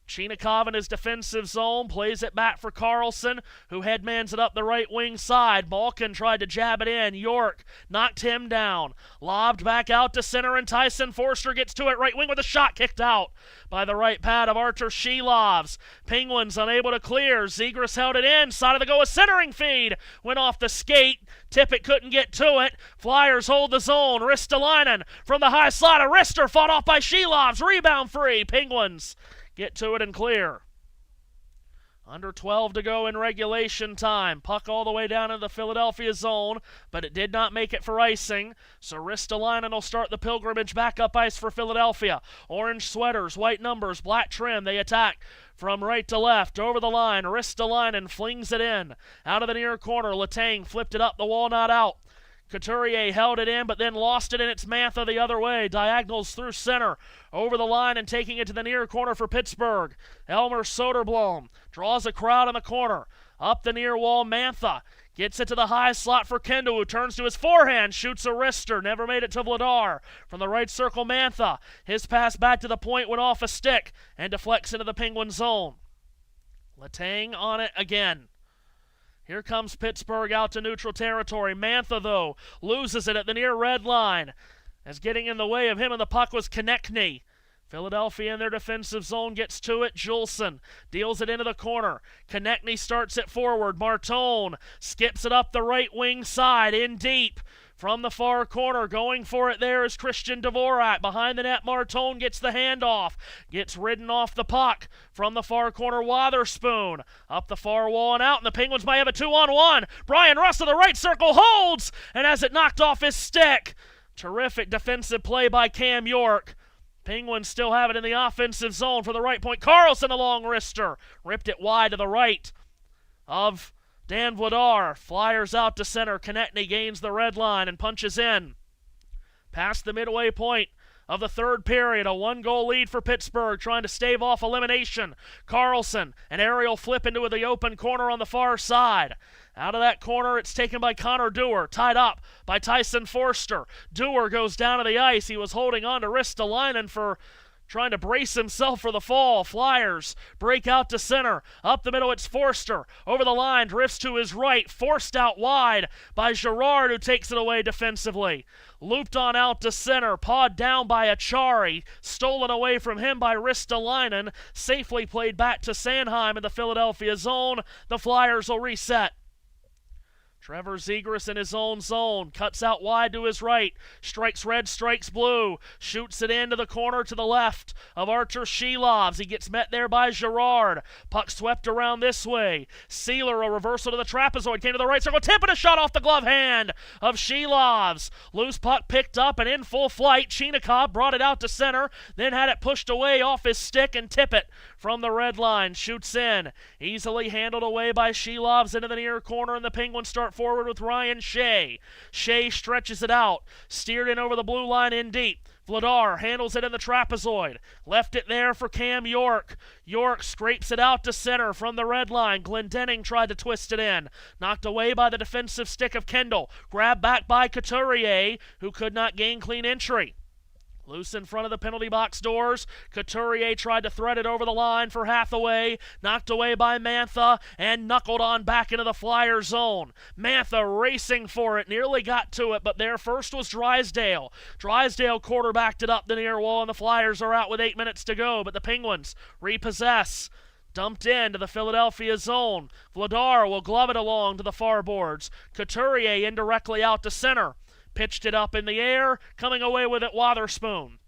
S1: Chinikov in his defensive zone plays it back for Carlson, who headmans it up the right wing side. Malkin tried to jab it in. York knocked him down. Lobbed back out to center, and Tyson Forster gets to it. Right wing with a shot kicked out by the right pad of Artur Shilovs. Penguins unable to clear. Zegras held it in. Side of the goal, a centering feed. Went off the skate. Tippett couldn't get to it. Flyers hold the zone. Ristolainen from the high slot. A wrister fought off by Shilovs. Rebound free. Penguins get to it and clear. Under 12 to go in regulation time. Puck all the way down into the Philadelphia zone, but it did not make it for icing. So Ristolainen will start the pilgrimage back up ice for Philadelphia. Orange sweaters, white numbers, black trim. They attack from right to left. Over the line, Ristolainen flings it in. Out of the near corner, Letang flipped it up the wall, not out. Couturier held it in, but then lost it, and it's Mantha the other way. Diagonals through center, over the line, and taking it to the near corner for Pittsburgh. Elmer Soderblom draws a crowd in the corner. Up the near wall, Mantha gets it to the high slot for Kendall, who turns to his forehand, shoots a wrister, never made it to Vladar. From the right circle, Mantha. His pass back to the point went off a stick and deflects into the Penguin zone. Letang on it again. Here comes Pittsburgh out to neutral territory. Mantha, though, loses it at the near red line, as getting in the way of him and the puck was Konechny. Philadelphia in their defensive zone gets to it. Juleson deals it into the corner. Konechny starts it forward. Martone skips it up the right wing side, in deep. From the far corner, going for it there is Christian Dvorak. Behind the net, Martone gets the handoff. Gets ridden off the puck. From the far corner, Wotherspoon. Up the far wall and out, and the Penguins might have a 2-on-1. Brian Russ to the right circle holds, and has it knocked off his stick. Terrific defensive play by Cam York. Penguins still have it in the offensive zone for the right point. Carlson, a long wrister. Ripped it wide to the right of Dan Vladar. Flyers out to center. Konechny gains the red line and punches in. Past the midway point of the third period, a one-goal lead for Pittsburgh, trying to stave off elimination. Carlson, an aerial flip into the open corner on the far side. Out of that corner, it's taken by Connor Dewar, tied up by Tyson Forster. Dewar goes down to the ice. He was holding on to Ristolainen for trying to brace himself for the fall. Flyers break out to center. Up the middle, it's Forster. Over the line, drifts to his right. Forced out wide by Girard, who takes it away defensively. Looped on out to center. Pawed down by Achari. Stolen away from him by Ristolainen. Safely played back to Sanheim in the Philadelphia zone. The Flyers will reset. Trevor Zegras in his own zone, cuts out wide to his right, strikes red, strikes blue, shoots it into the corner to the left of Artur Shilovs. He gets met there by Girard. Puck swept around this way. Sealer, a reversal to the trapezoid, came to the right circle, tip and a shot off the glove hand of Shilovs. Loose puck picked up and in full flight. Chinikov brought it out to center, then had it pushed away off his stick, and Tippett from the red line shoots in. Easily handled away by Shilovs into the near corner, and the Penguins start forward with Ryan Shea. Shea stretches it out, steered in over the blue line in deep. Vladar handles it in the trapezoid. Left it there for Cam York. York scrapes it out to center from the red line. Glendening tried to twist it in. Knocked away by the defensive stick of Kendall. Grabbed back by Couturier, who could not gain clean entry. Loose in front of the penalty box doors. Couturier tried to thread it over the line for Hathaway. Knocked away by Mantha and knuckled on back into the Flyer zone. Mantha racing for it. Nearly got to it, but there first was Drysdale. Drysdale quarterbacked it up the near wall, and the Flyers are out with 8 minutes to go, but the Penguins repossess. Dumped into the Philadelphia zone. Vladar will glove it along to the far boards. Couturier indirectly out to center. Pitched it up in the air, coming away with it Wotherspoon.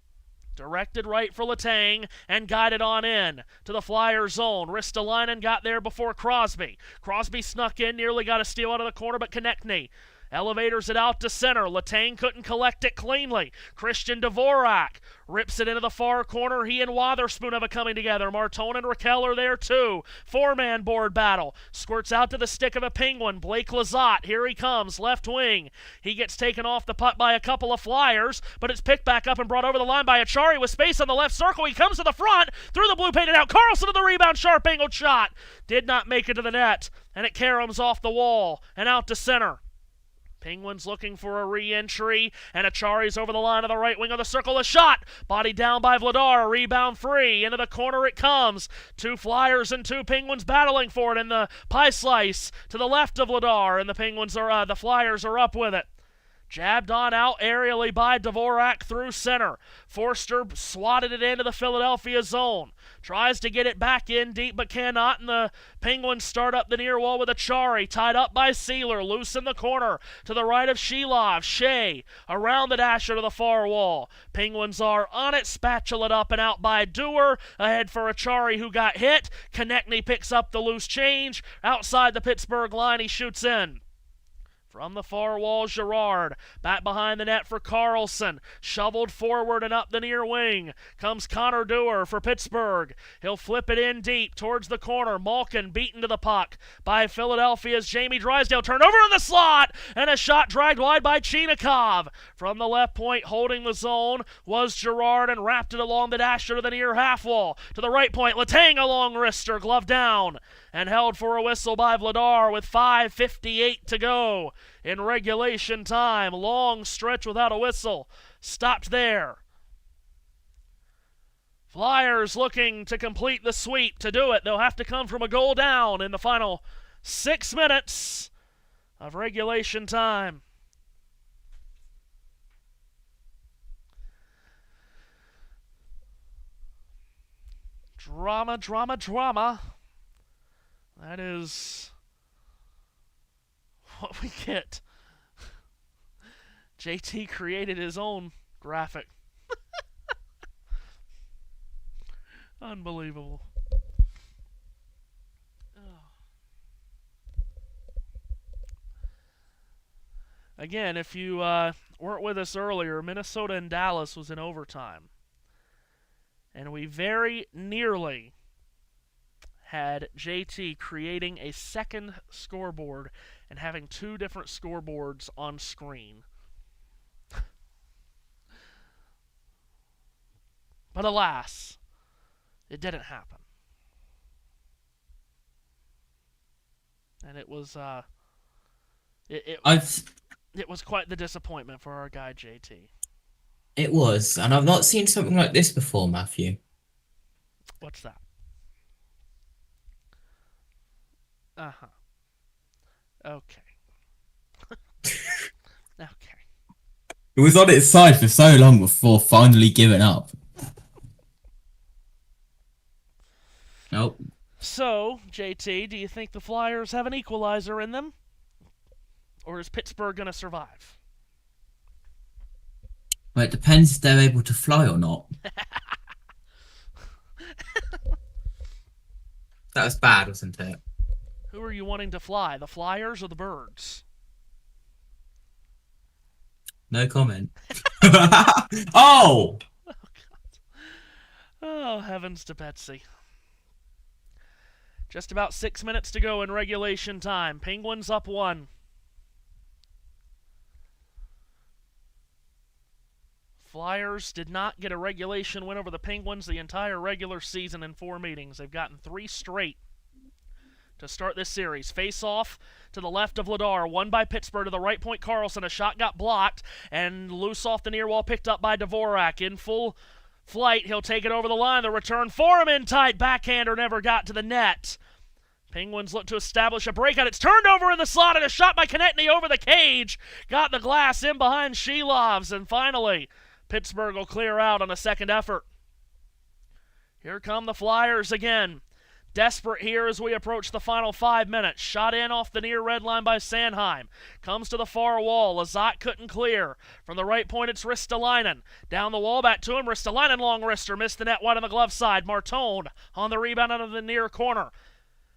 S1: Directed right for Letang and guided on in to the Flyer zone. Ristolainen got there before Crosby. Crosby snuck in, nearly got a steal out of the corner, but Konechny elevators it out to center. Letang couldn't collect it cleanly. Christian Dvorak rips it into the far corner. He and Wotherspoon have it coming together. Martone and Raquel are there too. Four-man board battle. Squirts out to the stick of a Penguin. Blake Lizotte, here he comes, left wing. He gets taken off the puck by a couple of Flyers, but it's picked back up and brought over the line by Achari with space on the left circle. He comes to the front, through the blue painted out. Carlson to the rebound, sharp angled shot. Did not make it to the net, and it caroms off the wall and out to center. Penguins looking for a re-entry, and Achari's over the line of the right wing of the circle. A shot, body down by Vladar, rebound free, into the corner it comes. Two Flyers and two Penguins battling for it in the pie slice to the left of Vladar, and the Flyers are up with it. Jabbed on out aerially by Dvorak through center. Forster swatted it into the Philadelphia zone. Tries to get it back in deep but cannot, and the Penguins start up the near wall with Achari. Tied up by Sealer. Loose in the corner to the right of Shilov. Shea around the dasher to the far wall. Penguins are on it. Spatula it up and out by Dewar. Ahead for Achari, who got hit. Konechny picks up the loose change. Outside the Pittsburgh line, he shoots in. From the far wall, Girard. Back behind the net for Carlson. Shoveled forward and up the near wing. Comes Connor Dewar for Pittsburgh. He'll flip it in deep towards the corner. Malkin beaten to the puck by Philadelphia's Jamie Drysdale. Turned over in the slot. And a shot dragged wide by Chinikov. From the left point, holding the zone, was Girard and wrapped it along the dasher to the near half wall. To the right point, Letang a long wrister. Glove down. And held for a whistle by Vladar with 5:58 to go in regulation time. Long stretch without a whistle. Stopped there. Flyers looking to complete the sweep. To do it, they'll have to come from a goal down in the final 6 minutes of regulation time. Drama, drama, drama. That is what we get. JT created his own graphic. Unbelievable. Again, if you weren't with us earlier, Minnesota and Dallas was in overtime. And we very nearly had JT creating a second scoreboard and having two different scoreboards on screen. But alas, it didn't happen. And it was it was quite the disappointment for our guy JT.
S3: It was, and I've not seen something like this before, Matthew.
S1: What's that? Uh-huh. Okay. Okay.
S3: It was on its side for so long before finally giving up. Nope.
S1: So, JT, do you think the Flyers have an equalizer in them? Or is Pittsburgh going to survive?
S3: Well, it depends if they're able to fly or not. That was bad, wasn't it?
S1: Who are you wanting to fly, the Flyers or the Birds?
S3: No comment. Oh!
S1: Oh, God. Oh, heavens to Betsy. Just about 6 minutes to go in regulation time. Penguins up 1. Flyers did not get a regulation win over the Penguins the entire regular season in 4 meetings. They've gotten 3 straight to start this series. Face-off to the left of Vladar, won by Pittsburgh. To the right point, Carlson. A shot got blocked, and loose off the near wall, picked up by Dvorak. In full flight, he'll take it over the line. The return for him in tight. Backhander never got to the net. Penguins look to establish a breakout. It's turned over in the slot, and a shot by Konechny over the cage. Got the glass in behind Shilov's, and finally, Pittsburgh will clear out on a second effort. Here come the Flyers again. Desperate here as we approach the final 5 minutes. Shot in off the near red line by Sanheim. Comes to the far wall. Lazat couldn't clear. From the right point, it's Ristolainen. Down the wall, back to him. Ristolainen, long wrister. Missed the net wide on the glove side. Martone on the rebound out of the near corner.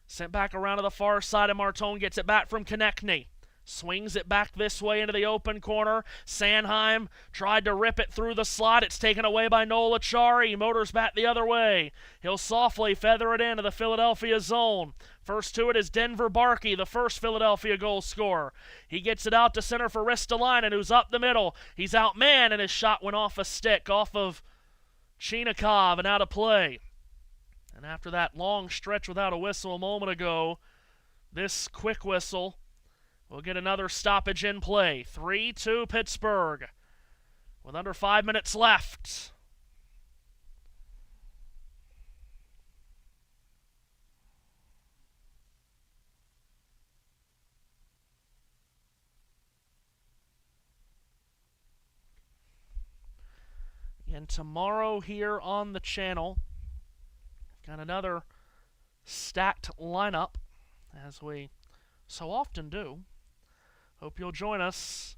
S1: Sent back around to the far side, and Martone gets it back from Konechny. Swings it back this way into the open corner. Sanheim tried to rip it through the slot. It's taken away by Noel Achari. Motors back the other way. He'll softly feather it into the Philadelphia zone. First to it is Denver Barkey, the first Philadelphia goal scorer. He gets it out to center for Ristolainen, who's up the middle. He's outmanned, and his shot went off a stick, off of Chinikov and out of play. And after that long stretch without a whistle a moment ago, this quick whistle we'll get another stoppage in play. 3-2 Pittsburgh with under 5 minutes left. And tomorrow here on the channel, got another stacked lineup, as we so often do. Hope you'll join us.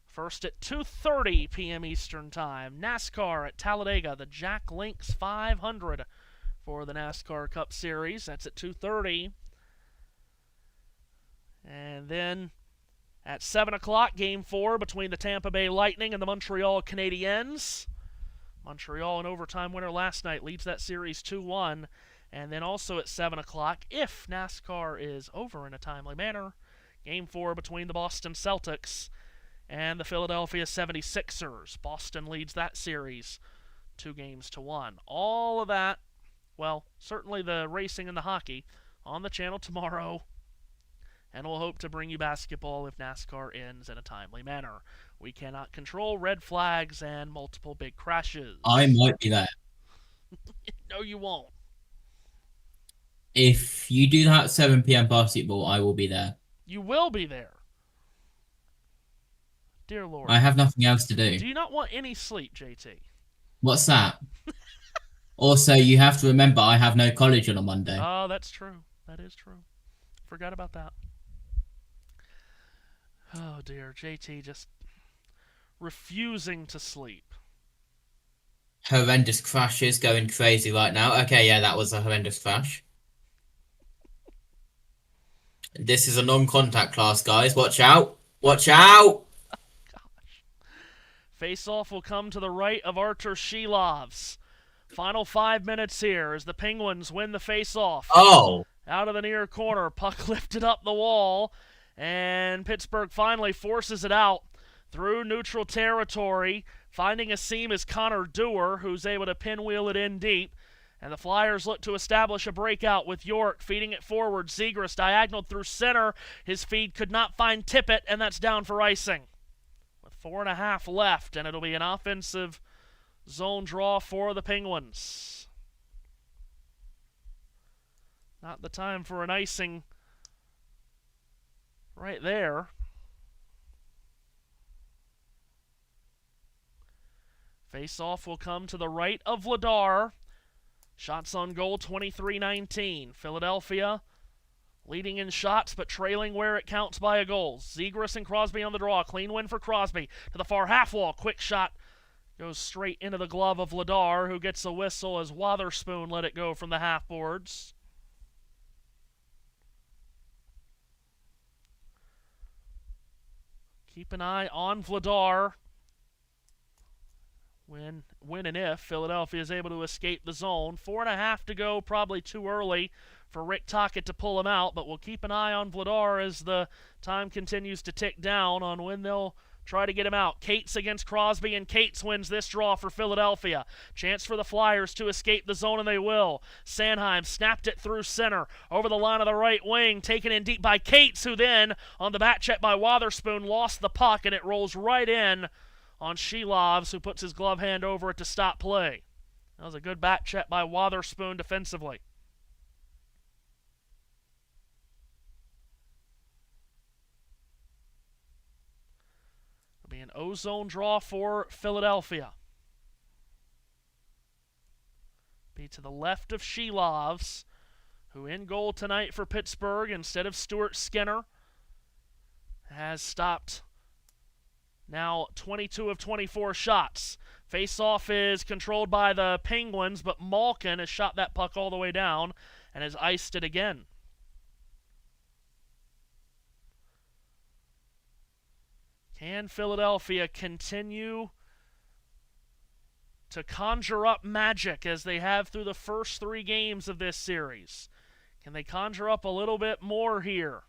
S1: First at 2:30 p.m. Eastern Time, NASCAR at Talladega, the Jack Links 500 for the NASCAR Cup Series. That's at 2:30. And then at 7 o'clock, Game 4 between the Tampa Bay Lightning and the Montreal Canadiens. Montreal, an overtime winner last night, leads that series 2-1. And then also at 7 o'clock, if NASCAR is over in a timely manner, Game 4 between the Boston Celtics and the Philadelphia 76ers. Boston leads that series 2-1. All of that, well, certainly the racing and the hockey, on the channel tomorrow. And we'll hope to bring you basketball if NASCAR ends in a timely manner. We cannot control red flags and multiple big crashes.
S3: I might be there.
S1: No, you won't.
S3: If you do that 7 p.m. basketball, I will be there.
S1: You will be there. Dear Lord.
S3: I have nothing else to do.
S1: Do you not want any sleep, JT?
S3: What's that? Also, you have to remember I have no college on a Monday.
S1: Oh, that's true. That is true. Forgot about that. Oh, dear. JT just refusing to sleep.
S3: Horrendous crashes going crazy right now. Okay, yeah, that was a horrendous crash. This is a non-contact class, guys. Watch out. Watch out.
S1: Gosh. Face-off will come to the right of Artur Shilovs. Final 5 minutes here as the Penguins win the face-off.
S3: Oh.
S1: Out of the near corner, puck lifted up the wall, and Pittsburgh finally forces it out through neutral territory. Finding a seam is Connor Dewar, who's able to pinwheel it in deep. And the Flyers look to establish a breakout with York, feeding it forward. Zegras diagonal through center. His feed could not find Tippett, and that's down for icing. With 4.5 left, and it'll be an offensive zone draw for the Penguins. Not the time for an icing right there. Face-off will come to the right of Vladar. Shots on goal, 23-19. Philadelphia leading in shots, but trailing where it counts by a goal. Zegras and Crosby on the draw. Clean win for Crosby. To the far half wall. Quick shot goes straight into the glove of Vladar, who gets a whistle as Wotherspoon let it go from the half boards. Keep an eye on Vladar. When and if Philadelphia is able to escape the zone. 4.5 to go, probably too early for Rick Tocchet to pull him out, but we'll keep an eye on Vladar as the time continues to tick down on when they'll try to get him out. Cates against Crosby, and Cates wins this draw for Philadelphia. Chance for the Flyers to escape the zone, and they will. Sanheim snapped it through center, over the line of the right wing, taken in deep by Cates, who then, on the back check by Wotherspoon, lost the puck, and it rolls right in on Shilovs, who puts his glove hand over it to stop play. That was a good back check by Wotherspoon defensively. It'll be an O-zone draw for Philadelphia. Be to the left of Shilovs, who in goal tonight for Pittsburgh instead of Stuart Skinner has stopped now 22 of 24 shots. Face-off is controlled by the Penguins, but Malkin has shot that puck all the way down and has iced it again. Can Philadelphia continue to conjure up magic as they have through the first 3 games of this series? Can they conjure up a little bit more here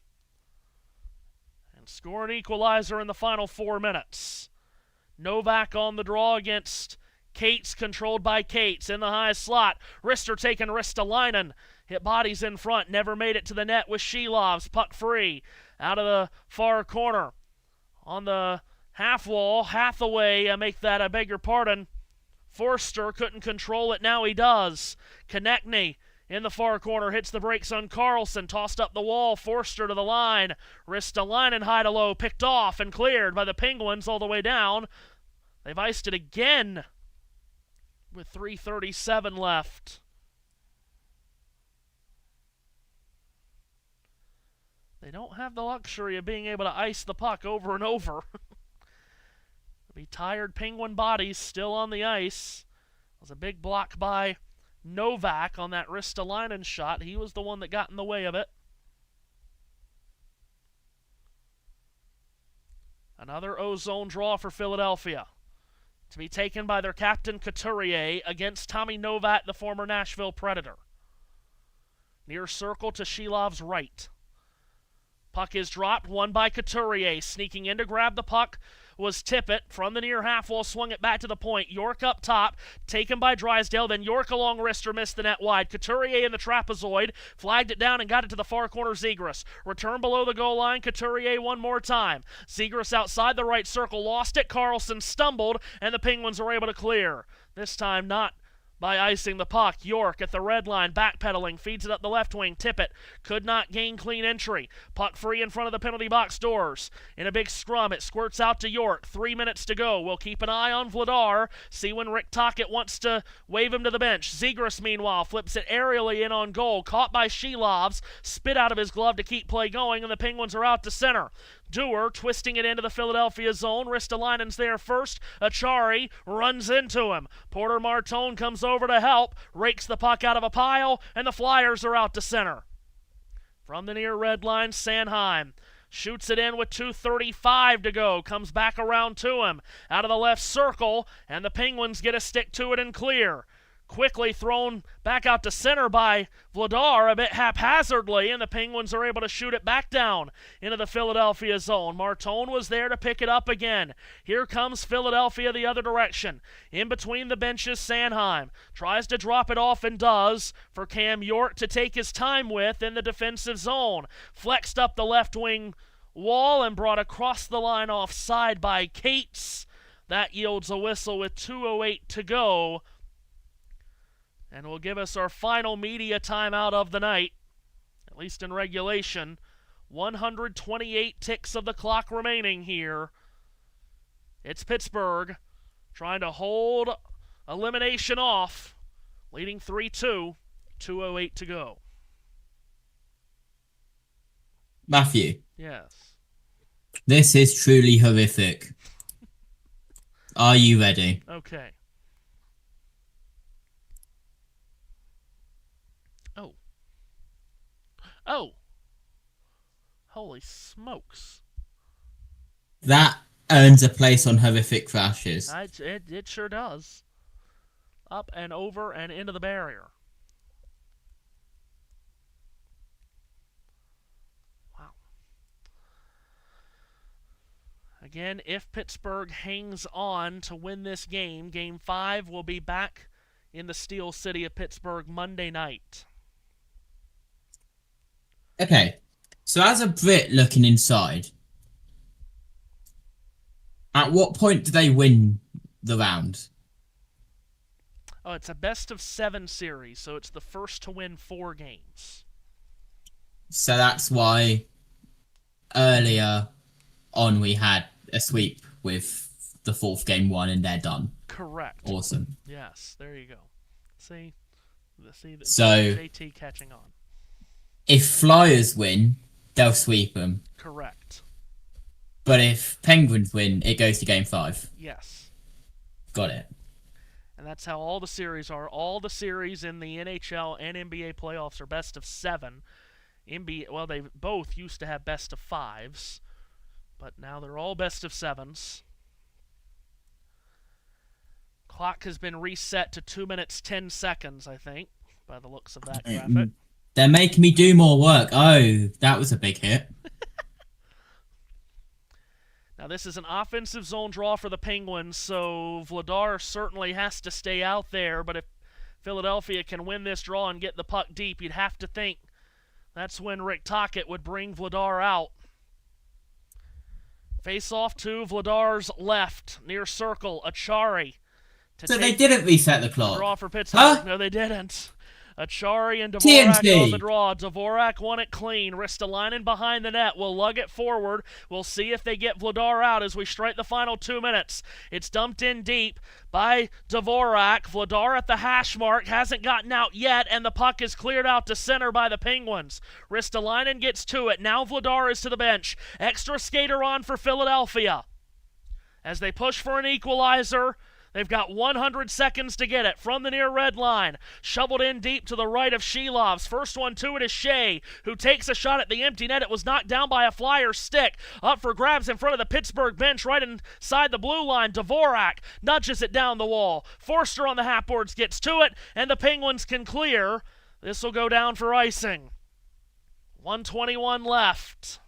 S1: and score an equalizer in the final 4 minutes? Novak on the draw against Cates, controlled by Cates in the high slot. Rister taking Ristolainen. Hit bodies in front, never made it to the net with Shilovs. Puck free out of the far corner. On the half wall, Hathaway, I beg your pardon. Forster couldn't control it, now he does. Konechny in the far corner hits the brakes on Carlson, tossed up the wall, Forster to the line. Ristolainen high to low, picked off and cleared by the Penguins all the way down. They've iced it again. with 3:37 left. They don't have the luxury of being able to ice the puck over and over. The tired Penguin bodies still on the ice. It was a big block by Novak on that Ristolainen shot. He was the one that got in the way of it. Another O-zone draw for Philadelphia, to be taken by their captain Couturier against Tommy Novak, the former Nashville Predator. Near circle to Shilov's right. Puck is dropped, won by Couturier. Sneaking in to grab the puck was Tippett. From the near half wall, swung it back to the point. York up top, taken by Drysdale. Then York along wrister, missed the net wide. Couturier in the trapezoid, flagged it down and got it to the far corner. Zegras. Return below the goal line. Couturier one more time. Zegras outside the right circle, lost it. Carlson stumbled, and the Penguins were able to clear. This time not by icing the puck. York at the red line, backpedaling, feeds it up the left wing. Tippett could not gain clean entry. Puck free in front of the penalty box doors. In a big scrum, it squirts out to York. 3 minutes to go. We'll keep an eye on Vladar. See when Rick Tocchet wants to wave him to the bench. Zegras, meanwhile, flips it aerially in on goal. Caught by Shilovs. Spit out of his glove to keep play going, and the Penguins are out to center. Dewar twisting it into the Philadelphia zone. Ristolainen's there first. Achari runs into him. Porter Martone comes over to help, rakes the puck out of a pile, and the Flyers are out to center. From the near red line, Sanheim shoots it in with 2:35 to go. Comes back around to him. Out of the left circle, and the Penguins get a stick to it and clear. Quickly thrown back out to center by Vladar a bit haphazardly, and the Penguins are able to shoot it back down into the Philadelphia zone. Martone was there to pick it up again. Here comes Philadelphia the other direction. In between the benches, Sanheim tries to drop it off and does, for Cam York to take his time with in the defensive zone. Flexed up the left wing wall and brought across the line offside by Cates. That yields a whistle with 2:08 to go, and will give us our final media timeout of the night, at least in regulation. 128 ticks of the clock remaining here. It's Pittsburgh trying to hold elimination off, leading 3-2, 2:08 to go.
S3: Matthew,
S1: Yes.
S3: this is truly horrific. Are you ready?
S1: Okay. Oh. Holy smokes.
S3: That earns a place on horrific crashes.
S1: It sure does. Up and over and into the barrier. Wow. Again, if Pittsburgh hangs on to win this game, Game 5 will be back in the Steel City of Pittsburgh Monday night.
S3: Okay, so as a Brit looking inside, at what point do they win the round?
S1: Oh, it's a best-of-7 series, so it's the first to win 4 games.
S3: So that's why earlier on we had a sweep with the 4th game won and they're done.
S1: Correct.
S3: Awesome.
S1: Yes, there you go. See
S3: So
S1: JT catching on.
S3: if Flyers win, they'll sweep them.
S1: Correct.
S3: But if Penguins win, it goes to Game 5.
S1: Yes.
S3: Got it.
S1: And that's how all the series are. All the series in the NHL and NBA playoffs are best of 7. Well, they both used to have best of 5s, but now they're all best of 7s. Clock has been reset to 2 minutes 10 seconds, I think, by the looks of that graphic.
S3: They're making me do more work. Oh, that was a big hit.
S1: Now, this is an offensive zone draw for the Penguins, so Vladar certainly has to stay out there, but if Philadelphia can win this draw and get the puck deep, you'd have to think that's when Rick Tocchet would bring Vladar out. Face off to Vladar's left, near circle, Achari.
S3: So they didn't reset the clock?
S1: Draw for Pittsburgh.
S3: Huh?
S1: No, they didn't. Achari and Dvorak
S3: TNT.
S1: on the draw. Dvorak won it clean. Ristolainen behind the net will lug it forward. We'll see if they get Vladar out as we strike the final 2 minutes. It's dumped in deep by Dvorak. Vladar at the hash mark, hasn't gotten out yet, and the puck is cleared out to center by the Penguins. Ristolainen gets to it. Now Vladar is to the bench. Extra skater on for Philadelphia. As they push for an equalizer, they've got 100 seconds to get it from the near red line. Shoveled in deep to the right of Shilovs. First one to it is Shea, who takes a shot at the empty net. It was knocked down by a Flyers stick. Up for grabs in front of the Pittsburgh bench right inside the blue line. Dvorak nudges it down the wall. Forster on the half boards gets to it, and the Penguins can clear. This will go down for icing. 1:21 left.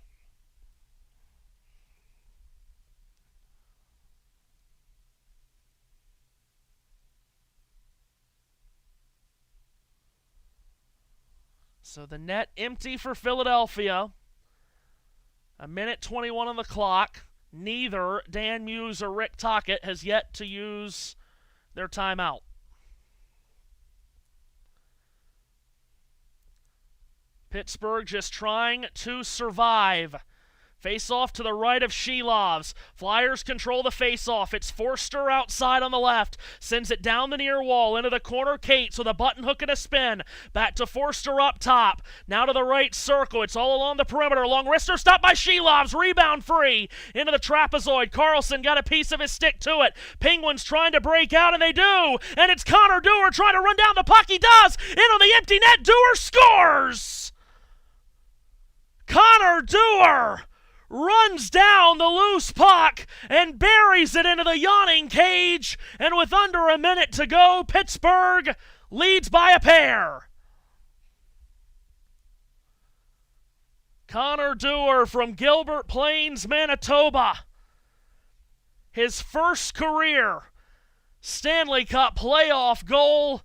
S1: So the net empty for Philadelphia. 1:21 on the clock. Neither Dan Muse or Rick Tocchet has yet to use their timeout. Pittsburgh just trying to survive. Face-off to the right of Shilovs. Flyers control the face-off. It's Forster outside on the left. Sends it down the near wall into the corner. Cates with a button hook and a spin. Back to Forster up top. Now to the right circle. It's all along the perimeter. Long wrister stopped by Shilovs. Rebound free. Into the trapezoid. Carlson got a piece of his stick to it. Penguins trying to break out, and they do. And it's Connor Dewar trying to run down the puck. He does. In on the empty net. Dewar scores. Connor Dewar runs down the loose puck and buries it into the yawning cage. And with under a minute to go, Pittsburgh leads by a pair. Connor Dewar from Gilbert Plains, Manitoba. His first career Stanley Cup playoff goal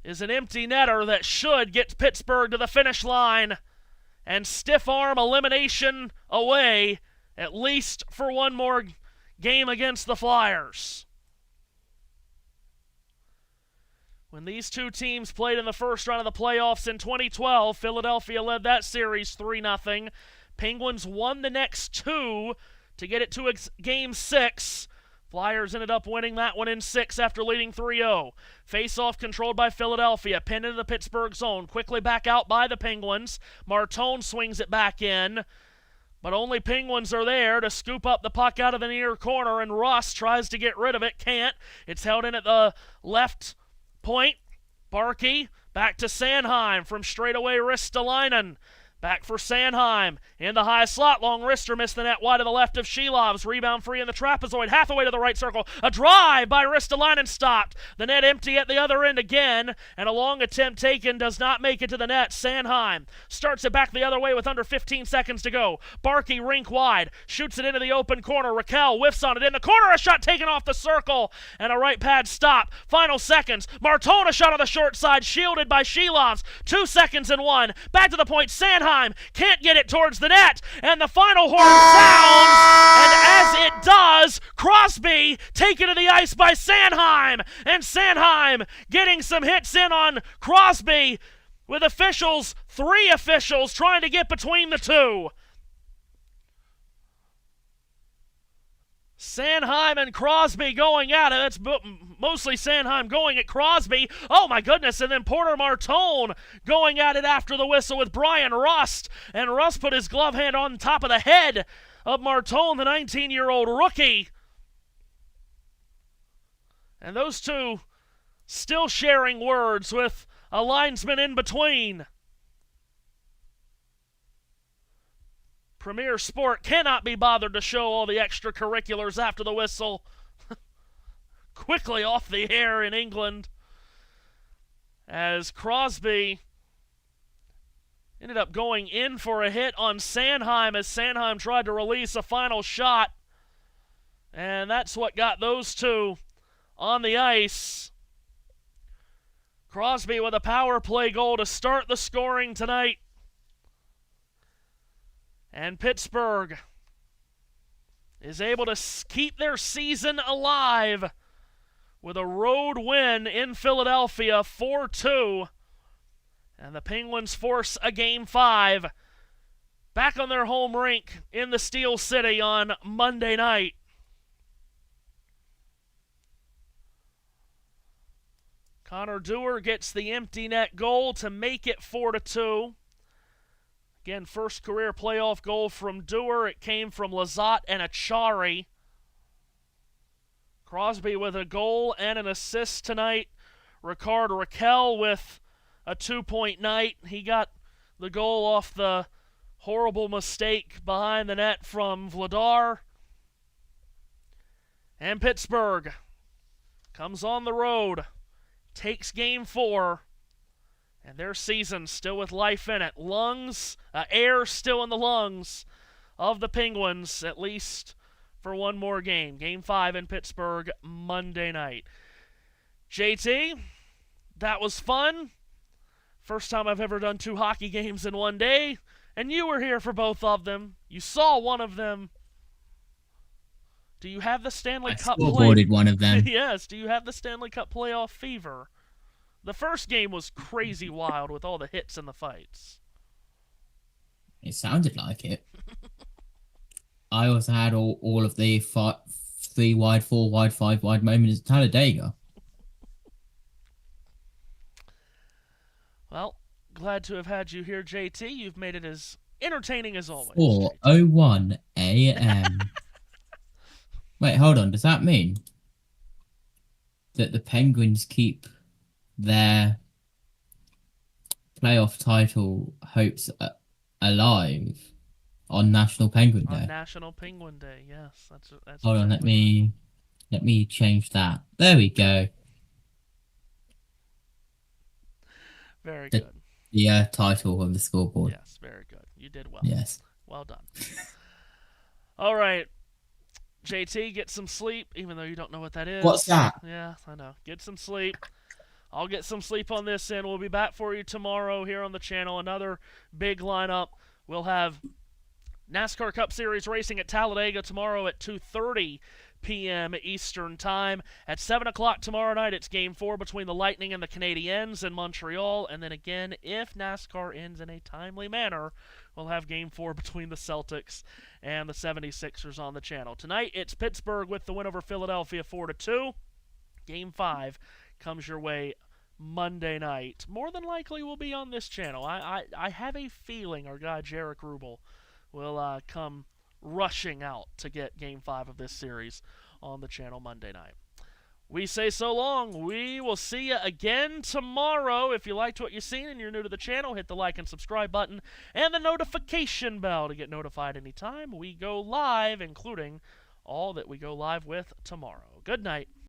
S1: is an empty netter that should get Pittsburgh to the finish line and stiff arm elimination away, at least for one more game against the Flyers. When these two teams played in the first round of the playoffs in 2012, Philadelphia led that series 3-0. Penguins won the next two to get it to Game 6. Flyers ended up winning that one in 6 after leading 3-0. Face-off controlled by Philadelphia. Pinned into the Pittsburgh zone. Quickly back out by the Penguins. Martone swings it back in. But only Penguins are there to scoop up the puck out of the near corner, and Russ tries to get rid of it. Can't. It's held in at the left point. Barkey back to Sanheim from straightaway Ristolainen. Back for Sanheim. In the high slot. Long wrister missed the net wide to the left of Shilovs. Rebound free in the trapezoid. Hathaway to the right circle. A drive by Ristolainen stopped. The net empty at the other end again. And a long attempt taken does not make it to the net. Sanheim starts it back the other way with under 15 seconds to go. Barkey rink wide. Shoots it into the open corner. Raquel whiffs on it in the corner. A shot taken off the circle. And a right pad stop. Final seconds. Martone a shot on the short side. Shielded by Shilovs. 2 seconds and 1. Back to the point. Sanheim can't get it towards the net, and the final horn sounds, and as it does, Crosby taken to the ice by Sanheim, and Sanheim getting some hits in on Crosby with officials, 3 officials trying to get between the two. Sanheim and Crosby going at it. That's mostly Sanheim going at Crosby. Oh my goodness, and then Porter Martone going at it after the whistle with Brian Rust. And Rust put his glove hand on top of the head of Martone, the 19-year-old rookie. And those two still sharing words with a linesman in between. Premier Sport cannot be bothered to show all the extracurriculars after the whistle. Quickly off the air in England, as Crosby ended up going in for a hit on Sanheim as Sanheim tried to release a final shot. And that's what got those two on the ice. Crosby with a power play goal to start the scoring tonight. And Pittsburgh is able to keep their season alive with a road win in Philadelphia, 4-2. And the Penguins force a Game 5 back on their home rink in the Steel City on Monday night. Connor Dewar gets the empty net goal to make it 4-2. Again, first career playoff goal from Dewar. It came from Lizotte and Achari. Crosby with a goal and an assist tonight. Ricard Raquel with a 2-point night. He got the goal off the horrible mistake behind the net from Vladar. And Pittsburgh comes on the road, takes Game 4, and their season still with life in it. Air still in the lungs of the Penguins, at least for one more game. Game 5 in Pittsburgh Monday night. JT, that was fun. First time I've ever done 2 hockey games in one day, and you were here for both of them. You saw one of them. Do you have the Stanley Cup
S3: scoreboarded one of them.
S1: Yes, do you have the Stanley Cup playoff fever? The first game was crazy wild with all the hits and the fights.
S3: It sounded like it. I also had all of the 3 wide, 4 wide, 5 wide moments at Talladega.
S1: Well, glad to have had you here, JT. You've made it as entertaining as always.
S3: 4:01 a.m. Wait, hold on. Does that mean that the Penguins keep their playoff title hopes alive on National Penguin Day?
S1: On National Penguin Day, yes. That's
S3: hold on, let me change that. There we go.
S1: Very good.
S3: The title of the scoreboard.
S1: Yes, very good. You did well.
S3: Yes.
S1: Well done. All right. JT, get some sleep, even though you don't know what that is.
S3: What's that?
S1: Yeah, I know. Get some sleep. I'll get some sleep on this end. We'll be back for you tomorrow here on the channel. Another big lineup. We'll have NASCAR Cup Series racing at Talladega tomorrow at 2:30 p.m. Eastern Time. At 7 o'clock tomorrow night, it's Game 4 between the Lightning and the Canadiens in Montreal. And then again, if NASCAR ends in a timely manner, we'll have Game 4 between the Celtics and the 76ers on the channel. Tonight, it's Pittsburgh with the win over Philadelphia 4-2. Game 5 comes your way Monday night. More than likely will be on this channel. I have a feeling our guy Jarek Rubel will come rushing out to get Game 5 of this series on the channel Monday night. We say so long. We will see you again tomorrow. If you liked what you've seen and you're new to the channel, hit the like and subscribe button and the notification bell to get notified anytime we go live, including all that we go live with tomorrow. Good night.